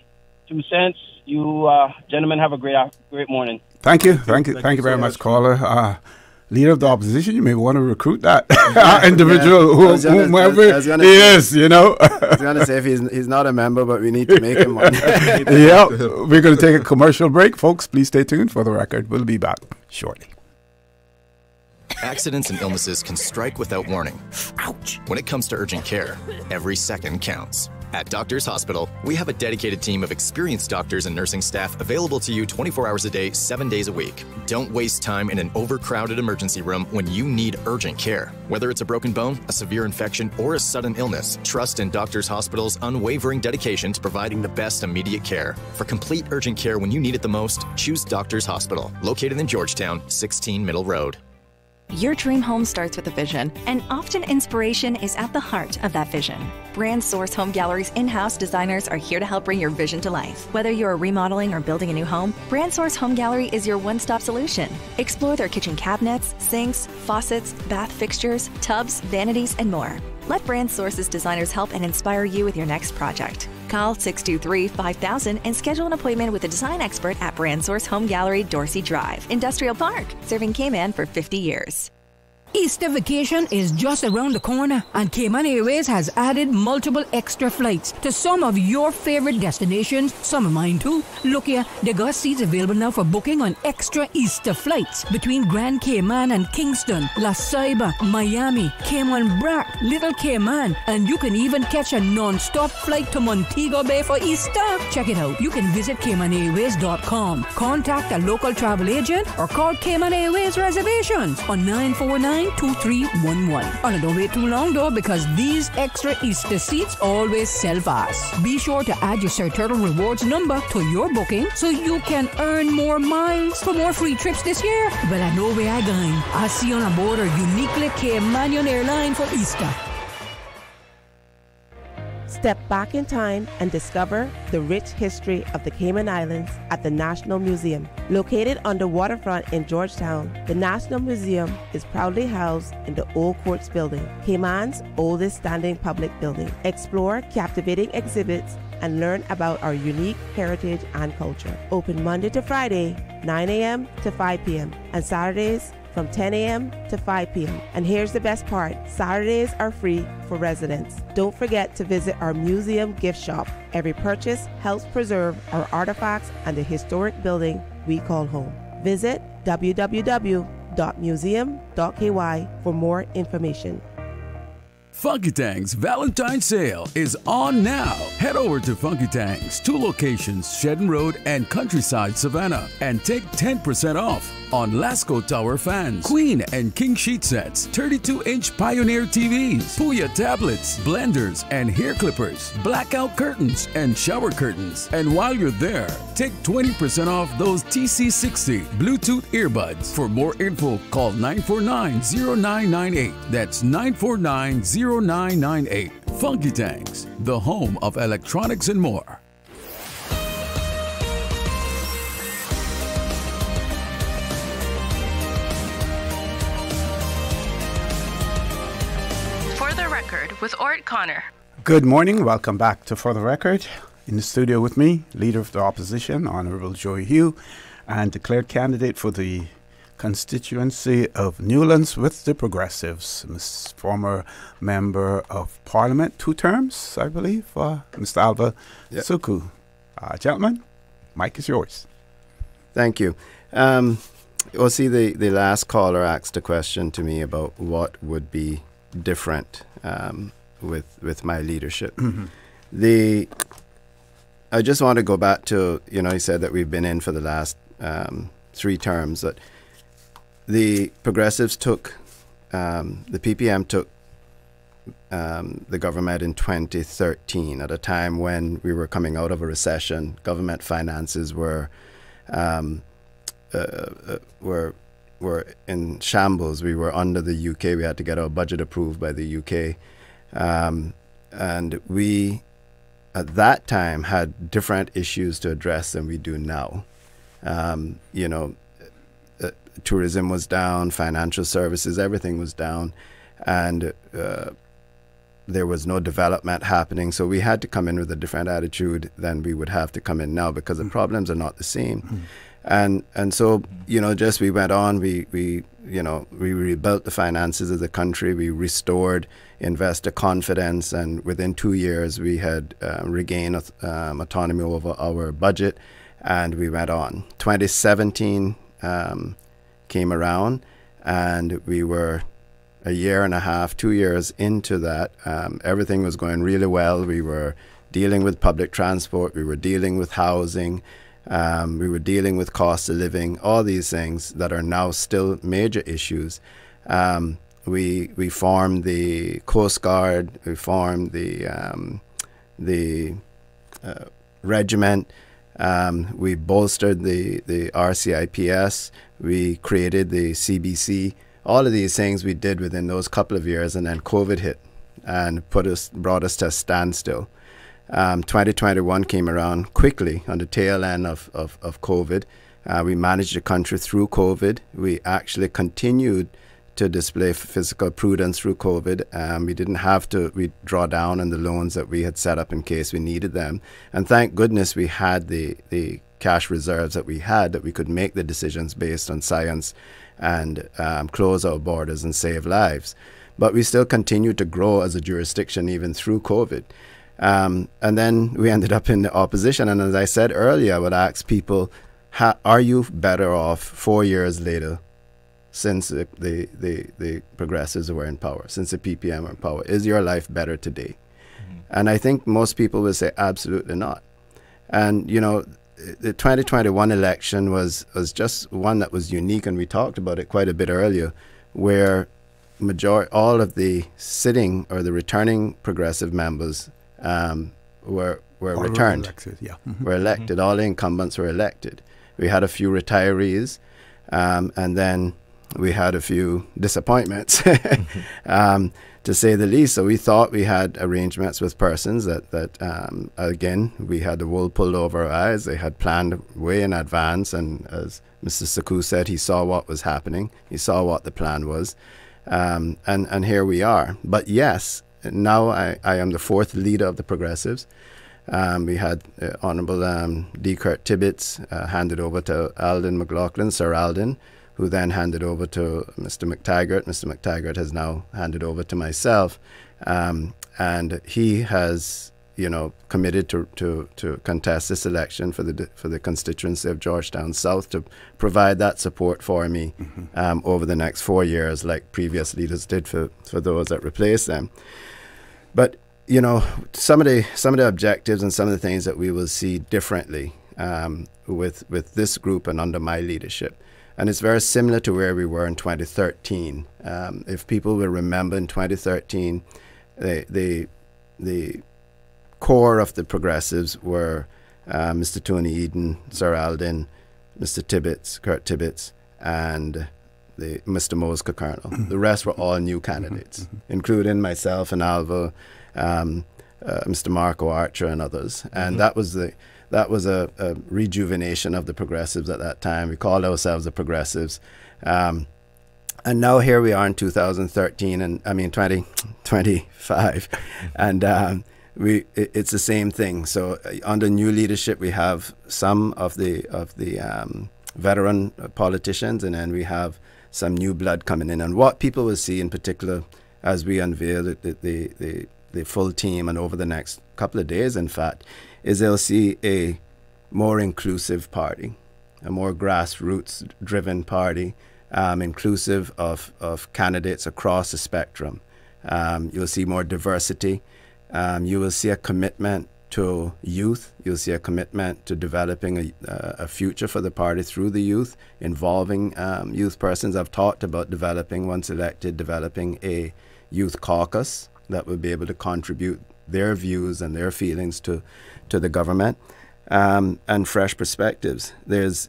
2 cents. You gentlemen have a great morning. Thank you very much, caller. Leader of the opposition, you may want to recruit that individual, whomever he is, I was going to say, if he's not a member, but we need to make him one. Yeah, we're going to take a commercial break. Folks, please stay tuned for the record. We'll be back shortly. Accidents and illnesses can strike without warning. Ouch! When it comes to urgent care, every second counts. At Doctors Hospital, we have a dedicated team of experienced doctors and nursing staff available to you 24 hours a day, 7 days a week. Don't waste time in an overcrowded emergency room when you need urgent care. Whether it's a broken bone, a severe infection, or a sudden illness, trust in Doctors Hospital's unwavering dedication to providing the best immediate care. For complete urgent care when you need it the most, choose Doctors Hospital, located in Georgetown, 16 Middle Road. Your dream home starts with a vision, and often inspiration is at the heart of that vision. Brand Source Home Gallery's in-house designers are here to help bring your vision to life. Whether you're remodeling or building a new home, Brand Source Home Gallery is your one-stop solution. Explore their kitchen cabinets, sinks, faucets, bath fixtures, tubs, vanities, and more. Let Brand Source's designers help and inspire you with your next project. Call 623-5000 and schedule an appointment with a design expert at Brand Source Home Gallery, Dorsey Drive, Industrial Park, serving Cayman for 50 years. Easter vacation is just around the corner, and Cayman Airways has added multiple extra flights to some of your favorite destinations, some of mine too. Look here, they got seats available now for booking on extra Easter flights between Grand Cayman and Kingston, La Ceiba, Miami, Cayman Brac, Little Cayman, and you can even catch a non-stop flight to Montego Bay for Easter. Check it out. You can visit CaymanAirways.com, contact a local travel agent, or call Cayman Airways Reservations on 949-2311. And don't wait too long though, because these extra Easter seats always sell fast. Be sure to add your Sir Turtle Rewards number to your booking so you can earn more miles for more free trips this year. Well, I know where I'm going. I'll see you on board a uniquely Caymanian airline for Easter. Step back in time and discover the rich history of the Cayman Islands at the National Museum. Located on the waterfront in Georgetown, the National Museum is proudly housed in the Old Courts Building, Cayman's oldest standing public building. Explore captivating exhibits and learn about our unique heritage and culture. Open Monday to Friday, 9 a.m. to 5 p.m. and Saturdays from 10 a.m. to 5 p.m. And here's the best part, Saturdays are free for residents. Don't forget to visit our museum gift shop. Every purchase helps preserve our artifacts and the historic building we call home. Visit www.museum.ky for more information. Funky Tang's Valentine's Sale is on now. Head over to Funky Tang's, 2 locations, Shedden Road and Countryside, Savannah, and take 10% off on Lasco Tower fans, Queen and King sheet sets, 32-inch Pioneer TVs, Puya tablets, blenders and hair clippers, blackout curtains and shower curtains. And while you're there, take 20% off those TC60 Bluetooth earbuds. For more info, call 949-0998. That's 949-0998. Funky Tanks, the home of electronics and more. For the Record with Ort Connor. Good morning. Welcome back to For the Record. In the studio with me, Leader of the Opposition, Honourable Joey Hew, and declared candidate for the constituency of Newlands with the Progressives, former Member of Parliament, 2 terms, I believe, Mr. Alva Suku. Gentlemen, mic is yours. Thank you. Well, see, the last caller asked a question to me about what would be different with my leadership. Mm-hmm. I just want to go back to, he said that we've been in for the last 3 terms. That the Progressives took, the PPM took the government in 2013 at a time when we were coming out of a recession. Government finances were in shambles. We were under the UK. We had to get our budget approved by the UK. And we, at that time, had different issues to address than we do now. Tourism was down, financial services, everything was down, and there was no development happening. So we had to come in with a different attitude than we would have to come in now, because the problems are not the same. And so, just we went on, we rebuilt the finances of the country, we restored investor confidence, and within 2 years we had regained autonomy over our budget, and we went on. 2017 came around, and we were a year and a half, 2 years into that. Everything was going really well. We were dealing with public transport, we were dealing with housing, we were dealing with cost of living, all these things that are now still major issues. We formed the Coast Guard, we formed the regiment, we bolstered the RCIPS, we created the CBC. All of these things we did within those couple of years, and then COVID hit and brought us to a standstill. 2021 came around quickly on the tail end of COVID. We managed the country through COVID. We actually continued to display fiscal prudence through COVID. We didn't have to draw down on the loans that we had set up in case we needed them. And thank goodness we had the cash reserves that we had, that we could make the decisions based on science and close our borders and save lives. But we still continued to grow as a jurisdiction even through COVID. And then we ended up in the opposition. And as I said earlier, I would ask people, are you better off 4 years later since the Progressives were in power, since the PPM were in power? Is your life better today? And I think most people will say absolutely not. And, the 2021 election was just one that was unique, and we talked about it quite a bit earlier, where all of the sitting or the returning Progressive members were returned, elected, were elected. All the incumbents were elected. We had a few retirees, and then we had a few disappointments, to say the least. So we thought we had arrangements with persons that again, we had the wool pulled over our eyes. They had planned way in advance, and as Mr. Suku said, he saw what was happening. He saw what the plan was, and here we are. But yes, now I am the 4th leader of the Progressives. We had Honorable D. Kurt Tibbetts handed over to Alden McLaughlin, Sir Alden, who then handed over to Mr. McTaggart. Mr. McTaggart has now handed over to myself. And he has, committed to contest this election for the constituency of Georgetown South, to provide that support for me over the next 4 years, like previous leaders did for those that replaced them. But some of the objectives and some of the things that we will see differently with this group and under my leadership. And it's very similar to where we were in 2013. If people will remember, in 2013, the core of the progressives were Mr. Tony Eden, Sir Alden, Mr. Tibbetts, Kurt Tibbetts, and Mr. Mose Colonel. The rest were all new candidates, including myself and Alva, Mr. Marco Archer, and others. And that was a rejuvenation of the progressives at that time. We called ourselves the progressives. And now here we are in 2013, and 2025, and it's the same thing. So under new leadership, we have some of the veteran politicians, and then we have some new blood coming in. And what people will see in particular as we unveil the full team, and over the next couple of days, in fact, is they'll see a more inclusive party, a more grassroots-driven party, inclusive of candidates across the spectrum. You'll see more diversity. You will see a commitment to youth. You'll see a commitment to developing a future for the party through the youth, involving youth persons. I've talked about once elected, developing a youth caucus that will be able to contribute their views and their feelings to the government, and fresh perspectives. There's,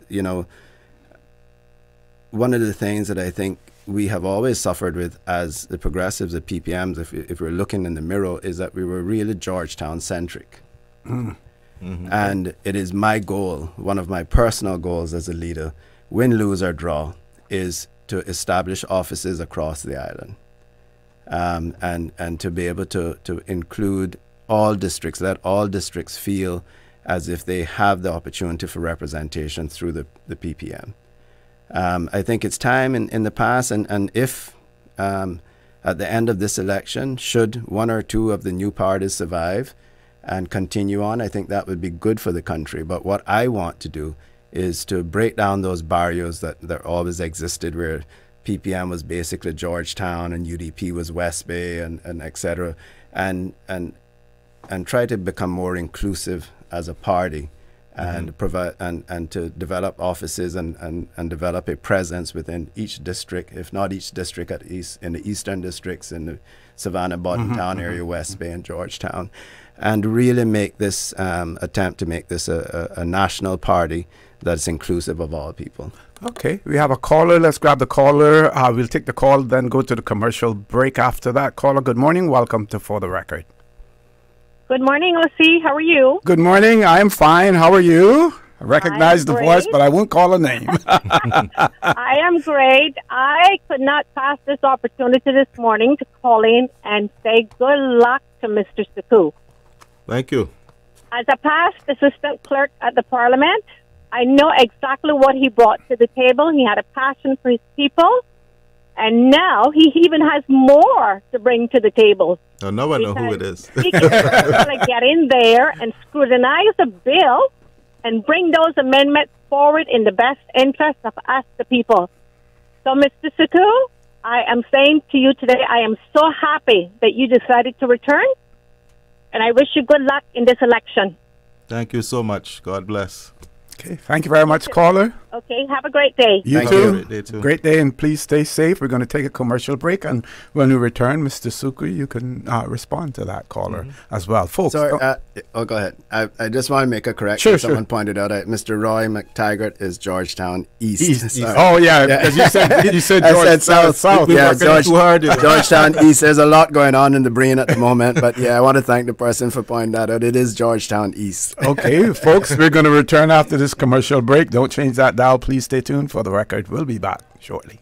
one of the things that I think we have always suffered with as the progressives, the PPMs, if we're looking in the mirror, is that we were really Georgetown-centric. And it is my goal, one of my personal goals as a leader, win, lose, or draw, is to establish offices across the island. And to be able to include all districts, let all districts feel as if they have the opportunity for representation through the PPM. I think it's time in the past, and if at the end of this election, should one or two of the new parties survive and continue on, I think that would be good for the country. But what I want to do is to break down those barriers that always existed, where PPM was basically Georgetown and UDP was West Bay and et cetera, and try to become more inclusive as a party, and provide and to develop offices and develop a presence within each district, if not each district, at least in the eastern districts, in the Savannah, Boddentown area, West Bay, and Georgetown, and really make this attempt to make this a national party that's inclusive of all people. Okay, we have a caller. Let's grab the caller. We'll take the call, then go to the commercial break after that. Caller, good morning. Welcome to For the Record. Good morning, O.C. How are you? Good morning. I'm fine. How are you? I recognize the voice, but I won't call a name. I am great. I could not pass this opportunity this morning to call in and say good luck to Mr. Suku. Thank you. As a past assistant clerk at the Parliament, I know exactly what he brought to the table. He had a passion for his people, and now he even has more to bring to the table. Oh, now I know who it is. He can actually get in there and scrutinize the bill and bring those amendments forward in the best interest of us, the people. So, Mr. Suku, I am saying to you today, I am so happy that you decided to return, and I wish you good luck in this election. Thank you so much. God bless. Okay, thank you very much, caller. Okay, have a great day. You Thank too. you. Great day too. Great day, and please stay safe. We're going to take a commercial break, and when we return, Mr. Suku, you can respond to that caller as well. Folks. Sorry, go ahead. I just want to make a correction. Sure, Someone pointed out Mr. Roy McTaggart is Georgetown East. Sorry. Oh, yeah, because you said I said South. Yeah, Georgetown East. There's a lot going on in the brain at the moment, but yeah, I want to thank the person for pointing that out. It is Georgetown East. Okay, folks, we're going to return after this commercial break. Don't change that dial. Please stay tuned. For the Record, we'll be back shortly.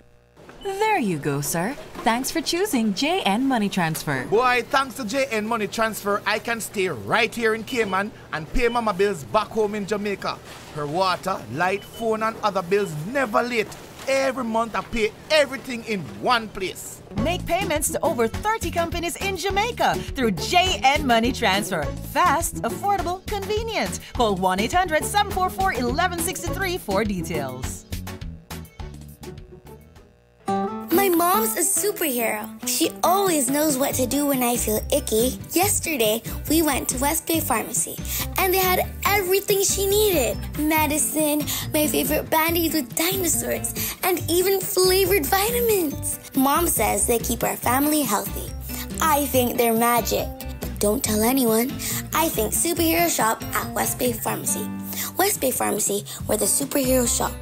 There you go, sir. Thanks for choosing JN Money Transfer. Boy, thanks to JN Money Transfer, I can stay right here in Cayman and pay mama bills back home in Jamaica. Her water, light, phone and other bills never late. Every month I pay everything in one place. Make payments to over 30 companies in Jamaica through JN Money Transfer. Fast, affordable, convenient. Call 1-800-744-1163 for details. My mom's a superhero. She always knows what to do when I feel icky. Yesterday, we went to West Bay Pharmacy, and they had everything she needed. Medicine, my favorite band-aids with dinosaurs, and even flavored vitamins. Mom says they keep our family healthy. I think they're magic. But don't tell anyone. I think superhero shop at West Bay Pharmacy. West Bay Pharmacy, where the superheroes shop.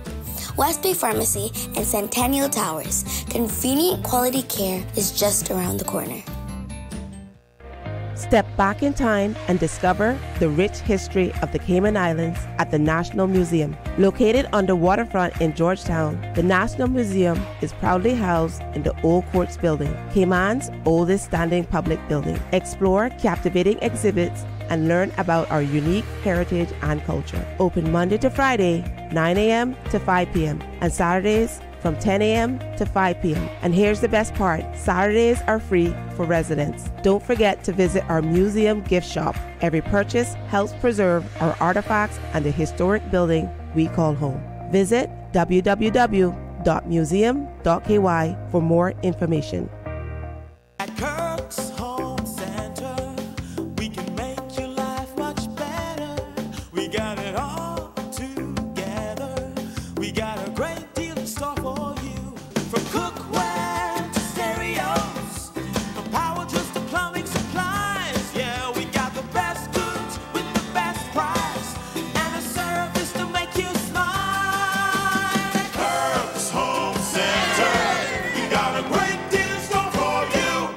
West Bay Pharmacy and Centennial Towers. Convenient quality care is just around the corner. Step back in time and discover the rich history of the Cayman Islands at the National Museum. Located on the waterfront in Georgetown, the National Museum is proudly housed in the Old Courts Building, Cayman's oldest standing public building. Explore captivating exhibits and learn about our unique heritage and culture. Open Monday to Friday, 9 a.m. to 5 p.m. and Saturdays from 10 a.m. to 5 p.m. And here's the best part, Saturdays are free for residents. Don't forget to visit our museum gift shop. Every purchase helps preserve our artifacts and the historic building we call home. Visit www.museum.ky for more information. At Kirk's Home Center, we can make your life much better. We got it all together. We got a great deal in store for you. From cookware to stereos, from power tools to plumbing supplies. Yeah, we got the best goods with the best price and a service to make you smile. Kirk's Home Center, we got a great deal in store for you.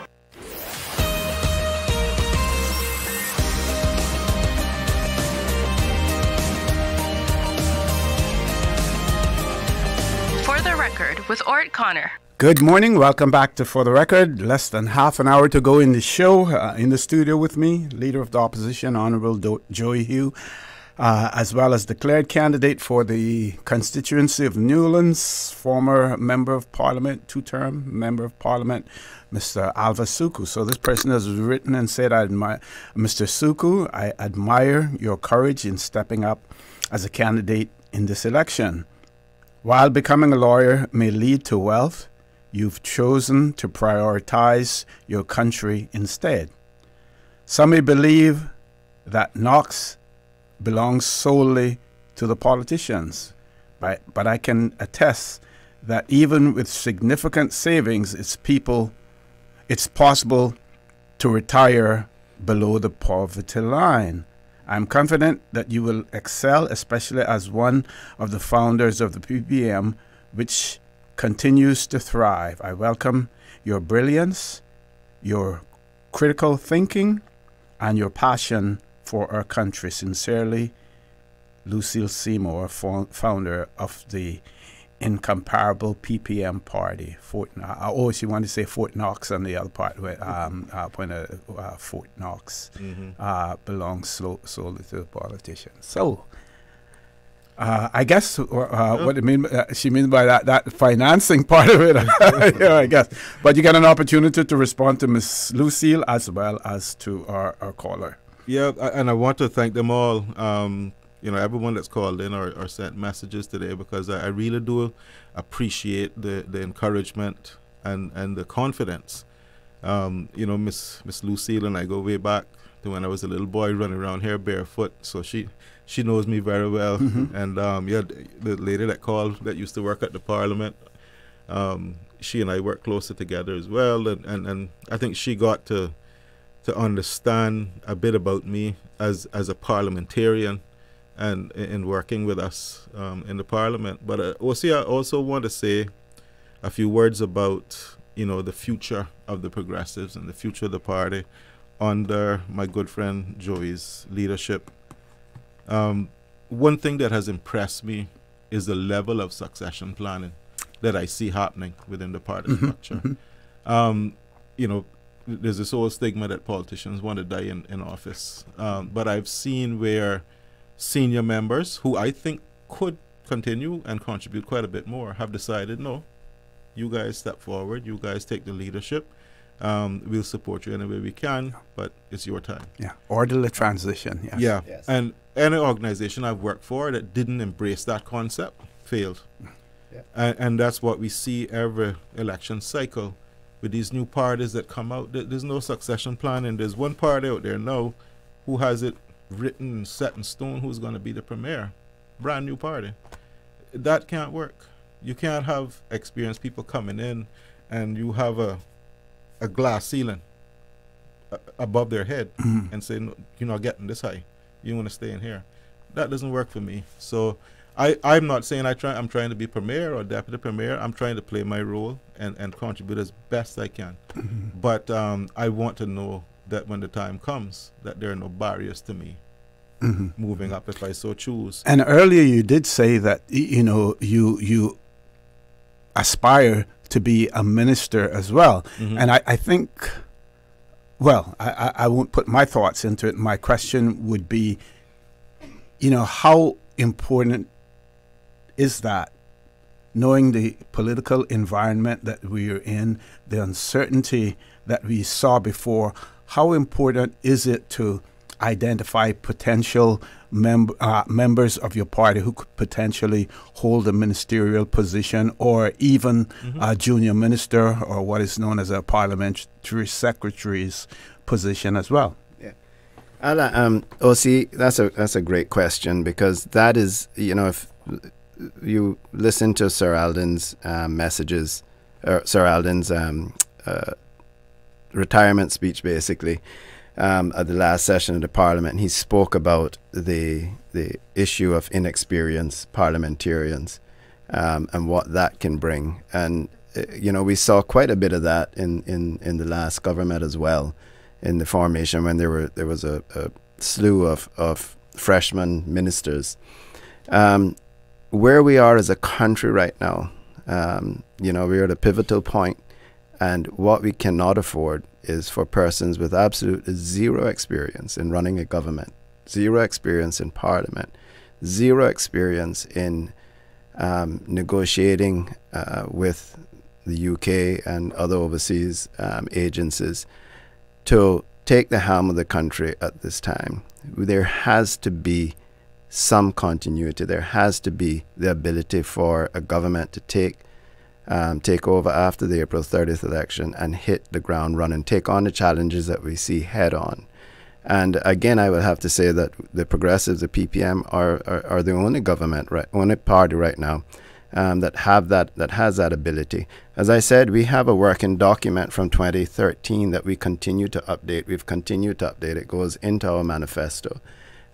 For the Record with Ort Connor. Good morning. Welcome back to For the Record. Less than half an hour to go in the show. In the studio with me, Leader of the Opposition, Honorable Joey Hew, as well as declared candidate for the constituency of Newlands, former Member of Parliament, two-term Member of Parliament, Mr. Alva Suku. So this person has written and said, Mr. Suku, I admire your courage in stepping up as a candidate in this election. While becoming a lawyer may lead to wealth, you've chosen to prioritize your country instead. Some may believe that Knox belongs solely to the politicians, but I can attest that even with significant savings, it's possible to retire below the poverty line. I'm confident that you will excel, especially as one of the founders of the PPM, which continues to thrive. I welcome your brilliance, your critical thinking, and your passion for our country. Sincerely, Lucille Seymour, founder of the incomparable PPM party. She wanted to say Fort Knox on the other part, where Fort Knox belongs solely to the politicians. So, I guess what she means by that financing part of it, yeah, I guess. But you get an opportunity to respond to Miss Lucille as well as to our caller. Yeah, and I want to thank them all. Everyone that's called in or sent messages today, because I really do appreciate the encouragement and the confidence. Miss Lucille and I go way back to when I was a little boy running around here barefoot, so she knows me very well. And the lady that called that used to work at the Parliament, she and I work closer together as well, and I think she got to understand a bit about me as a parliamentarian and in working with us in the Parliament. But I also want to say a few words about the future of the Progressives and the future of the party under my good friend Joey's leadership. One thing that has impressed me is the level of succession planning that I see happening within the party Mm-hmm. structure. You know, there's this old stigma that politicians want to die in office. But I've seen where senior members, who I think could continue and contribute quite a bit more, have decided, no, you guys step forward, you guys take the leadership. We'll support you any way we can, but it's your time. Yeah, orderly transition. Yes. Yeah, Yes. and any organization I've worked for that didn't embrace that concept failed. Yeah. And that's what we see every election cycle with these new parties that come out. There's no succession plan, and there's one party out there now who has it written and set in stone who's going to be the premier. Brand new party. That can't work. You can't have experienced people coming in and you have a glass ceiling above their head and say, no, you're not getting this high. You want to stay in here. That doesn't work for me. So I'm not saying I'm trying to be premier or deputy premier. I'm trying to play my role and contribute as best I can. But I want to know that when the time comes, that there are no barriers to me moving up if I so choose. And earlier you did say that, you know, you aspire to be a minister as well. And I think, well, I won't put my thoughts into it. My question would be, you know, how important is that, knowing the political environment that we are in, the uncertainty that we saw before, how important is it to identify potential members of your party who could potentially hold a ministerial position, or even a junior minister, or what is known as a parliamentary secretary's position as well? Yeah. OC, that's a great question, because that is, you know, if you listen to Sir Alden's messages, or Sir Alden's retirement speech, basically, at the last session of the Parliament, he spoke about the issue of inexperienced parliamentarians and what that can bring. And you know, we saw quite a bit of that in the last government as well, in the formation when there was a slew of freshman ministers. Where we are as a country right now, you know, we're at a pivotal point, and what we cannot afford is for persons with absolute zero experience in running a government, zero experience in parliament, zero experience in negotiating with the UK and other overseas agencies, to take the helm of the country at this time. There has to be some continuity. There has to be the ability for a government to take over after the April 30th election and hit the ground running, take on the challenges that we see head on. And again, I would have to say that the Progressives, the PPM, are the only government, only party right now that has that ability. As I said, we have a working document from 2013 that we continue to update. We've continued to update. It goes into our manifesto.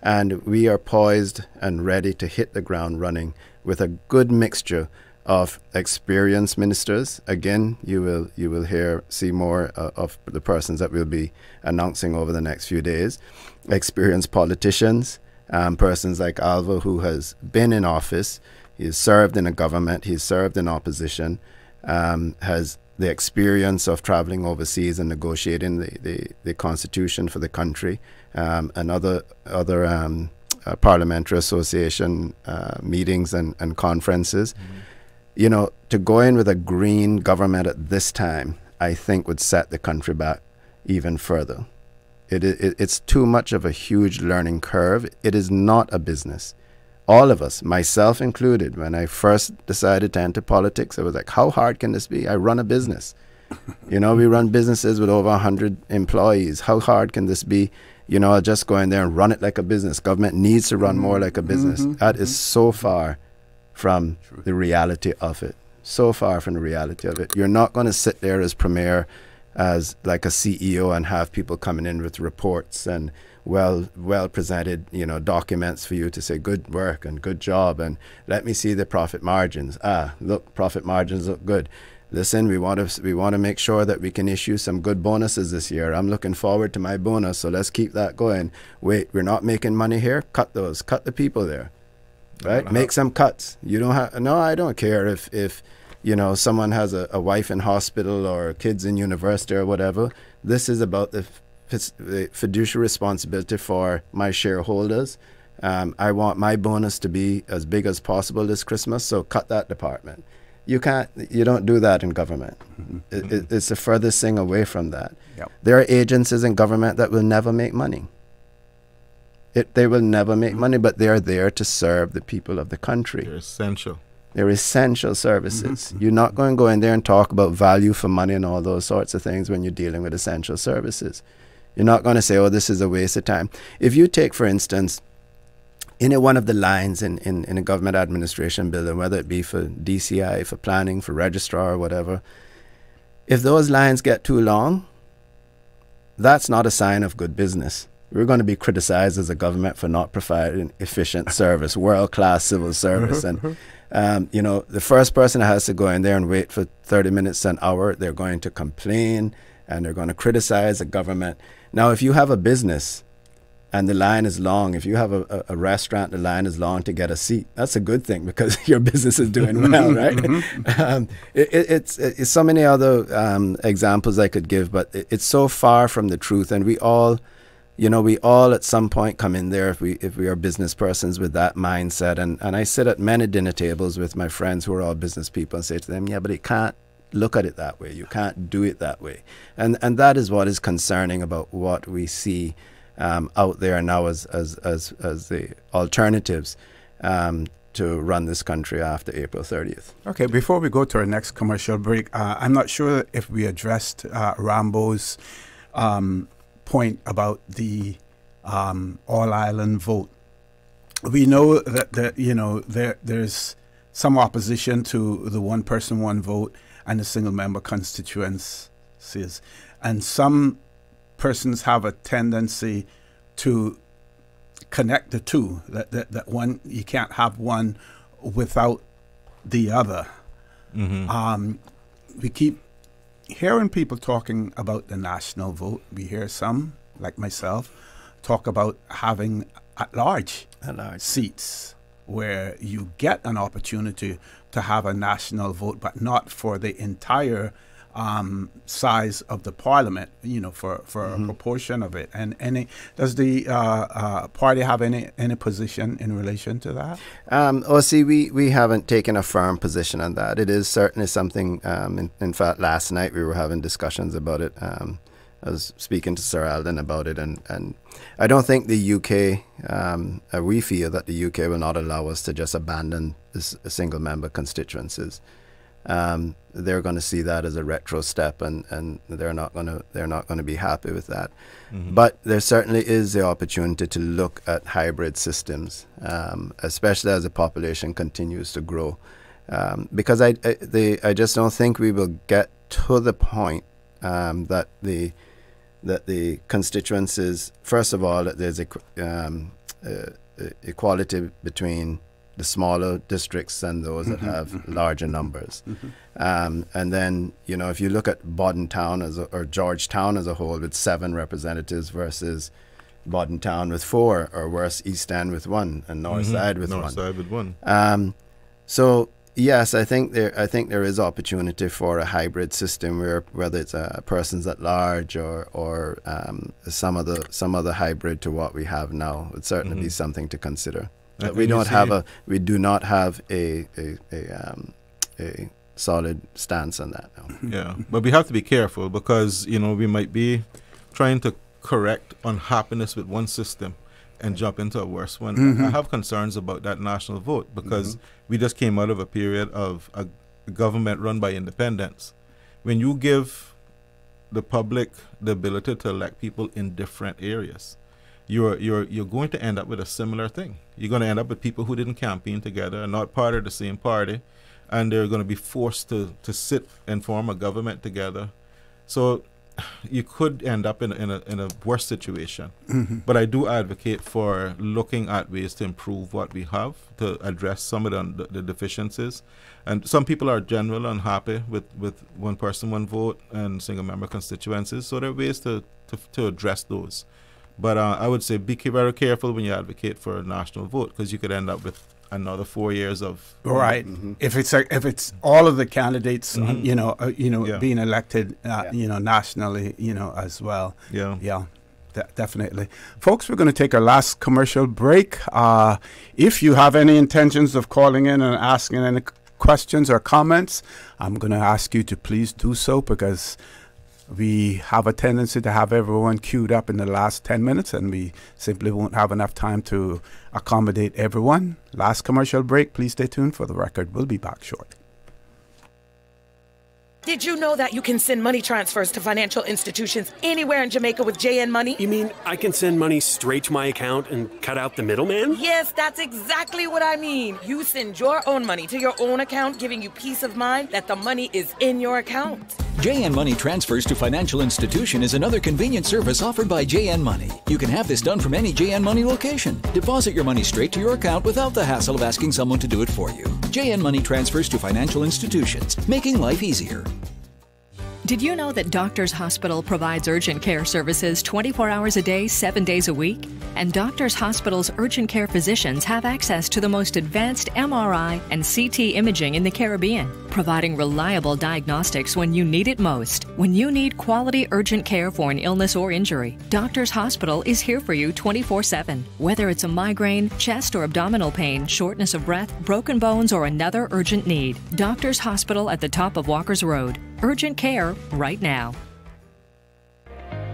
And we are poised and ready to hit the ground running with a good mixture of experienced ministers. Again, you will see more of the persons that we'll be announcing over the next few days. Experienced politicians, persons like Alva, who has been in office, he's served in a government, he's served in opposition, has the experience of traveling overseas and negotiating the constitution for the country, and other parliamentary association meetings and conferences. You know, to go in with a green government at this time, I think would set the country back even further. It's too much of a huge learning curve. It is not a business. All of us, myself included, when I first decided to enter politics, I was like, how hard can this be? I run a business. You know, we run businesses with over 100 employees. How hard can this be? You know, I'll just go in there and run it like a business. Government needs to run more like a business. That is so far from the reality of it. So far from the reality of it. You're not going to sit there as premier, as like a CEO, and have people coming in with reports and well presented, you know, documents for you to say good work and good job and let me see the profit margins. Look, profit margins look good. Listen, we want to make sure that we can issue some good bonuses this year. I'm looking forward to my bonus, so let's keep that going. Wait, we're not making money here? Cut those. Cut the people there. Right? Make some cuts. You don't have, no, I don't care if you know, someone has a wife in hospital or kids in university or whatever. This is about the fiduciary responsibility for my shareholders. I want my bonus to be as big as possible this Christmas, so cut that department. You don't do that in government. It's the furthest thing away from that. Yep. There are agencies in government that will never make money. They will never make money, but they are there to serve the people of the country. They're essential. They're essential services. You're not going to go in there and talk about value for money and all those sorts of things when you're dealing with essential services. You're not going to say, oh, this is a waste of time. If you take, for instance, one of the lines in a government administration building, whether it be for DCI, for planning, for registrar, or whatever, if those lines get too long, that's not a sign of good business. We're going to be criticized as a government for not providing efficient service, world-class civil service. And, you know, the first person that has to go in there and wait for 30 minutes, an hour, they're going to complain and they're going to criticize the government. Now, if you have a business and the line is long, if you have a restaurant, the line is long to get a seat, that's a good thing because your business is doing well, right? It's so many other examples I could give, but it's so far from the truth. And we all at some point come in there if we are business persons with that mindset. And I sit at many dinner tables with my friends who are all business people and say to them, yeah, but you can't look at it that way. You can't do it that way. And that is what is concerning about what we see out there now as the alternatives to run this country after April 30th. Okay, before we go to our next commercial break, I'm not sure if we addressed Rambo's point about the all-island vote. We know that there's some opposition to the one person, one vote and the single member constituencies, and some persons have a tendency to connect the two. That one, you can't have one without the other. We keep hearing people talking about the national vote. We hear some, like myself, talk about having at-large seats where you get an opportunity to have a national vote, but not for the entire size of the parliament, for a proportion of it. And does the party have any position in relation to that? We haven't taken a firm position on that. It is certainly something, in fact, last night we were having discussions about it. I was speaking to Sir Alden about it, and I don't think the UK, we feel that the UK will not allow us to just abandon single member constituencies. They're going to see that as a retro step, and they're not going to be happy with that. But there certainly is the opportunity to look at hybrid systems, especially as the population continues to grow, because I just don't think we will get to the point that the constituencies, first of all, that there's equality between the smaller districts and those that have larger numbers. And then, if you look at Bodden Town or Georgetown as a whole with 7 representatives versus Bodden Town with 4, or worse, East End with 1 and Northside with 1. Northside with 1. So yes, I think there is opportunity for a hybrid system where whether it's persons at large or some other hybrid to what we have now would certainly be something to consider. We do not have a solid stance on that now. Yeah, but we have to be careful because we might be trying to correct unhappiness with one system and jump into a worse one. I have concerns about that national vote because we just came out of a period of a government run by independents. When you give the public the ability to elect people in different areas, you're going to end up with a similar thing. You're going to end up with people who didn't campaign together and not part of the same party, and they're going to be forced to sit and form a government together. So you could end up in a worse situation. But I do advocate for looking at ways to improve what we have, to address some of the deficiencies. And some people are generally unhappy with one person, one vote and single member constituencies. So there are ways to address those. But I would say be very careful when you advocate for a national vote, because you could end up with another 4 years of Right. If it's all of the candidates, being elected, nationally, as well. Yeah. Definitely. Folks, we're going to take our last commercial break. If you have any intentions of calling in and asking any questions or comments, I'm going to ask you to please do so, because we have a tendency to have everyone queued up in the last 10 minutes, and we simply won't have enough time to accommodate everyone. Last commercial break. Please stay tuned for the record. We'll be back shortly. Did you know that you can send money transfers to financial institutions anywhere in Jamaica with JN Money? You mean I can send money straight to my account and cut out the middleman? Yes, that's exactly what I mean. You send your own money to your own account, giving you peace of mind that the money is in your account. JN Money Transfers to Financial Institution is another convenient service offered by JN Money. You can have this done from any JN Money location. Deposit your money straight to your account without the hassle of asking someone to do it for you. JN Money Transfers to Financial Institutions, making life easier. Did you know that Doctors Hospital provides urgent care services 24 hours a day, 7 days a week? And Doctors Hospital's urgent care physicians have access to the most advanced MRI and CT imaging in the Caribbean, providing reliable diagnostics when you need it most. When you need quality urgent care for an illness or injury, Doctors Hospital is here for you 24/7. Whether it's a migraine, chest or abdominal pain, shortness of breath, broken bones, or another urgent need, Doctors Hospital at the top of Walker's Road. Urgent care right now.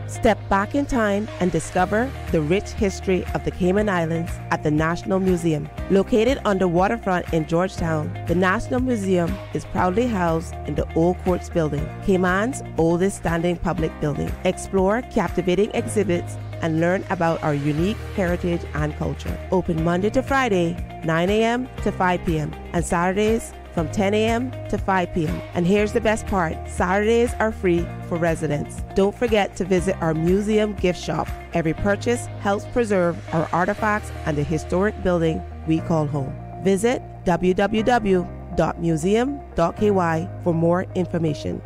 Step back in time and discover the rich history of the Cayman Islands at the National Museum. Located on the waterfront in Georgetown, the National Museum is proudly housed in the Old Courts Building, Cayman's oldest standing public building. Explore captivating exhibits and learn about our unique heritage and culture. Open Monday to Friday, 9 a.m. to 5 p.m. and Saturdays from 10 a.m. to 5 p.m. And here's the best part, Saturdays are free for residents. Don't forget to visit our museum gift shop. Every purchase helps preserve our artifacts and the historic building we call home. Visit www.museum.ky for more information.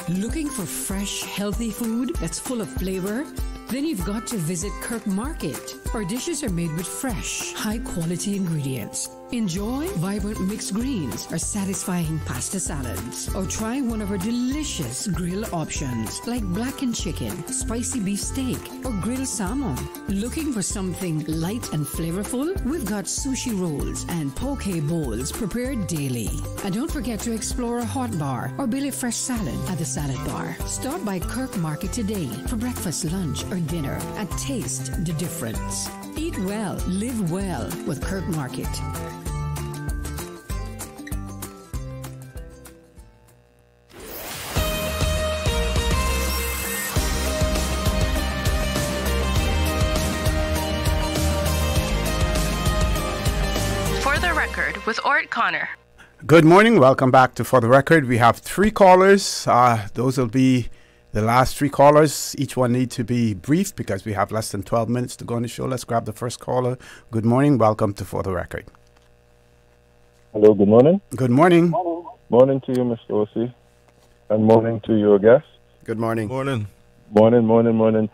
Looking for fresh, healthy food that's full of flavor? Then you've got to visit Kirk Market. Our dishes are made with fresh, high-quality ingredients. Enjoy vibrant mixed greens or satisfying pasta salads. Or try one of our delicious grill options like blackened chicken, spicy beef steak, or grilled salmon. Looking for something light and flavorful? We've got sushi rolls and poke bowls prepared daily. And don't forget to explore a hot bar or Billy Fresh salad at the salad bar. Stop by Kirk Market today for breakfast, lunch, or dinner and taste the difference. Eat well, live well with Kirk Market. For the Record with Ort Connor. Good morning. Welcome back to For the Record. We have 3 callers. Those will be the last 3 callers. Each one need to be brief because we have less than 12 minutes to go on the show. Let's grab the first caller. Good morning. Welcome to For the Record. Hello, good morning. Good morning. Morning to you, Mr. O.C. And morning to your guest. Good morning. Morning. Morning.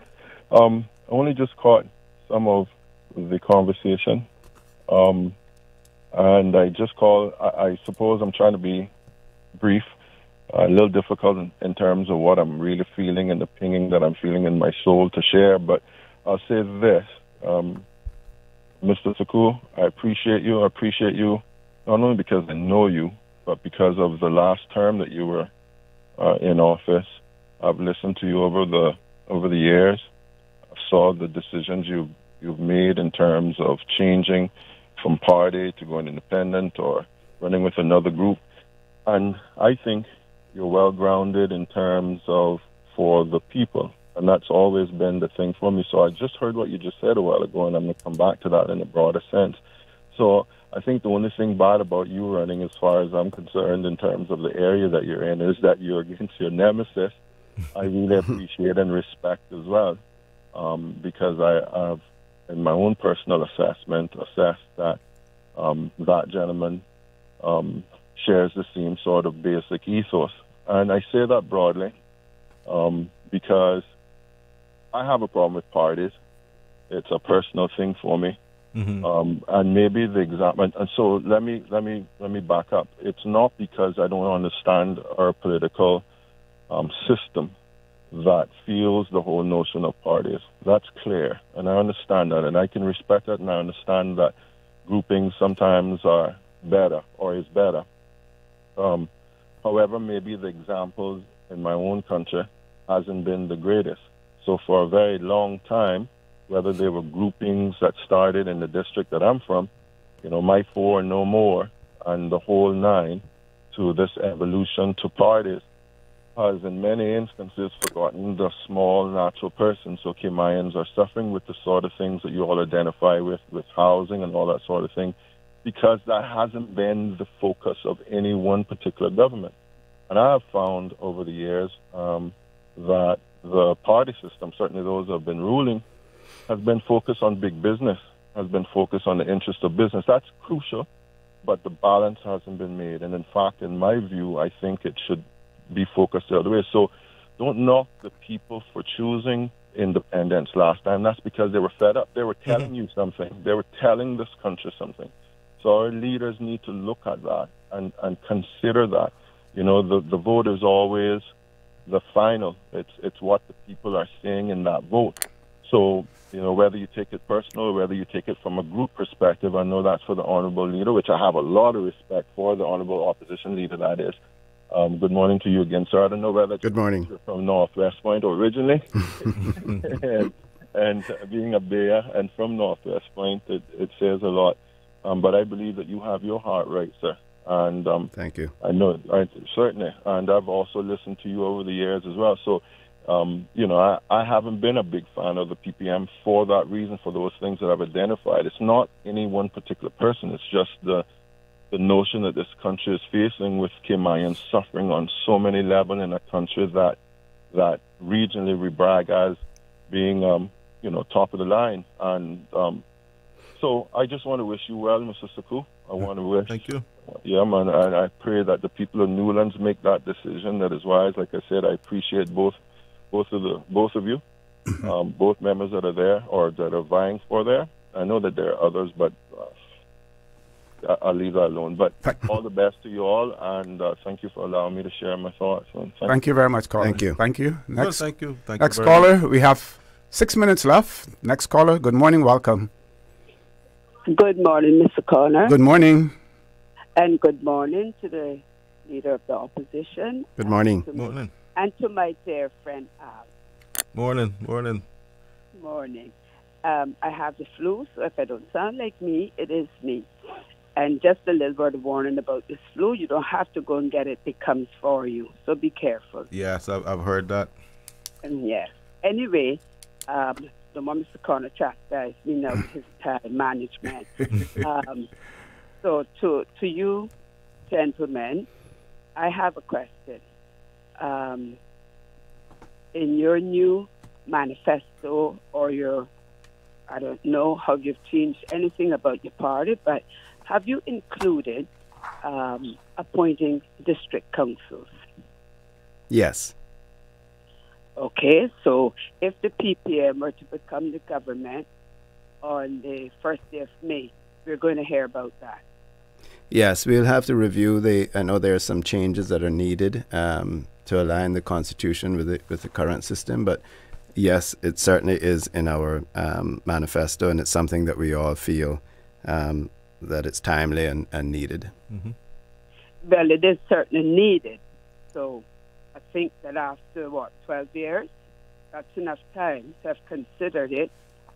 I only just caught some of the conversation. And I just called, I suppose I'm trying to be brief, a little difficult in terms of what I'm really feeling and the pinging that I'm feeling in my soul to share. But I'll say this, Mr. Saku, I appreciate you. Not only because I know you, but because of the last term that you were in office. I've listened to you over the years. I saw the decisions you've made in terms of changing from party to going independent or running with another group. And I think you're well-grounded in terms of for the people. And that's always been the thing for me. So I just heard what you just said a while ago, and I'm going to come back to that in a broader sense. So I think the only thing bad about you running, as far as I'm concerned, in terms of the area that you're in, is that you're against your nemesis. I really appreciate and respect as well, because I've, in my own personal assessment, assessed that that gentleman shares the same sort of basic ethos. And I say that broadly because I have a problem with parties. It's a personal thing for me. And maybe the example. And so let me back up. It's not because I don't understand our political system that fuels the whole notion of parties. That's clear, and I understand that, and I can respect that, and I understand that groupings sometimes are better or is better. However, maybe the examples in my own country hasn't been the greatest. So for a very long time, whether they were groupings that started in the district that I'm from, My Four, No More, and the whole nine, to this evolution to parties, has in many instances forgotten the small natural person. So Kemayans are suffering with the sort of things that you all identify with housing and all that sort of thing, because that hasn't been the focus of any one particular government. And I have found over the years that the party system, certainly those that have been ruling, has been focused on big business, has been focused on the interest of business. That's crucial, but the balance hasn't been made. And in fact, in my view, I think it should be focused the other way. So don't knock the people for choosing independence last time. That's because they were fed up. They were telling you something. They were telling this country something. So our leaders need to look at that and consider that. The vote is always the final. It's what the people are saying in that vote. So, whether you take it personal, whether you take it from a group perspective, I know that's for the honorable leader, which I have a lot of respect for, the honorable opposition leader, that is. Good morning to you again, sir. I don't know whether you're from Northwest Point originally. and being a Bayer and from Northwest Point, it says a lot. But I believe that you have your heart right, sir. And thank you. I know, certainly. And I've also listened to you over the years as well. So, I haven't been a big fan of the PPM for that reason, for those things that I've identified. It's not any one particular person. It's just the notion that this country is facing with Kemayans suffering on so many levels in a country that regionally we brag as being, top of the line. And so I just want to wish you well, Mr. Saku. I want to wish. Thank you. Yeah, man. And I pray that the people of Newlands make that decision that is wise. Like I said, I appreciate both of you, both members that are there or that are vying for there. I know that there are others, but I'll leave that alone. But all the best to you all, and thank you for allowing me to share my thoughts. And thank you very much, caller. Thank you. Thank you. Next, thank you. Next caller, we have 6 minutes left. Next caller, good morning, welcome. Good morning, Mr. Connor. Good morning. And good morning to the leader of the opposition. Good morning. Morning. And to my dear friend Al. Morning. Morning. I have the flu, so if I don't sound like me, it is me. And just a little word of warning about this flu, you don't have to go and get it. It comes for you, so be careful. Yes, I've heard that. And yes. Anyway, the one Mr. Connor chastised me now with his time management. So to you, gentlemen, I have a question. In your new manifesto or I don't know how you've changed anything about your party, but have you included appointing district councils? Yes. Okay, so if the PPM were to become the government on the first day of May, we're going to hear about that. Yes, we'll have to review I know there are some changes that are needed to align the Constitution with the current system, but yes, it certainly is in our manifesto, and it's something that we all feel that it's timely and needed. Mm-hmm. Well, it is certainly needed. So I think that after, 12 years, that's enough time to have considered it.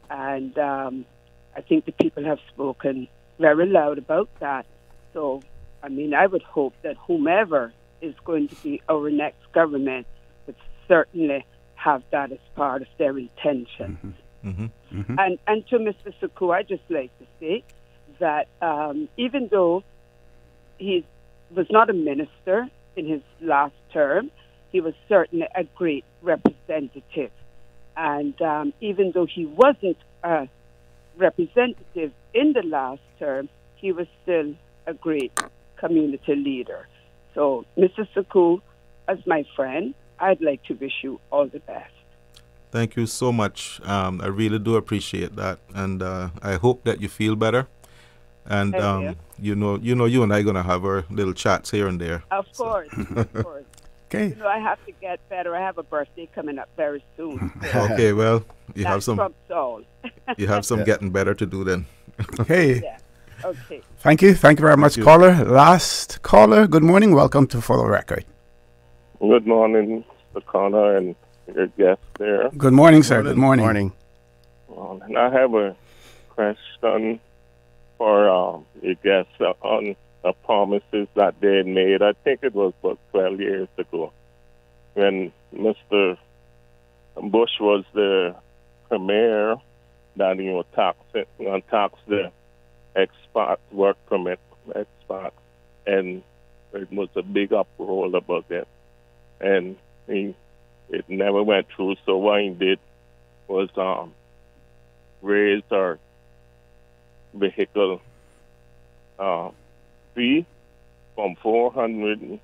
And I think the people have spoken very loud about that. So, I would hope that whomever is going to be our next government would certainly have that as part of their intention. Mm-hmm. Mm-hmm. And to Mr. Saku, I'd just like to say that even though he was not a minister in his last term, he was certainly a great representative. And even though he wasn't a representative in the last term, he was still a great community leader. So, Mr. Saku, as my friend, I'd like to wish you all the best. Thank you so much. I really do appreciate that, and I hope that you feel better. And you know, you and I gonna have our little chats here and there. Of course, of course. Okay. You know, I have to get better. I have a birthday coming up very soon. Okay, well, you have That's some. Trump soul. You have some getting better to do then. Okay. Yeah. Okay. Thank you very much, you. caller. Last caller. Good morning. Welcome to For the Record. Good morning, Mr. Connor, and your guest there. Good morning, sir. Good morning. And I have a question for your guest on the promises that they had made. I think it was about 12 years ago when Mr. Bush was the premier, that he would tax the expat work permit expat, and it was a big uproar about that. And it never went through. So what he did was raise our vehicle fee from $410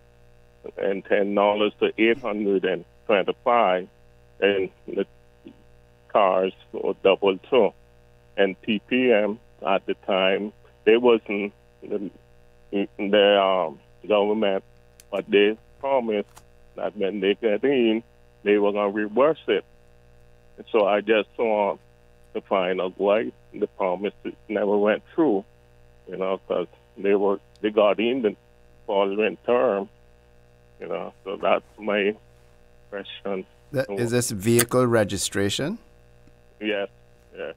to $825, and the cars were double too. And TPM at the time, they wasn't the government, but they promised that when they get in, they were going to reverse it. So I just want to find out why the promises never went through, you know, because they got in the following term, you know. So that's my question. Is this vehicle registration? Yes, yes.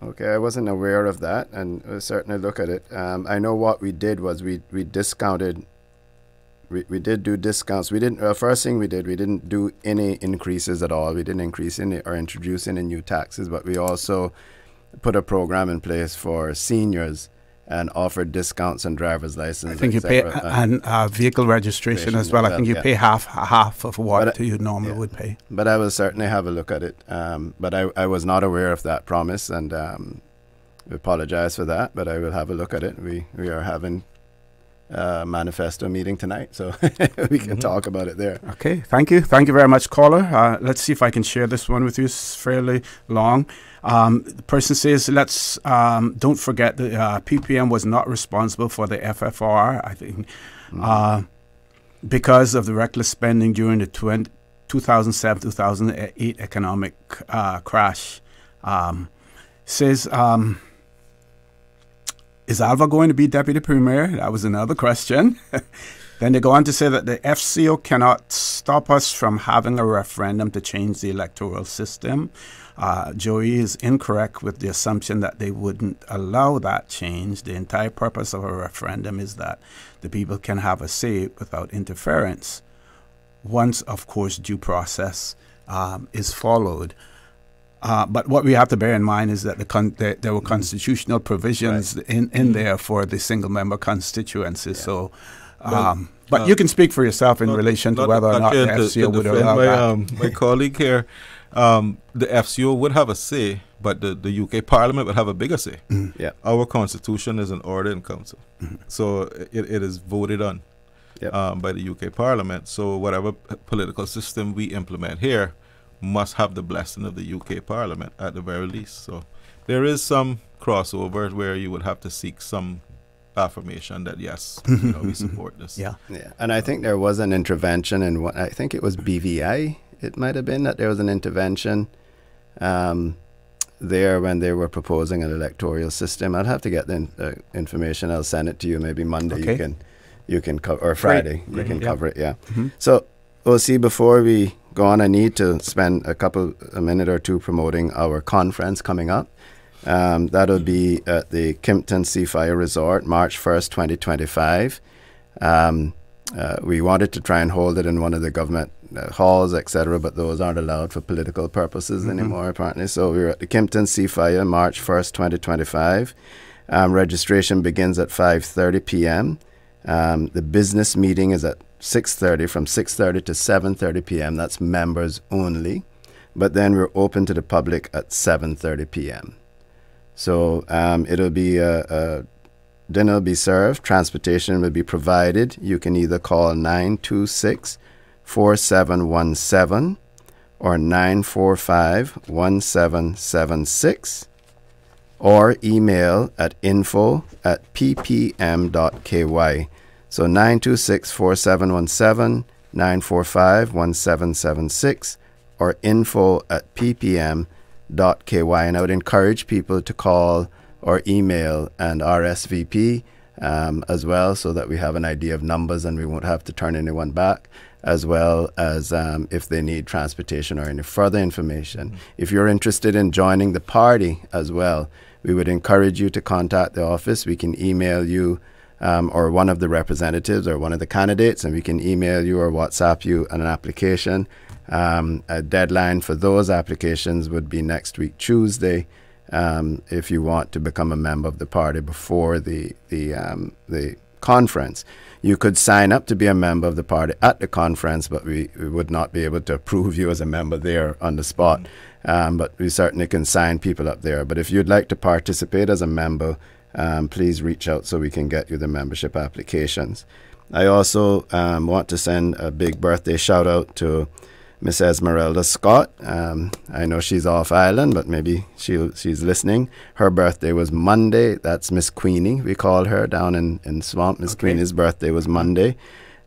Okay, I wasn't aware of that, and we'll certainly look at it. I know what we did was we discounted. We did do discounts. We didn't. First thing we didn't do any increases at all. We didn't increase any or introduce any new taxes, but we also put a program in place for seniors and offered discounts on driver's license. I think you pay and vehicle registration as well. I think you pay half of what you normally would pay. But I will certainly have a look at it. But I was not aware of that promise, and we apologize for that. But I will have a look at it. We are having manifesto meeting tonight, so we can talk about it there. Okay, thank you very much, caller. Let's see if I can share this one with you. It's fairly long. The person says, let's don't forget the PPM was not responsible for the FFR, I think, because of the reckless spending during the 2007-2008 economic crash. Says, is Alva going to be deputy premier? That was another question. Then they go on to say that the FCO cannot stop us from having a referendum to change the electoral system. Joey is incorrect with the assumption that they wouldn't allow that change. The entire purpose of a referendum is that the people can have a say without interference. Once, of course, due process is followed. But what we have to bear in mind is that there were constitutional provisions in there for the single-member constituencies. So, but you can speak for yourself in relation to whether or not the FCO would allow that. My colleague here, the FCO would have a say, but the UK Parliament would have a bigger say. Yeah, our constitution is an order in council, so it is voted on by the UK Parliament. So whatever political system we implement here must have the blessing of the UK Parliament at the very least. So there is some crossover where you would have to seek some affirmation that yes, we support this. Yeah. And I think there was an intervention in what I think it was BVI. It might have been that there was an intervention there when they were proposing an electoral system. I'll have to get the information. I'll send it to you maybe Monday. Okay. You can cover, or Friday. You can cover it. Yeah. So we'll see. Before we go on, I need to spend a minute or two promoting our conference coming up. That'll be at the Kimpton Seafire Resort, March 1st, 2025. We wanted to try and hold it in one of the government halls, etc., but those aren't allowed for political purposes anymore, apparently. So we're at the Kimpton Seafire, March 1st, 2025. Registration begins at 5:30 p.m. The business meeting is at 6:30, from 6:30 to 7:30 p.m. That's members only. But then we're open to the public at 7:30 p.m. So it'll be dinner will be served. Transportation will be provided. You can either call 926-4717 or 945-1776, or email at info@ppm.ky. So 926-4717, 945-1776, or info@ppm.ky. And I would encourage people to call or email and RSVP as well, so that we have an idea of numbers and we won't have to turn anyone back, as well as if they need transportation or any further information. If you're interested in joining the party as well, we would encourage you to contact the office. We can email you or one of the representatives or one of the candidates, and we can email you or WhatsApp you an application. A deadline for those applications would be next week, Tuesday, if you want to become a member of the party before the conference. You could sign up to be a member of the party at the conference, but we would not be able to approve you as a member there on the spot. But we certainly can sign people up there. But if you'd like to participate as a member, please reach out so we can get you the membership applications. I also want to send a big birthday shout out to Miss Esmeralda Scott. I know she's off island, but maybe she's listening. Her birthday was Monday. That's Miss Queenie. We call her down in Swamp. Miss Queenie's birthday was Monday.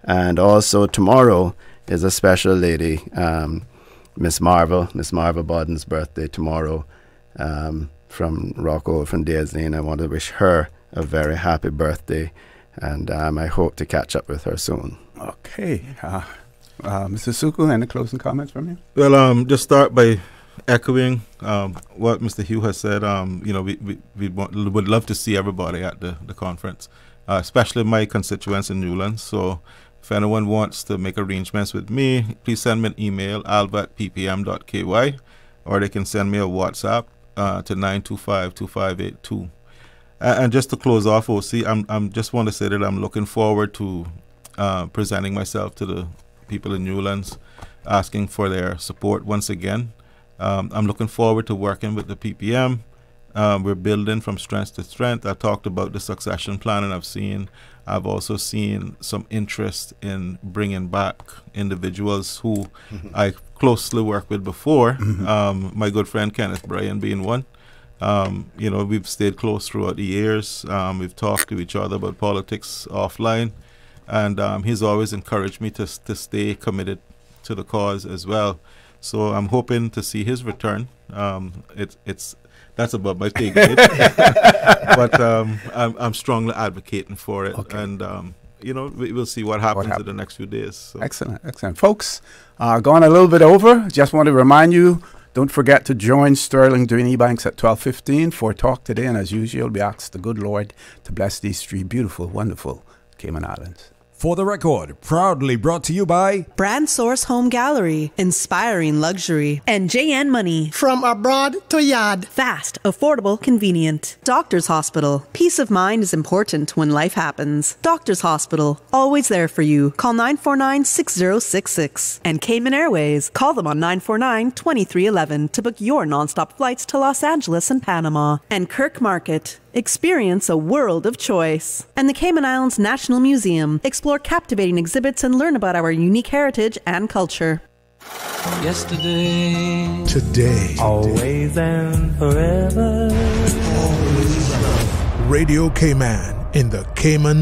And also tomorrow is a special lady, Miss Marvel Bodden's birthday tomorrow, from Rocco, from Daisy. I want to wish her a very happy birthday. And I hope to catch up with her soon. Okay. Mr. Suku, any closing comments from you? Well, just start by echoing what Mr. Hugh has said. You know, we would love to see everybody at the conference, especially my constituents in Newlands. So if anyone wants to make arrangements with me, please send me an email, alva@ppm.ky, or they can send me a WhatsApp to 925-2582. And just to close off, OC, I'm just want to say that I'm looking forward to presenting myself to the people in Newlands, asking for their support once again. I'm looking forward to working with the PPM. We're building from strength to strength. I talked about the succession plan, and I've also seen some interest in bringing back individuals who I closely worked with before. My good friend Kenneth Bryan being one. You know, we've stayed close throughout the years. We've talked to each other about politics offline. And he's always encouraged me to stay committed to the cause as well. So I'm hoping to see his return. That's above my pay grade, but I'm strongly advocating for it. Okay. And you know, we'll see what happens in the next few days. So. Excellent, folks. Going a little bit over. Just want to remind you. Don't forget to join Sterling Duane Ebanks at 12:15 for a talk today. And as usual, we ask the good Lord to bless these three beautiful, wonderful Cayman Islands. For the record, proudly brought to you by Brand Source Home Gallery, inspiring luxury, and JN Money. From abroad to yard. Fast, affordable, convenient. Doctors Hospital. Peace of mind is important when life happens. Doctors Hospital, always there for you. Call 949-6066. And Cayman Airways. Call them on 949-2311 to book your nonstop flights to Los Angeles and Panama. And Kirk Market. Experience a world of choice. And the Cayman Islands National Museum. Explore captivating exhibits and learn about our unique heritage and culture. Yesterday, today, always and forever. Radio Cayman in the Cayman